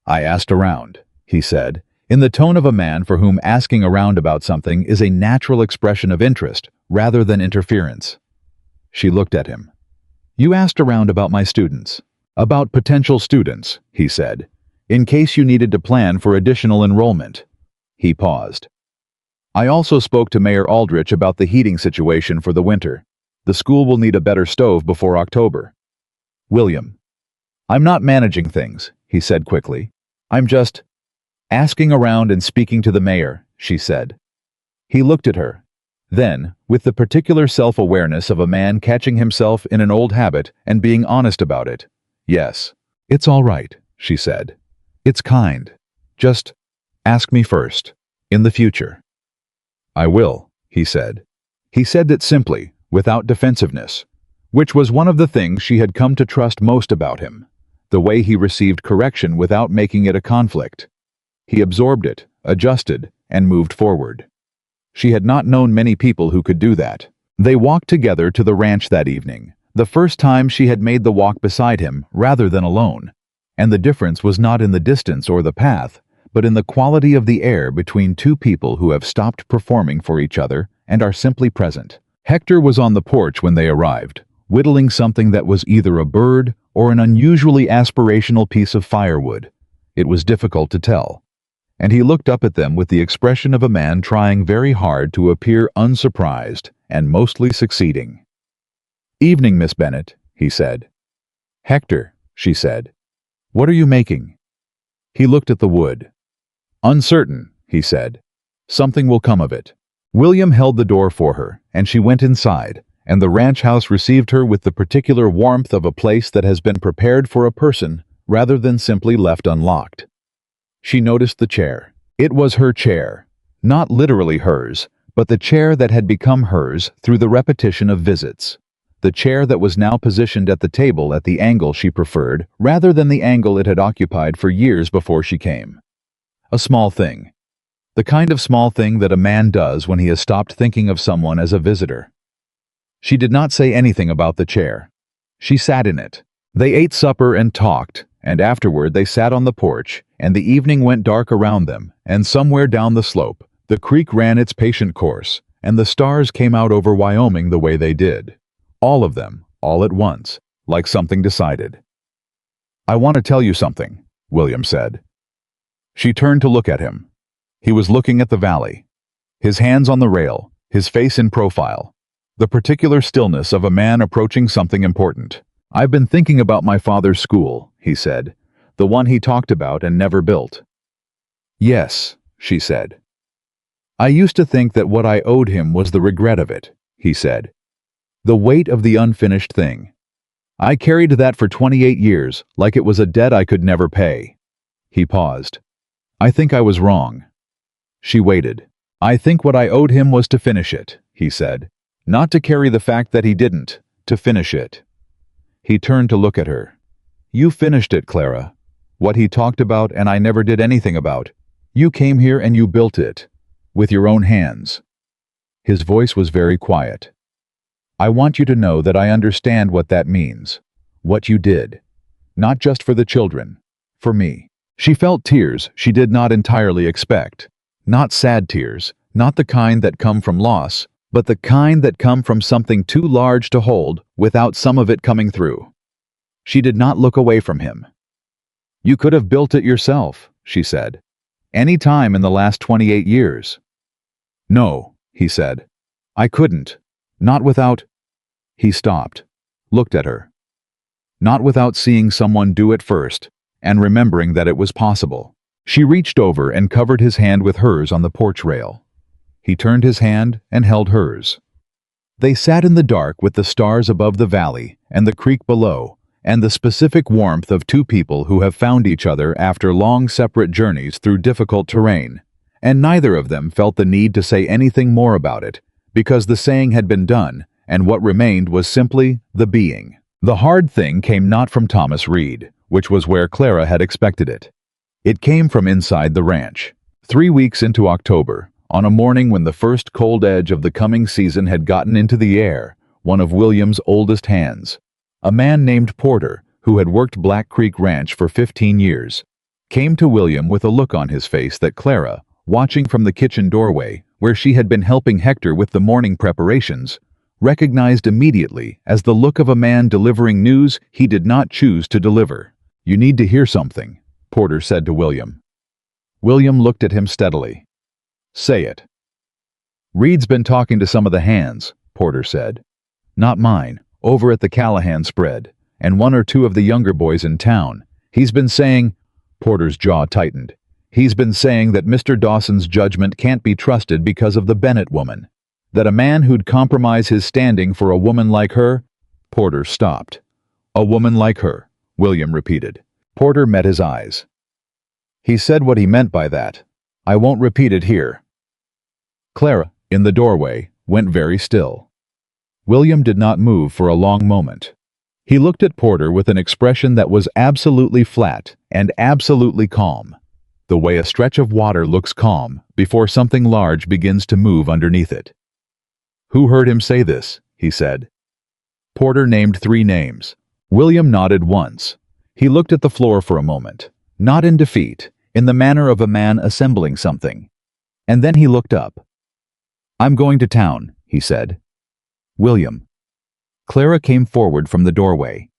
"I asked around," he said, in the tone of a man for whom asking around about something is a natural expression of interest rather than interference. She looked at him. "You asked around about my students." "About potential students," he said, "in case you needed to plan for additional enrollment." He paused. "I also spoke to Mayor Aldrich about the heating situation for the winter. The school will need a better stove before October." "William." "I'm not managing things," he said quickly. "I'm just asking around and speaking to the mayor," she said. He looked at her. Then, with the particular self-awareness of a man catching himself in an old habit and being honest about it, "Yes, it's all right," she said. "It's kind. Just ask me first, in the future." "I will," he said. He said it simply, without defensiveness, which was one of the things she had come to trust most about him, the way he received correction without making it a conflict. He absorbed it, adjusted, and moved forward. She had not known many people who could do that. They walked together to the ranch that evening, the first time she had made the walk beside him rather than alone. And the difference was not in the distance or the path, but in the quality of the air between 2 people who have stopped performing for each other and are simply present. Hector was on the porch when they arrived, whittling something that was either a bird or an unusually aspirational piece of firewood. It was difficult to tell. And he looked up at them with the expression of a man trying very hard to appear unsurprised and mostly succeeding. "Evening, Miss Bennet," he said. "Hector," she said. "What are you making?" He looked at the wood. "Uncertain," he said. "Something will come of it." William held the door for her, and she went inside, and the ranch house received her with the particular warmth of a place that has been prepared for a person rather than simply left unlocked. She noticed the chair. It was her chair, not literally hers, but the chair that had become hers through the repetition of visits. The chair that was now positioned at the table at the angle she preferred rather than the angle it had occupied for years before she came. A small thing. The kind of small thing that a man does when he has stopped thinking of someone as a visitor. She did not say anything about the chair. She sat in it. They ate supper and talked, and afterward they sat on the porch, and the evening went dark around them, and somewhere down the slope, the creek ran its patient course, and the stars came out over Wyoming the way they did. All of them, all at once, like something decided. "I want to tell you something," William said. She turned to look at him. He was looking at the valley. His hands on the rail, his face in profile. The particular stillness of a man approaching something important. "I've been thinking about my father's school," he said. "The one he talked about and never built." "Yes," she said. "I used to think that what I owed him was the regret of it," he said. "The weight of the unfinished thing. I carried that for 28 years, like it was a debt I could never pay." He paused. "I think I was wrong." She waited. "I think what I owed him was to finish it," he said. "Not to carry the fact that he didn't, to finish it." He turned to look at her. "You finished it, Clara. What he talked about and I never did anything about. You came here and you built it. With your own hands." His voice was very quiet. "I want you to know that I understand what that means. What you did. Not just for the children. For me." She felt tears she did not entirely expect. Not sad tears, not the kind that come from loss, but the kind that come from something too large to hold without some of it coming through. She did not look away from him. "You could have built it yourself," she said. "Any time in the last 28 years." "No," he said. "I couldn't. Not without—" He stopped, looked at her. "Not without seeing someone do it first, and remembering that it was possible." She reached over and covered his hand with hers on the porch rail. He turned his hand and held hers. They sat in the dark with the stars above the valley and the creek below, and the specific warmth of two people who have found each other after long separate journeys through difficult terrain, and neither of them felt the need to say anything more about it, because the saying had been done, and what remained was simply the being. The hard thing came not from Thomas Reed, which was where Clara had expected it. It came from inside the ranch. 3 weeks into October, on a morning when the first cold edge of the coming season had gotten into the air, one of William's oldest hands, a man named Porter, who had worked Black Creek Ranch for 15 years, came to William with a look on his face that Clara, watching from the kitchen doorway, where she had been helping Hector with the morning preparations, recognized immediately as the look of a man delivering news he did not choose to deliver. "You need to hear something," Porter said to William. William looked at him steadily. "Say it." "Reed's been talking to some of the hands," Porter said. "Not mine, over at the Callahan spread, and one or two of the younger boys in town. He's been saying—" Porter's jaw tightened. "He's been saying that Mr. Dawson's judgment can't be trusted because of the Bennett woman. That a man who'd compromise his standing for a woman like her—" Porter stopped. "A woman like her," William repeated. Porter met his eyes. "He said what he meant by that. I won't repeat it here." Clara, in the doorway, went very still. William did not move for a long moment. He looked at Porter with an expression that was absolutely flat and absolutely calm, the way a stretch of water looks calm before something large begins to move underneath it. "Who heard him say this?" he said. Porter named 3 names. William nodded once. He looked at the floor for a moment, not in defeat, in the manner of a man assembling something. And then he looked up. "I'm going to town," he said. "William." Clara came forward from the doorway.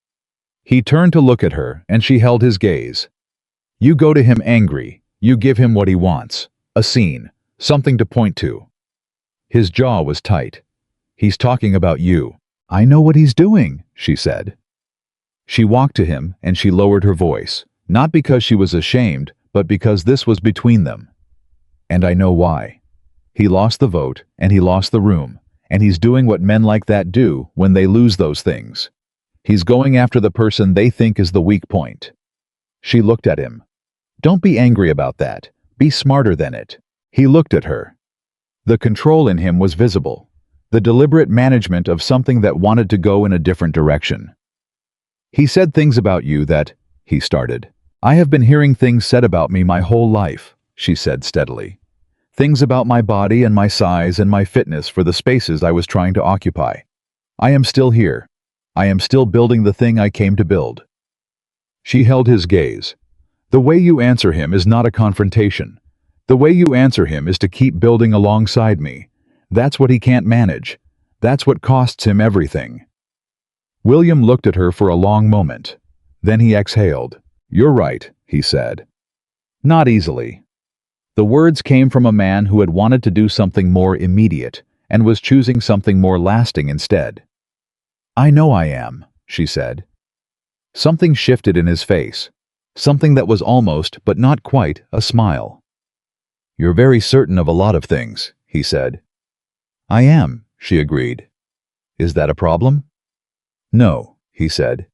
He turned to look at her, and she held his gaze. "You go to him angry. You give him what he wants. A scene. Something to point to." His jaw was tight. "He's talking about you." "I know what he's doing," she said. She walked to him, and she lowered her voice, not because she was ashamed, but because this was between them. "And I know why. He lost the vote, and he lost the room, and he's doing what men like that do when they lose those things. He's going after the person they think is the weak point." She looked at him. "Don't be angry about that. Be smarter than it." He looked at her. The control in him was visible, the deliberate management of something that wanted to go in a different direction. "He said things about you that—" he started. "I have been hearing things said about me my whole life," she said steadily. "Things about my body and my size and my fitness for the spaces I was trying to occupy. I am still here. I am still building the thing I came to build." She held his gaze. "The way you answer him is not a confrontation. The way you answer him is to keep building alongside me. That's what he can't manage. That's what costs him everything." William looked at her for a long moment. Then he exhaled. "You're right," he said. Not easily. The words came from a man who had wanted to do something more immediate and was choosing something more lasting instead. "I know I am," she said. Something shifted in his face, something that was almost, but not quite, a smile. "You're very certain of a lot of things," he said. "I am," she agreed. "Is that a problem?" "No," he said.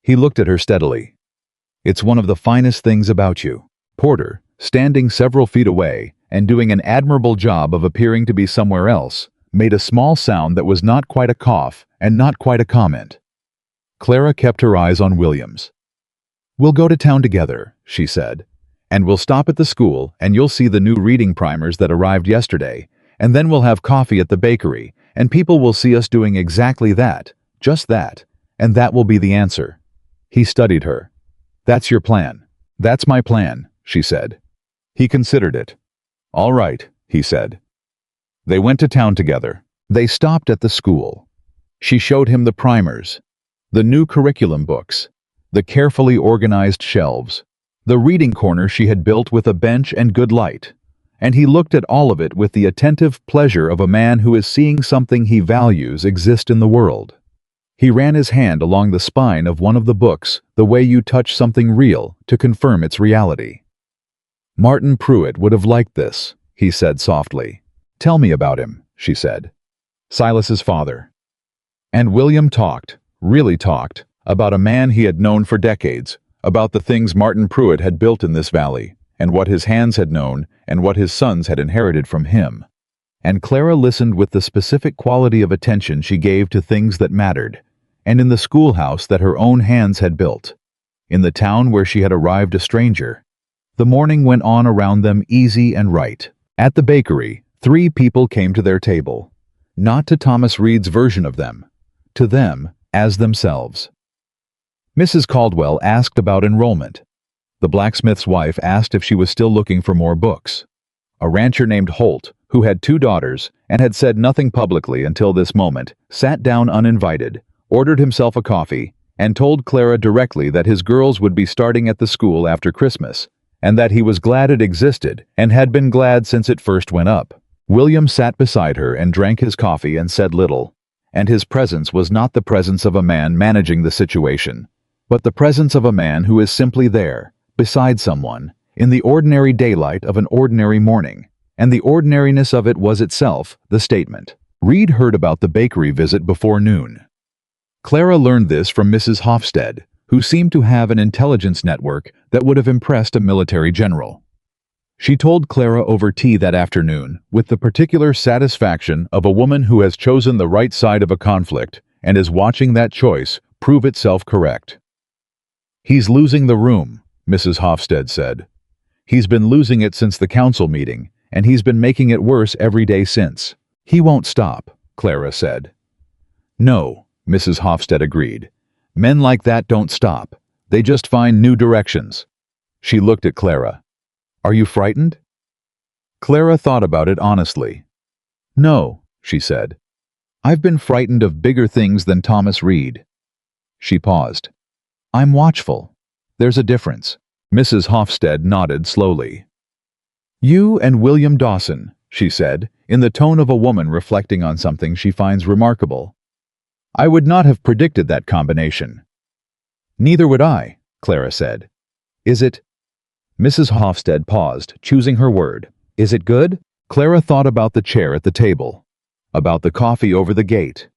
He looked at her steadily. "It's one of the finest things about you." Porter, standing several feet away and doing an admirable job of appearing to be somewhere else, made a small sound that was not quite a cough and not quite a comment. Clara kept her eyes on William's. "We'll go to town together," she said. "And we'll stop at the school and you'll see the new reading primers that arrived yesterday, and then we'll have coffee at the bakery, and people will see us doing exactly that, just that, and that will be the answer." He studied her. "That's your plan." "That's my plan," she said. He considered it. "All right," he said. They went to town together. They stopped at the school. She showed him the primers, the new curriculum books, the carefully organized shelves, the reading corner she had built with a bench and good light, and he looked at all of it with the attentive pleasure of a man who is seeing something he values exist in the world. He ran his hand along the spine of one of the books, the way you touch something real to confirm its reality. "Martin Pruitt would have liked this," he said softly. "Tell me about him," she said. "Silas's father." And William talked, really talked, about a man he had known for decades, about the things Martin Pruitt had built in this valley, and what his hands had known, and what his sons had inherited from him. And Clara listened with the specific quality of attention she gave to things that mattered, and in the schoolhouse that her own hands had built, in the town where she had arrived a stranger. The morning went on around them easy and right. At the bakery, 3 people came to their table, not to Thomas Reed's version of them, to them as themselves. Mrs. Caldwell asked about enrollment. The blacksmith's wife asked if she was still looking for more books. A rancher named Holt, who had 2 daughters and had said nothing publicly until this moment, sat down uninvited, ordered himself a coffee, and told Clara directly that his girls would be starting at the school after Christmas, and that he was glad it existed and had been glad since it first went up. William sat beside her and drank his coffee and said little, and his presence was not the presence of a man managing the situation, but the presence of a man who is simply there, beside someone, in the ordinary daylight of an ordinary morning, and the ordinariness of it was itself the statement. Reed heard about the bakery visit before noon. Clara learned this from Mrs. Hofstede, who seemed to have an intelligence network that would have impressed a military general. She told Clara over tea that afternoon with the particular satisfaction of a woman who has chosen the right side of a conflict and is watching that choice prove itself correct. "He's losing the room," Mrs. Hofstede said. "He's been losing it since the council meeting, and he's been making it worse every day since." "He won't stop," Clara said. "No," Mrs. Hofstede agreed. "Men like that don't stop. They just find new directions." She looked at Clara. "Are you frightened?" Clara thought about it honestly. "No," she said. "I've been frightened of bigger things than Thomas Reed." She paused. "I'm watchful. There's a difference." Mrs. Hofstede nodded slowly. "You and William Dawson," she said, in the tone of a woman reflecting on something she finds remarkable. "I would not have predicted that combination." "Neither would I," Clara said. "Is it—" Mrs. Hofstede paused, choosing her word. "Is it good?" Clara thought about the chair at the table, about the coffee over the gate,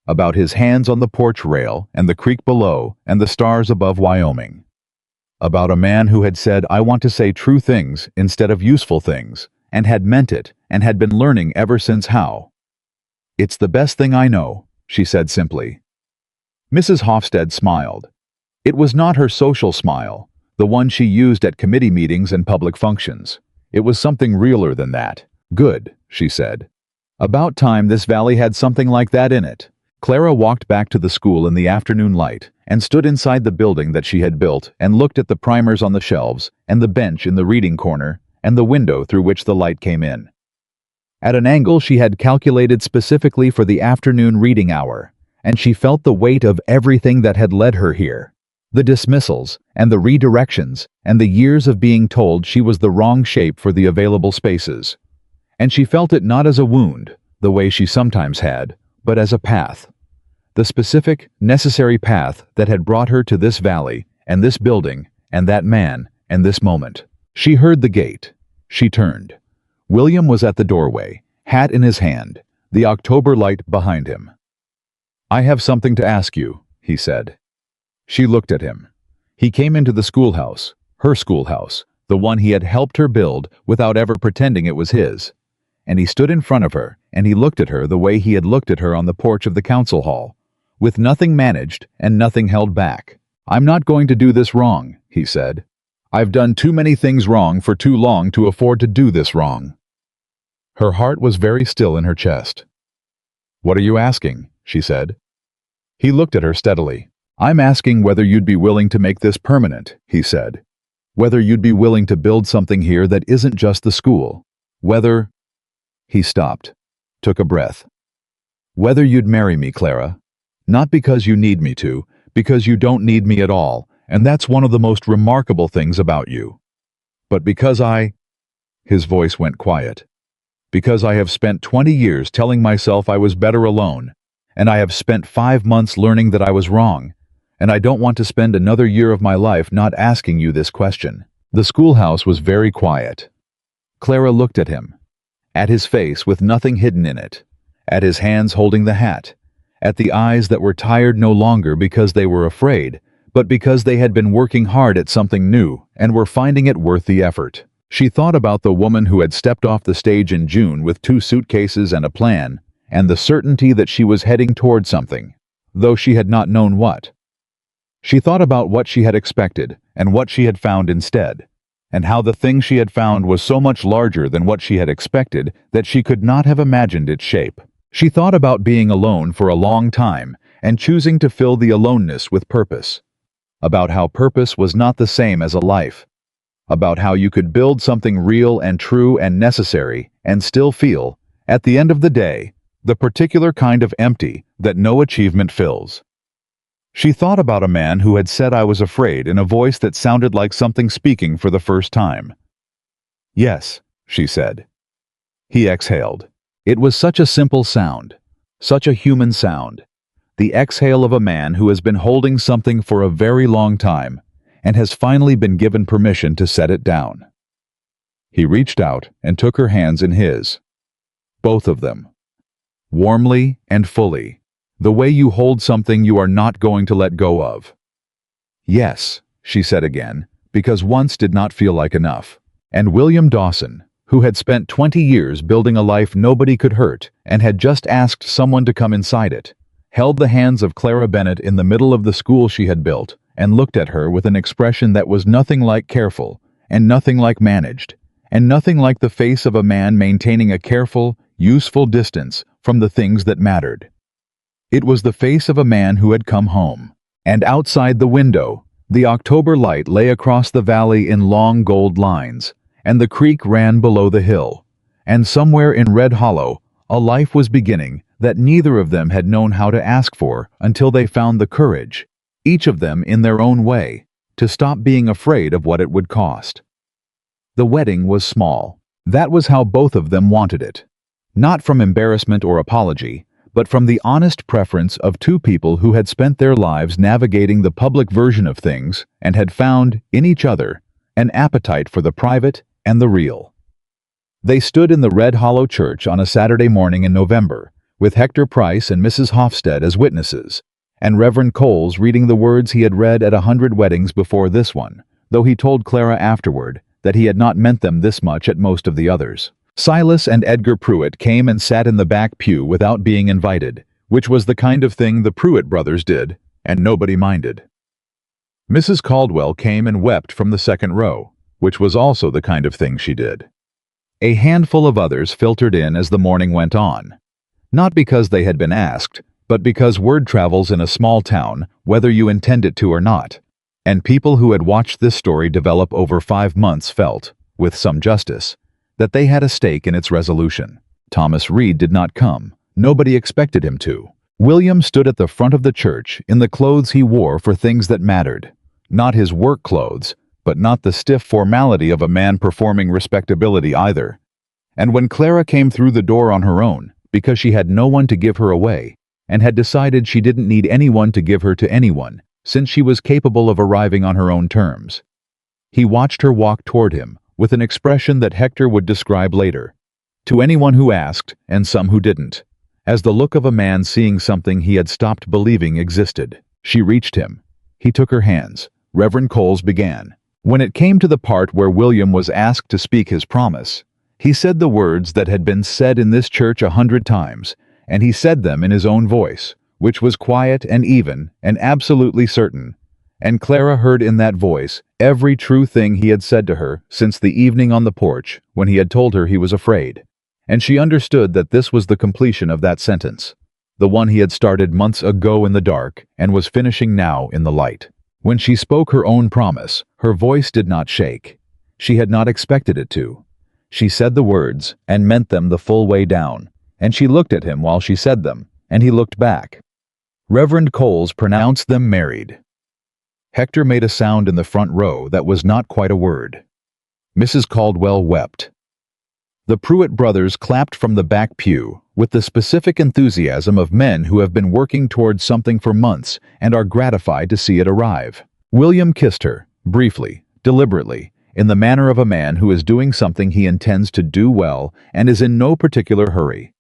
about his hands on the porch rail and the creek below and the stars above Wyoming, about a man who had said, "I want to say true things instead of useful things," and had meant it and had been learning ever since how. "It's the best thing I know," she said simply. Mrs. Hofstede smiled. It was not her social smile, the one she used at committee meetings and public functions. It was something realer than that. "Good," she said. "About time this valley had something like that in it." Clara walked back to the school in the afternoon light and stood inside the building that she had built and looked at the primers on the shelves and the bench in the reading corner and the window through which the light came in. At an angle she had calculated specifically for the afternoon reading hour, and she felt the weight of everything that had led her here. The dismissals, and the redirections, and the years of being told she was the wrong shape for the available spaces. And she felt it not as a wound, the way she sometimes had, but as a path. The specific, necessary path that had brought her to this valley, and this building, and that man, and this moment. She heard the gate. She turned. William was at the doorway, hat in his hand, the October light behind him. "I have something to ask you," he said. She looked at him. He came into the schoolhouse, her schoolhouse, the one he had helped her build without ever pretending it was his. And he stood in front of her, and he looked at her the way he had looked at her on the porch of the council hall, with nothing managed and nothing held back. "I'm not going to do this wrong," he said. "I've done too many things wrong for too long to afford to do this wrong." Her heart was very still in her chest. "What are you asking?" she said. He looked at her steadily. "I'm asking whether you'd be willing to make this permanent," he said. "Whether you'd be willing to build something here that isn't just the school. Whether—" He stopped, took a breath. "Whether you'd marry me, Clara. Not because you need me to, because you don't need me at all, and that's one of the most remarkable things about you. But because I—" His voice went quiet. "Because I have spent 20 years telling myself I was better alone, and I have spent 5 months learning that I was wrong. And I don't want to spend another year of my life not asking you this question." The schoolhouse was very quiet. Clara looked at him, at his face with nothing hidden in it, at his hands holding the hat, at the eyes that were tired no longer because they were afraid, but because they had been working hard at something new and were finding it worth the effort. She thought about the woman who had stepped off the stage in June with 2 suitcases and a plan, and the certainty that she was heading toward something, though she had not known what. She thought about what she had expected and what she had found instead, and how the thing she had found was so much larger than what she had expected that she could not have imagined its shape. She thought about being alone for a long time and choosing to fill the aloneness with purpose, about how purpose was not the same as a life, about how you could build something real and true and necessary and still feel, at the end of the day, the particular kind of empty that no achievement fills. She thought about a man who had said "I was afraid" in a voice that sounded like something speaking for the first time. "Yes," she said. He exhaled. It was such a simple sound, such a human sound, the exhale of a man who has been holding something for a very long time and has finally been given permission to set it down. He reached out and took her hands in his. Both of them. Warmly and fully, the way you hold something you are not going to let go of. "Yes," she said again, because once did not feel like enough. And William Dawson, who had spent 20 years building a life nobody could hurt and had just asked someone to come inside it, held the hands of Clara Bennett in the middle of the school she had built and looked at her with an expression that was nothing like careful and nothing like managed, and nothing like the face of a man maintaining a careful, useful distance from the things that mattered. It was the face of a man who had come home. And outside the window, the October light lay across the valley in long gold lines, and the creek ran below the hill, and somewhere in Red Hollow, a life was beginning that neither of them had known how to ask for until they found the courage, each of them in their own way, to stop being afraid of what it would cost. The wedding was small. That was how both of them wanted it. Not from embarrassment or apology, but from the honest preference of two people who had spent their lives navigating the public version of things and had found, in each other, an appetite for the private and the real. They stood in the Red Hollow Church on a Saturday morning in November, with Hector Price and Mrs. Hofstede as witnesses, and Reverend Coles reading the words he had read at 100 weddings before this one, though he told Clara afterward that he had not meant them this much at most of the others. Silas and Edgar Pruitt came and sat in the back pew without being invited, which was the kind of thing the Pruitt brothers did, and nobody minded. Mrs. Caldwell came and wept from the second row, which was also the kind of thing she did. A handful of others filtered in as the morning went on, not because they had been asked, but because word travels in a small town, whether you intend it to or not, and people who had watched this story develop over 5 months felt, with some justice, that they had a stake in its resolution. Thomas Reed did not come. Nobody expected him to. William stood at the front of the church in the clothes he wore for things that mattered. Not his work clothes, but not the stiff formality of a man performing respectability either. And when Clara came through the door on her own, because she had no one to give her away, and had decided she didn't need anyone to give her to anyone, since she was capable of arriving on her own terms, he watched her walk toward him, with an expression that Hector would describe later, to anyone who asked, and some who didn't, as the look of a man seeing something he had stopped believing existed. She reached him. He took her hands. Reverend Coles began. When it came to the part where William was asked to speak his promise, he said the words that had been said in this church 100 times, and he said them in his own voice, which was quiet and even and absolutely certain. And Clara heard in that voice every true thing he had said to her since the evening on the porch when he had told her he was afraid. And she understood that this was the completion of that sentence, the one he had started months ago in the dark and was finishing now in the light. When she spoke her own promise, her voice did not shake. She had not expected it to. She said the words and meant them the full way down, and she looked at him while she said them, and he looked back. Reverend Coles pronounced them married. Hector made a sound in the front row that was not quite a word. Mrs. Caldwell wept. The Pruitt brothers clapped from the back pew with the specific enthusiasm of men who have been working towards something for months and are gratified to see it arrive. William kissed her, briefly, deliberately, in the manner of a man who is doing something he intends to do well and is in no particular hurry.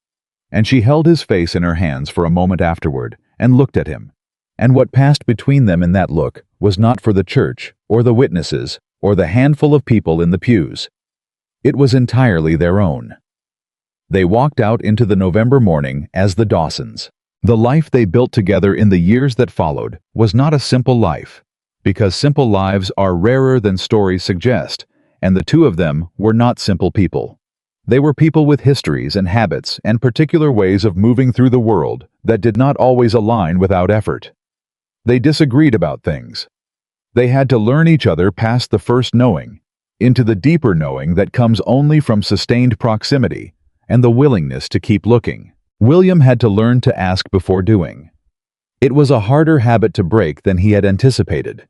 and she held his face in her hands for a moment afterward and looked at him. And what passed between them in that look was not for the church, or the witnesses, or the handful of people in the pews. It was entirely their own. They walked out into the November morning as the Dawsons. The life they built together in the years that followed was not a simple life, because simple lives are rarer than stories suggest, and the two of them were not simple people. They were people with histories and habits and particular ways of moving through the world that did not always align without effort. They disagreed about things. They had to learn each other past the first knowing, into the deeper knowing that comes only from sustained proximity and the willingness to keep looking. William had to learn to ask before doing. It was a harder habit to break than he had anticipated.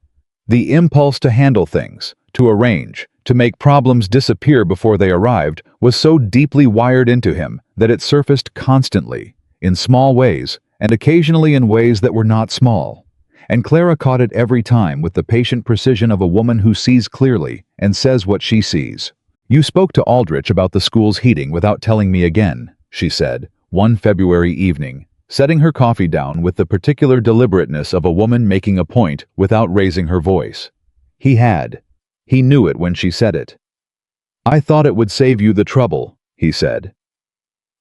The impulse to handle things, to arrange, to make problems disappear before they arrived was so deeply wired into him that it surfaced constantly, in small ways, and occasionally in ways that were not small. And Clara caught it every time with the patient precision of a woman who sees clearly and says what she sees. "You spoke to Aldrich about the school's heating without telling me again," she said, one February evening, setting her coffee down with the particular deliberateness of a woman making a point without raising her voice. He had. He knew it when she said it. "I thought it would save you the trouble," he said.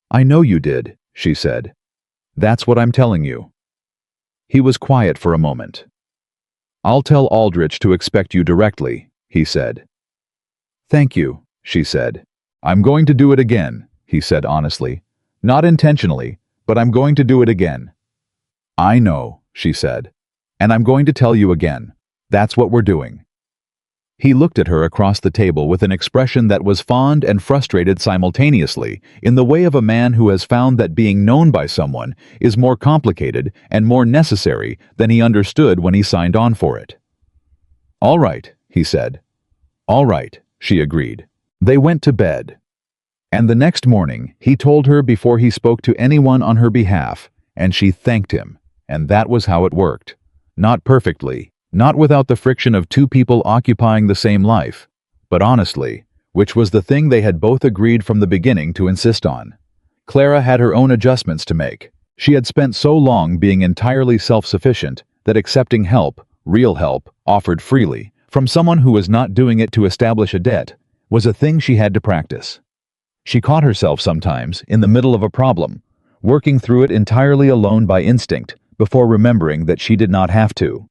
"I know you did," she said. "That's what I'm telling you." He was quiet for a moment. "I'll tell Aldrich to expect you directly," he said. "Thank you," she said. "I'm going to do it again," he said honestly. "Not intentionally, but I'm going to do it again." "I know," she said. "And I'm going to tell you again. That's what we're doing." He looked at her across the table with an expression that was fond and frustrated simultaneously, in the way of a man who has found that being known by someone is more complicated and more necessary than he understood when he signed on for it. "All right," he said. "All right," she agreed. They went to bed. And the next morning, he told her before he spoke to anyone on her behalf, and she thanked him, and that was how it worked. Not perfectly, not without the friction of two people occupying the same life, but honestly, which was the thing they had both agreed from the beginning to insist on. Clara had her own adjustments to make. She had spent so long being entirely self-sufficient that accepting help, real help, offered freely, from someone who was not doing it to establish a debt, was a thing she had to practice. She caught herself sometimes, in the middle of a problem, working through it entirely alone by instinct, before remembering that she did not have to.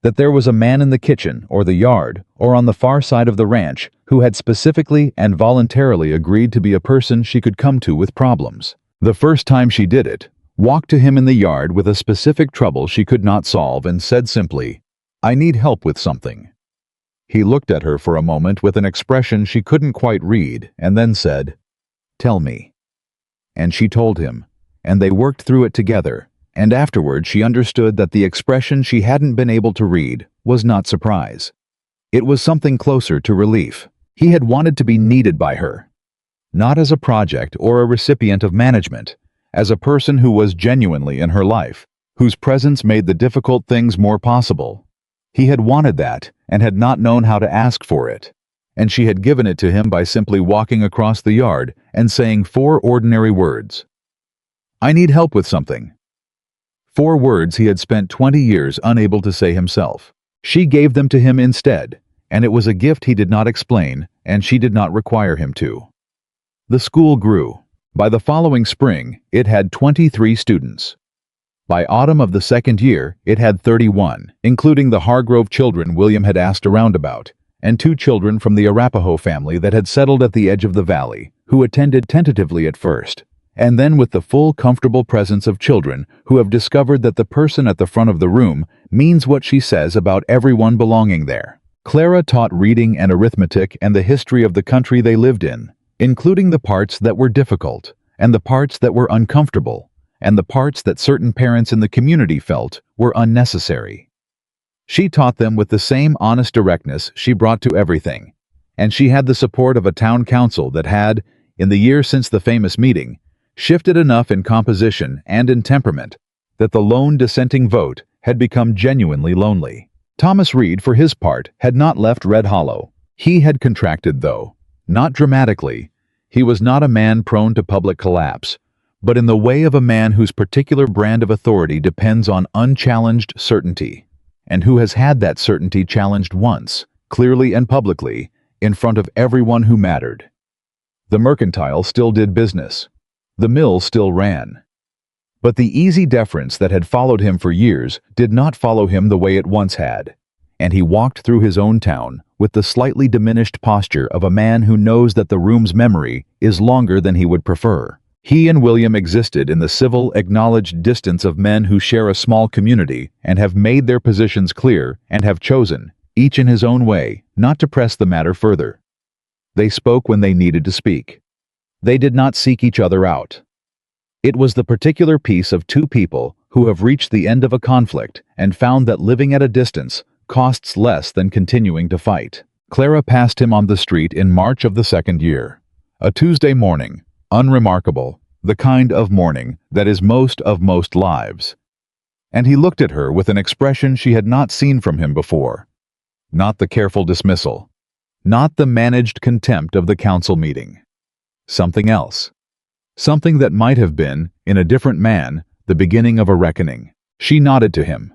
That there was a man in the kitchen, or the yard, or on the far side of the ranch, who had specifically and voluntarily agreed to be a person she could come to with problems. The first time she did it, walked to him in the yard with a specific trouble she could not solve and said simply, "I need help with something." He looked at her for a moment with an expression she couldn't quite read, and then said, "Tell me." And she told him, and they worked through it together. And afterward she understood that the expression she hadn't been able to read was not surprise. It was something closer to relief. He had wanted to be needed by her. Not as a project or a recipient of management, as a person who was genuinely in her life, whose presence made the difficult things more possible. He had wanted that and had not known how to ask for it. And she had given it to him by simply walking across the yard and saying 4 ordinary words. "I need help with something." 4 words he had spent 20 years unable to say himself. She gave them to him instead, and it was a gift he did not explain, and she did not require him to. The school grew. By the following spring, it had 23 students. By autumn of the second year, it had 31, including the Hargrove children William had asked around about, and 2 children from the Arapaho family that had settled at the edge of the valley, who attended tentatively at first. And then with the full, comfortable presence of children who have discovered that the person at the front of the room means what she says about everyone belonging there. Clara taught reading and arithmetic and the history of the country they lived in, including the parts that were difficult, and the parts that were uncomfortable, and the parts that certain parents in the community felt were unnecessary. She taught them with the same honest directness she brought to everything, and she had the support of a town council that had, in the year since the famous meeting, shifted enough in composition and in temperament that the lone dissenting vote had become genuinely lonely. Thomas Reed, for his part, had not left Red Hollow. He had contracted, though, not dramatically. He was not a man prone to public collapse, but in the way of a man whose particular brand of authority depends on unchallenged certainty, and who has had that certainty challenged once, clearly and publicly, in front of everyone who mattered. The mercantile still did business. The mill still ran. But the easy deference that had followed him for years did not follow him the way it once had, and he walked through his own town with the slightly diminished posture of a man who knows that the room's memory is longer than he would prefer. He and William existed in the civil, acknowledged distance of men who share a small community and have made their positions clear and have chosen, each in his own way, not to press the matter further. They spoke when they needed to speak. They did not seek each other out. It was the particular peace of two people who have reached the end of a conflict and found that living at a distance costs less than continuing to fight. Clara passed him on the street in March of the second year. A Tuesday morning, unremarkable, the kind of morning that is most of most lives. And he looked at her with an expression she had not seen from him before. Not the careful dismissal. Not the managed contempt of the council meeting. Something else. Something that might have been, in a different man, the beginning of a reckoning. She nodded to him.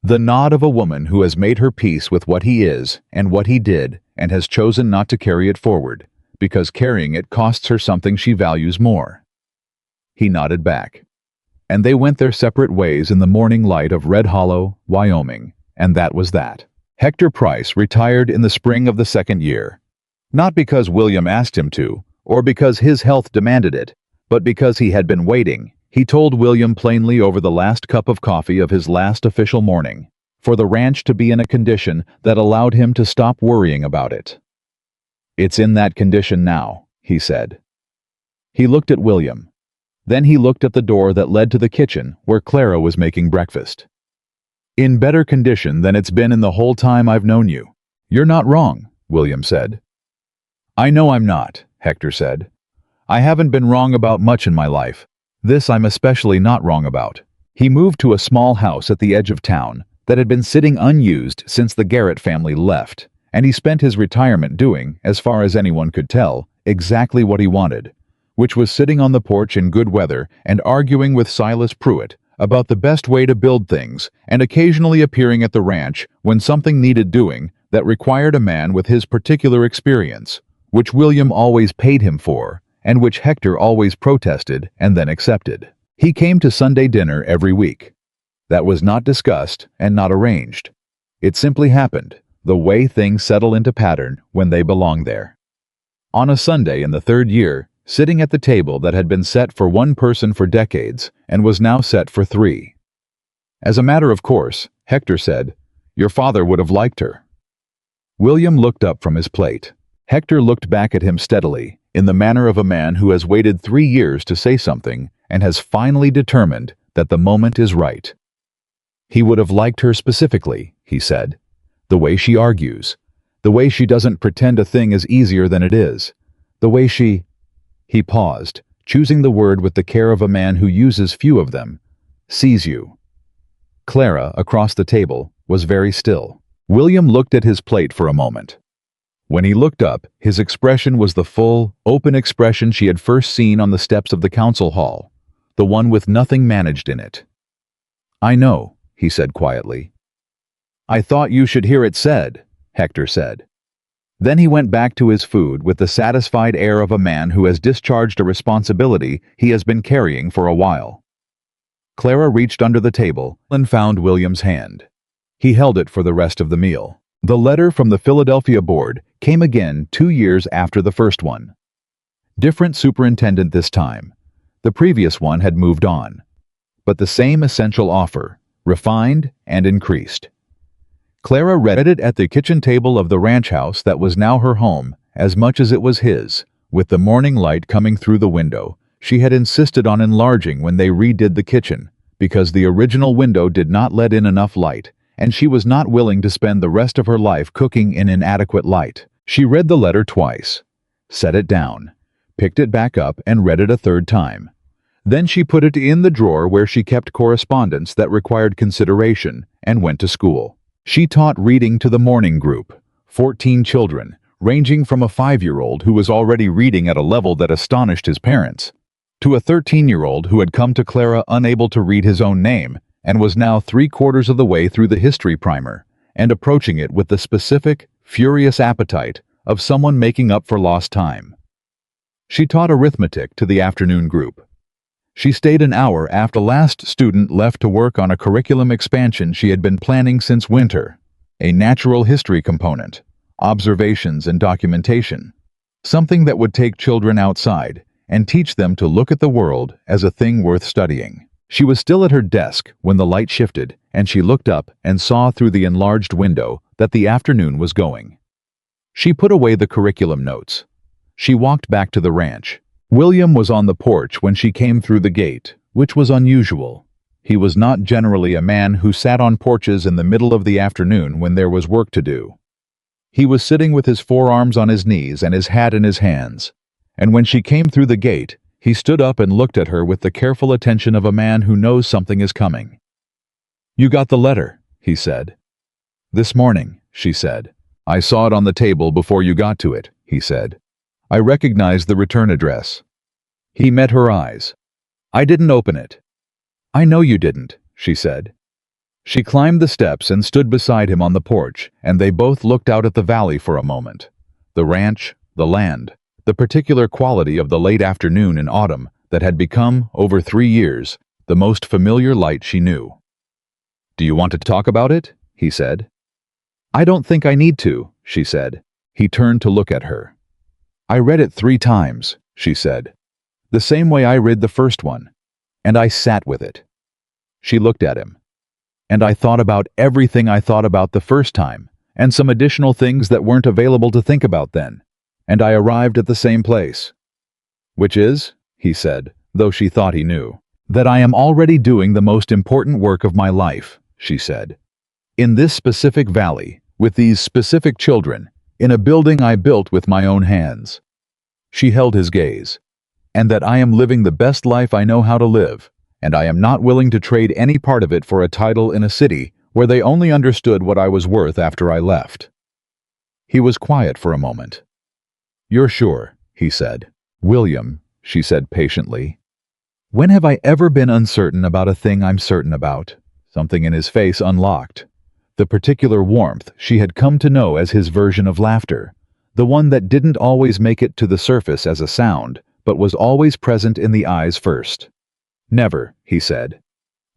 The nod of a woman who has made her peace with what he is and what he did and has chosen not to carry it forward, because carrying it costs her something she values more. He nodded back. And they went their separate ways in the morning light of Red Hollow, Wyoming, and that was that. Hector Price retired in the spring of the second year. Not because William asked him to, or because his health demanded it, but because he had been waiting. He told William plainly over the last cup of coffee of his last official morning, for the ranch to be in a condition that allowed him to stop worrying about it. "It's in that condition now," he said. He looked at William. Then he looked at the door that led to the kitchen where Clara was making breakfast. "In better condition than it's been in the whole time I've known you." "You're not wrong," William said. "I know I'm not," Hector said. "I haven't been wrong about much in my life. This I'm especially not wrong about." He moved to a small house at the edge of town that had been sitting unused since the Garrett family left, and he spent his retirement doing, as far as anyone could tell, exactly what he wanted, which was sitting on the porch in good weather and arguing with Silas Pruitt about the best way to build things, and occasionally appearing at the ranch when something needed doing that required a man with his particular experience, which William always paid him for, and which Hector always protested and then accepted. He came to Sunday dinner every week. That was not discussed and not arranged. It simply happened, the way things settle into pattern when they belong there. On a Sunday in the third year, sitting at the table that had been set for one person for decades and was now set for three. As a matter of course, Hector said, "Your father would have liked her." William looked up from his plate. Hector looked back at him steadily, in the manner of a man who has waited 3 years to say something and has finally determined that the moment is right. He would have liked her specifically, he said. The way she argues. The way she doesn't pretend a thing is easier than it is. The way she... He paused, choosing the word with the care of a man who uses few of them. "Sees you." Clara, across the table, was very still. William looked at his plate for a moment. When he looked up, his expression was the full, open expression she had first seen on the steps of the council hall, the one with nothing managed in it. "I know," he said quietly. "I thought you should hear it said," Hector said. Then he went back to his food with the satisfied air of a man who has discharged a responsibility he has been carrying for a while. Clara reached under the table and found William's hand. He held it for the rest of the meal. The letter from the Philadelphia board came again 2 years after the first one. Different superintendent this time. The previous one had moved on. But the same essential offer, refined and increased. Clara read it at the kitchen table of the ranch house that was now her home, as much as it was his. With the morning light coming through the window, she had insisted on enlarging when they redid the kitchen, because the original window did not let in enough light, and she was not willing to spend the rest of her life cooking in inadequate light. She read the letter twice, set it down, picked it back up and read it a third time. Then she put it in the drawer where she kept correspondence that required consideration and went to school. She taught reading to the morning group, 14 children, ranging from a 5-year-old who was already reading at a level that astonished his parents, To a 13-year-old who had come to Clara unable to read his own name and was now 3/4 of the way through the history primer and approaching it with the specific, furious appetite of someone making up for lost time. She taught arithmetic to the afternoon group. She stayed an hour after last student left to work on a curriculum expansion she had been planning since winter, a natural history component, observations and documentation, something that would take children outside and teach them to look at the world as a thing worth studying. She was still at her desk when the light shifted, and she looked up and saw through the enlarged window that the afternoon was going. She put away the curriculum notes. She walked back to the ranch. William was on the porch when she came through the gate, which was unusual. He was not generally a man who sat on porches in the middle of the afternoon when there was work to do. He was sitting with his forearms on his knees and his hat in his hands, and when she came through the gate, he stood up and looked at her with the careful attention of a man who knows something is coming. "You got the letter," he said. "This morning," she said. "I saw it on the table before you got to it," he said. "I recognized the return address." He met her eyes. "I didn't open it." "I know you didn't," she said. She climbed the steps and stood beside him on the porch, and they both looked out at the valley for a moment. The ranch, the land, the particular quality of the late afternoon in autumn that had become, over 3 years, the most familiar light she knew. "Do you want to talk about it?" he said. "I don't think I need to," she said. He turned to look at her. "I read it 3 times, she said. "The same way I read the first one. And I sat with it." She looked at him. "And I thought about everything I thought about the first time, and some additional things that weren't available to think about then. And I arrived at the same place." "Which is," he said, though she thought he knew, "that I am already doing the most important work of my life," she said. "In this specific valley, with these specific children, in a building I built with my own hands." She held his gaze. "And that I am living the best life I know how to live, and I am not willing to trade any part of it for a title in a city where they only understood what I was worth after I left." He was quiet for a moment. "You're sure," he said. "William," she said patiently. "When have I ever been uncertain about a thing I'm certain about?" Something in his face unlocked. The particular warmth she had come to know as his version of laughter, the one that didn't always make it to the surface as a sound, but was always present in the eyes first. "Never," he said.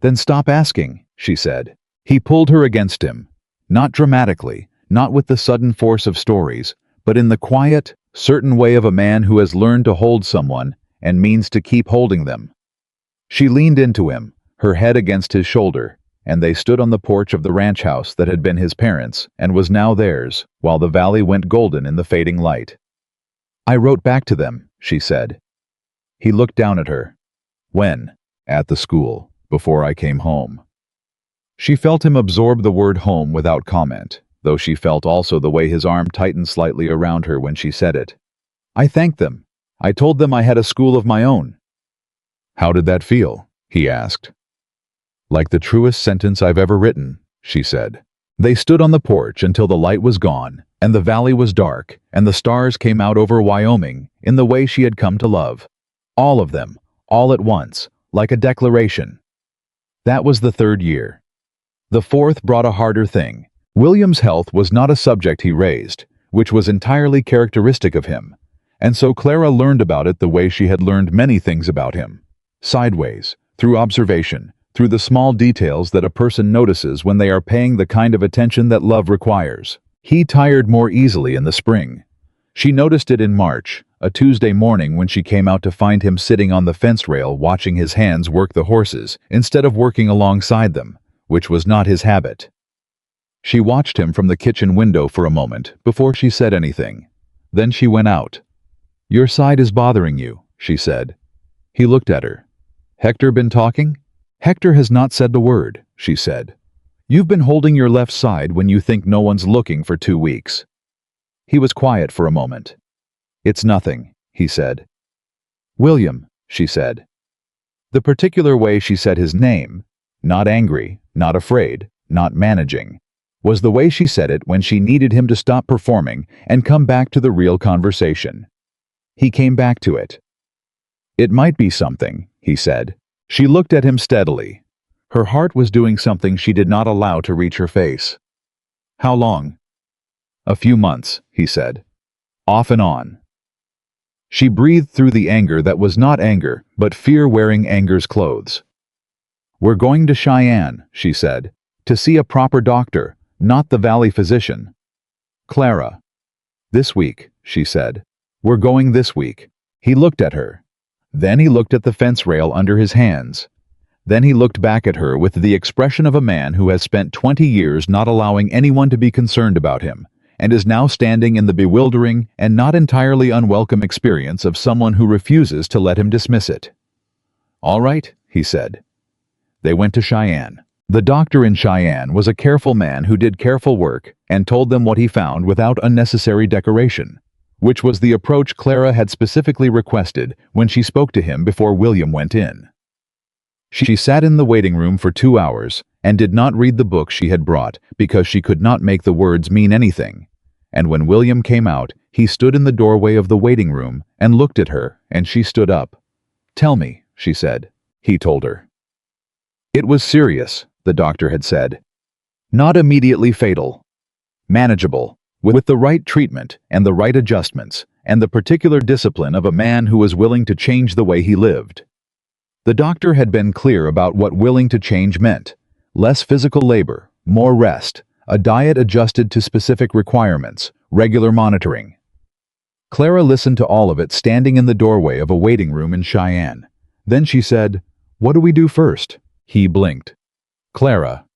"Then stop asking," she said. He pulled her against him. Not dramatically, not with the sudden force of stories, but in the quiet, certain way of a man who has learned to hold someone and means to keep holding them. She leaned into him, her head against his shoulder, and they stood on the porch of the ranch house that had been his parents' and was now theirs, while the valley went golden in the fading light. "I wrote back to them," she said. He looked down at her. "When?" "At the school, before I came home." She felt him absorb the word home without comment, though she felt also the way his arm tightened slightly around her when she said it. "I thanked them. I told them I had a school of my own." "How did that feel?" he asked. "Like the truest sentence I've ever written," she said. They stood on the porch until the light was gone, and the valley was dark, and the stars came out over Wyoming in the way she had come to love. All of them, all at once, like a declaration. That was the 3rd year. The 4th brought a harder thing. William's health was not a subject he raised, which was entirely characteristic of him, and so Clara learned about it the way she had learned many things about him. Sideways, through observation, through the small details that a person notices when they are paying the kind of attention that love requires. He tired more easily in the spring. She noticed it in March, a Tuesday morning when she came out to find him sitting on the fence rail watching his hands work the horses instead of working alongside them, which was not his habit. She watched him from the kitchen window for a moment before she said anything. Then she went out. "Your side is bothering you," she said. He looked at her. "Hector been talking?" "Hector has not said the word," she said. "You've been holding your left side when you think no one's looking for 2 weeks." He was quiet for a moment. "It's nothing," he said. "William," she said. The particular way she said his name, not angry, not afraid, not managing, was the way she said it when she needed him to stop performing and come back to the real conversation. He came back to it. It might be something, he said. She looked at him steadily. Her heart was doing something she did not allow to reach her face. How long? A few months, he said. Off and on. She breathed through the anger that was not anger, but fear wearing anger's clothes. We're going to Cheyenne, she said, to see a proper doctor, not the valley physician. Clara. This week, she said. We're going this week. He looked at her. Then he looked at the fence rail under his hands. Then he looked back at her with the expression of a man who has spent 20 years not allowing anyone to be concerned about him, and is now standing in the bewildering and not entirely unwelcome experience of someone who refuses to let him dismiss it. All right, he said. They went to Cheyenne. The doctor in Cheyenne was a careful man who did careful work and told them what he found without unnecessary decoration, which was the approach Clara had specifically requested when she spoke to him before William went in. She sat in the waiting room for 2 hours and did not read the book she had brought because she could not make the words mean anything. And when William came out, he stood in the doorway of the waiting room and looked at her, and she stood up. Tell me, she said. He told her. It was serious, the doctor had said. Not immediately fatal. Manageable, with the right treatment and the right adjustments and the particular discipline of a man who was willing to change the way he lived. The doctor had been clear about what willing to change meant. Less physical labor, more rest, a diet adjusted to specific requirements, regular monitoring. Clara listened to all of it standing in the doorway of a waiting room in Cheyenne. Then she said, What do we do first? He blinked. Clara.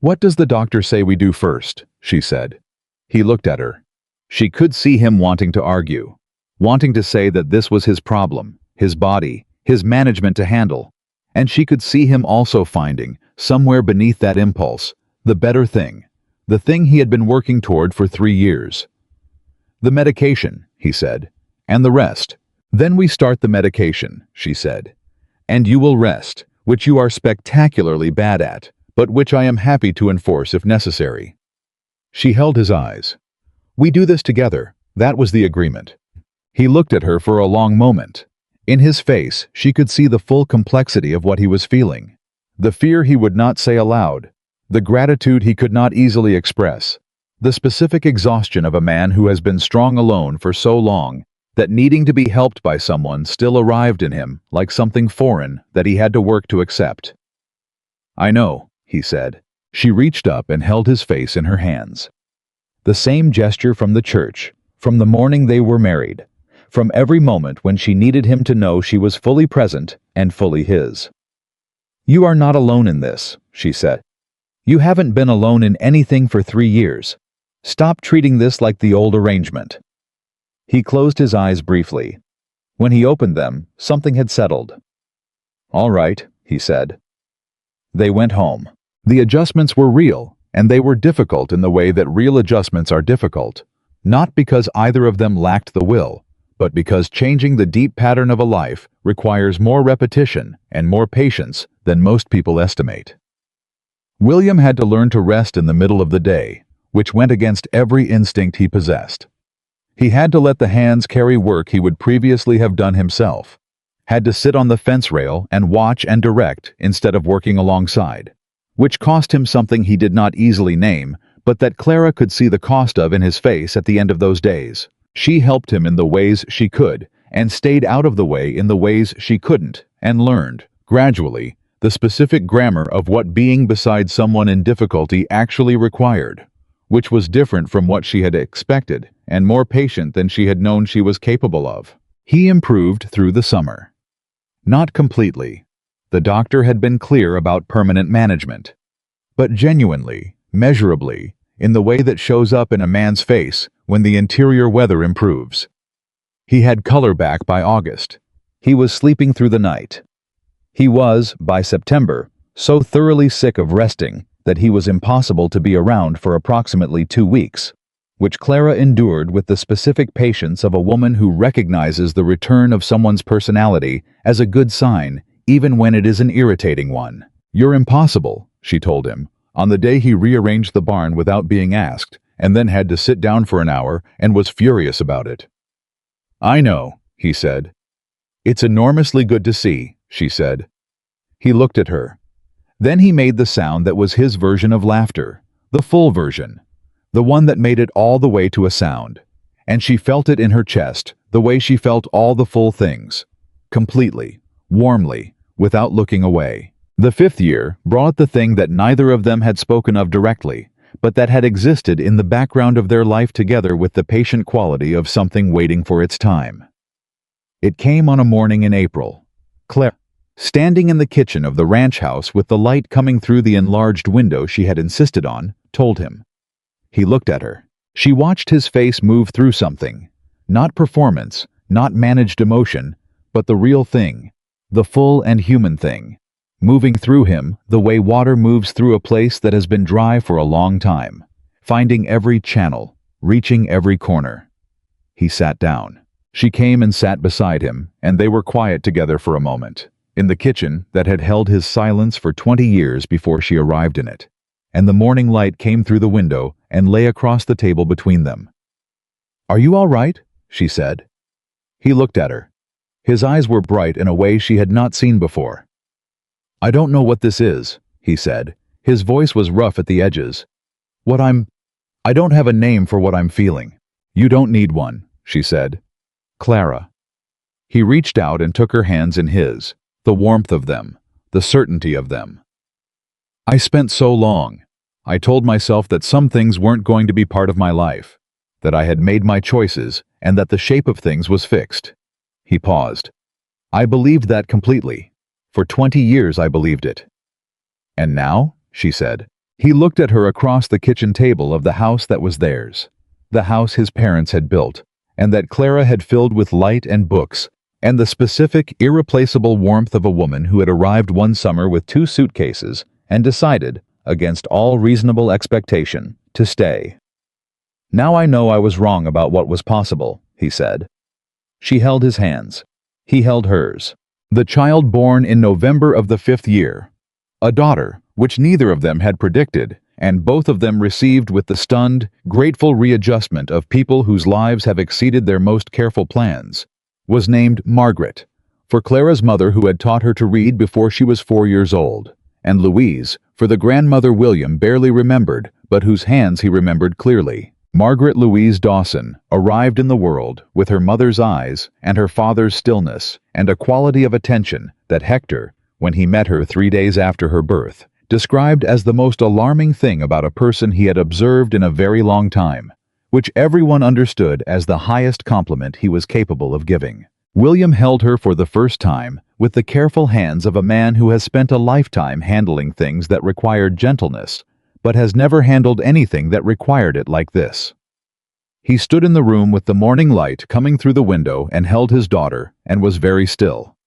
What does the doctor say we do first? She said. He looked at her. She could see him wanting to argue, wanting to say that this was his problem, his body, his management to handle, and she could see him also finding, somewhere beneath that impulse, the better thing, the thing he had been working toward for 3 years. The medication, he said, and the rest. Then we start the medication, she said. And you will rest, which you are spectacularly bad at, but which I am happy to enforce if necessary. She held his eyes. We do this together, that was the agreement. He looked at her for a long moment. In his face, she could see the full complexity of what he was feeling. The fear he would not say aloud. The gratitude he could not easily express. The specific exhaustion of a man who has been strong alone for so long that needing to be helped by someone still arrived in him like something foreign that he had to work to accept. I know, he said. She reached up and held his face in her hands. The same gesture from the church, from the morning they were married. From every moment when she needed him to know she was fully present and fully his. You are not alone in this, she said. You haven't been alone in anything for 3 years. Stop treating this like the old arrangement. He closed his eyes briefly. When he opened them, something had settled. All right, he said. They went home. The adjustments were real, and they were difficult in the way that real adjustments are difficult, not because either of them lacked the will, but because changing the deep pattern of a life requires more repetition and more patience than most people estimate. William had to learn to rest in the middle of the day, which went against every instinct he possessed. He had to let the hands carry work he would previously have done himself, had to sit on the fence rail and watch and direct instead of working alongside, which cost him something he did not easily name, but that Clara could see the cost of in his face at the end of those days. She helped him in the ways she could, and stayed out of the way in the ways she couldn't, and learned, gradually, the specific grammar of what being beside someone in difficulty actually required, which was different from what she had expected, and more patient than she had known she was capable of. He improved through the summer. Not completely. The doctor had been clear about permanent management. But genuinely, measurably, in the way that shows up in a man's face when the interior weather improves. He had color back by August. He was sleeping through the night. He was, by September, so thoroughly sick of resting that he was impossible to be around for approximately 2 weeks, which Clara endured with the specific patience of a woman who recognizes the return of someone's personality as a good sign, even when it is an irritating one. You're impossible, she told him, on the day he rearranged the barn without being asked, and then had to sit down for an hour and was furious about it. I know, he said. "It's enormously good to see," she said. He looked at her. Then he made the sound that was his version of laughter, the full version, the one that made it all the way to a sound. And she felt it in her chest, the way she felt all the full things, completely, warmly, without looking away. The fifth year brought the thing that neither of them had spoken of directly, but that had existed in the background of their life together with the patient quality of something waiting for its time. It came on a morning in April. Clara, standing in the kitchen of the ranch house with the light coming through the enlarged window she had insisted on, told him. He looked at her. She watched his face move through something. Not performance, not managed emotion, but the real thing, the full and human thing, moving through him the way water moves through a place that has been dry for a long time, finding every channel, reaching every corner. He sat down. She came and sat beside him, and they were quiet together for a moment, in the kitchen that had held his silence for 20 years before she arrived in it. And the morning light came through the window and lay across the table between them. "Are you all right?" she said. He looked at her. His eyes were bright in a way she had not seen before. "I don't know what this is," he said. His voice was rough at the edges. I don't have a name for what I'm feeling." "You don't need one," she said. "Clara." He reached out and took her hands in his, the warmth of them, the certainty of them. "I spent so long. I told myself that some things weren't going to be part of my life, that I had made my choices, and that the shape of things was fixed." He paused. "I believed that completely. For 20 years I believed it." "And now?" she said. He looked at her across the kitchen table of the house that was theirs, the house his parents had built, and that Clara had filled with light and books, and the specific, irreplaceable warmth of a woman who had arrived one summer with 2 suitcases and decided, against all reasonable expectation, to stay. "Now I know I was wrong about what was possible," he said. She held his hands. He held hers. The child born in November of the 5th year. A daughter, which neither of them had predicted, and both of them received with the stunned, grateful readjustment of people whose lives have exceeded their most careful plans, was named Margaret, for Clara's mother who had taught her to read before she was 4 years old, and Louise, for the grandmother William barely remembered, but whose hands he remembered clearly. Margaret Louise Dawson arrived in the world with her mother's eyes and her father's stillness and a quality of attention that Hector, when he met her 3 days after her birth, described as the most alarming thing about a person he had observed in a very long time, which everyone understood as the highest compliment he was capable of giving. William held her for the first time with the careful hands of a man who has spent a lifetime handling things that required gentleness, but has never handled anything that required it like this. He stood in the room with the morning light coming through the window and held his daughter and was very still.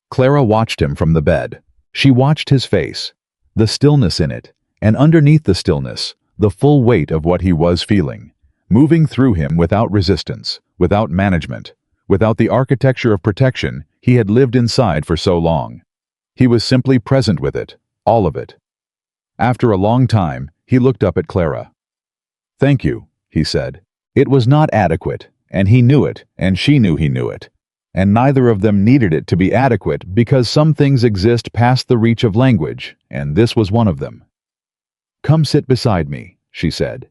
Clara watched him from the bed. She watched his face, the stillness in it, and underneath the stillness, the full weight of what he was feeling, moving through him without resistance, without management, without the architecture of protection he had lived inside for so long. He was simply present with it, all of it. After a long time, he looked up at Clara. "Thank you," he said. It was not adequate, and he knew it, and she knew he knew it. And neither of them needed it to be adequate because some things exist past the reach of language, and this was one of them. "Come sit beside me," she said.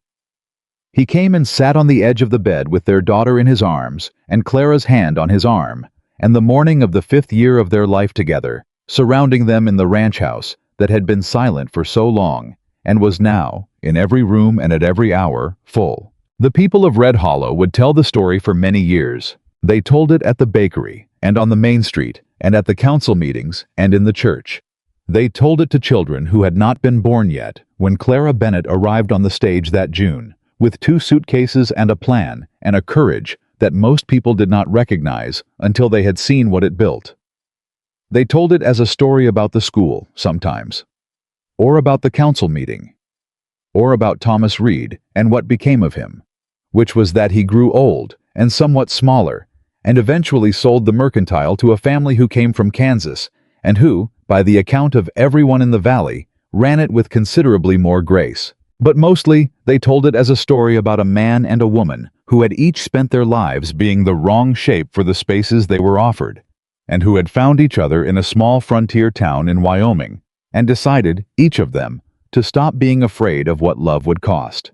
He came and sat on the edge of the bed with their daughter in his arms and Clara's hand on his arm, and the morning of the 5th year of their life together, surrounding them in the ranch house that had been silent for so long, and was now, in every room and at every hour, full. The people of Red Hollow would tell the story for many years. They told it at the bakery, and on the main street, and at the council meetings, and in the church. They told it to children who had not been born yet when Clara Bennett arrived on the stage that June, with 2 suitcases and a plan, and a courage that most people did not recognize until they had seen what it built. They told it as a story about the school, sometimes, or about the council meeting, or about Thomas Reed and what became of him, which was that he grew old and somewhat smaller, and eventually sold the mercantile to a family who came from Kansas, and who, by the account of everyone in the valley, ran it with considerably more grace. But mostly, they told it as a story about a man and a woman who had each spent their lives being the wrong shape for the spaces they were offered, and who had found each other in a small frontier town in Wyoming, and decided, each of them, to stop being afraid of what love would cost.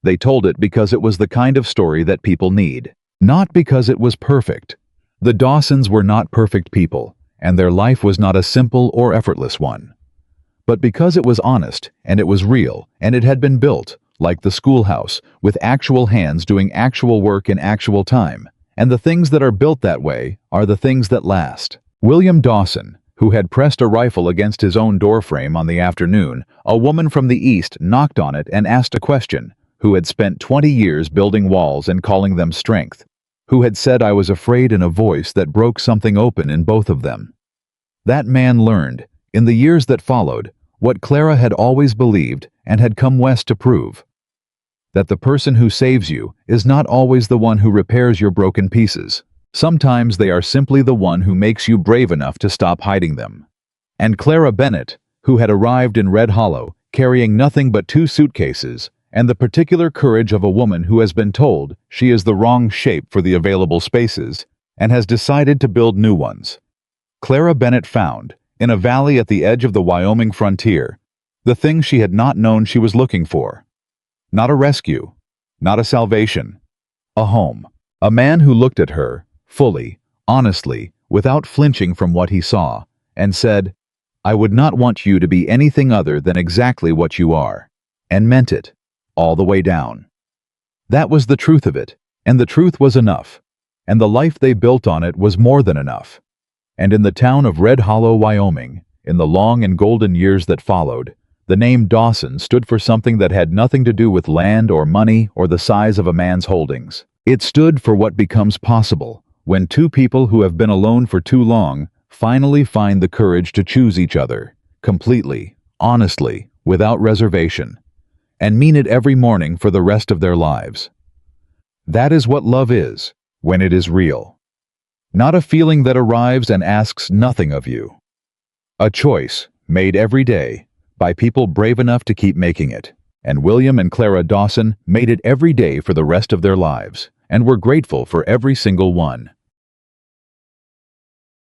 They told it because it was the kind of story that people need, not because it was perfect. The Dawsons were not perfect people, and their life was not a simple or effortless one. But because it was honest, and it was real, and it had been built, like the schoolhouse, with actual hands doing actual work in actual time, and the things that are built that way are the things that last. William Dawson, who had pressed a rifle against his own doorframe on the afternoon, a woman from the east knocked on it and asked a question, who had spent 20 years building walls and calling them strength, who had said I was afraid in a voice that broke something open in both of them. That man learned, in the years that followed, what Clara had always believed and had come west to prove. That the person who saves you is not always the one who repairs your broken pieces. Sometimes they are simply the one who makes you brave enough to stop hiding them. And Clara Bennett, who had arrived in Red Hollow, carrying nothing but 2 suitcases, and the particular courage of a woman who has been told she is the wrong shape for the available spaces, and has decided to build new ones. Clara Bennett found, in a valley at the edge of the Wyoming frontier, the thing she had not known she was looking for. Not a rescue, not a salvation, a home. A man who looked at her, fully, honestly, without flinching from what he saw, and said, "I would not want you to be anything other than exactly what you are," and meant it, all the way down. That was the truth of it, and the truth was enough, and the life they built on it was more than enough. And in the town of Red Hollow, Wyoming, in the long and golden years that followed, the name Dawson stood for something that had nothing to do with land or money or the size of a man's holdings. It stood for what becomes possible when 2 people who have been alone for too long finally find the courage to choose each other, completely, honestly, without reservation, and mean it every morning for the rest of their lives. That is what love is, when it is real. Not a feeling that arrives and asks nothing of you. A choice, made every day, by people brave enough to keep making it. And William and Clara Dawson made it every day for the rest of their lives, and were grateful for every single one.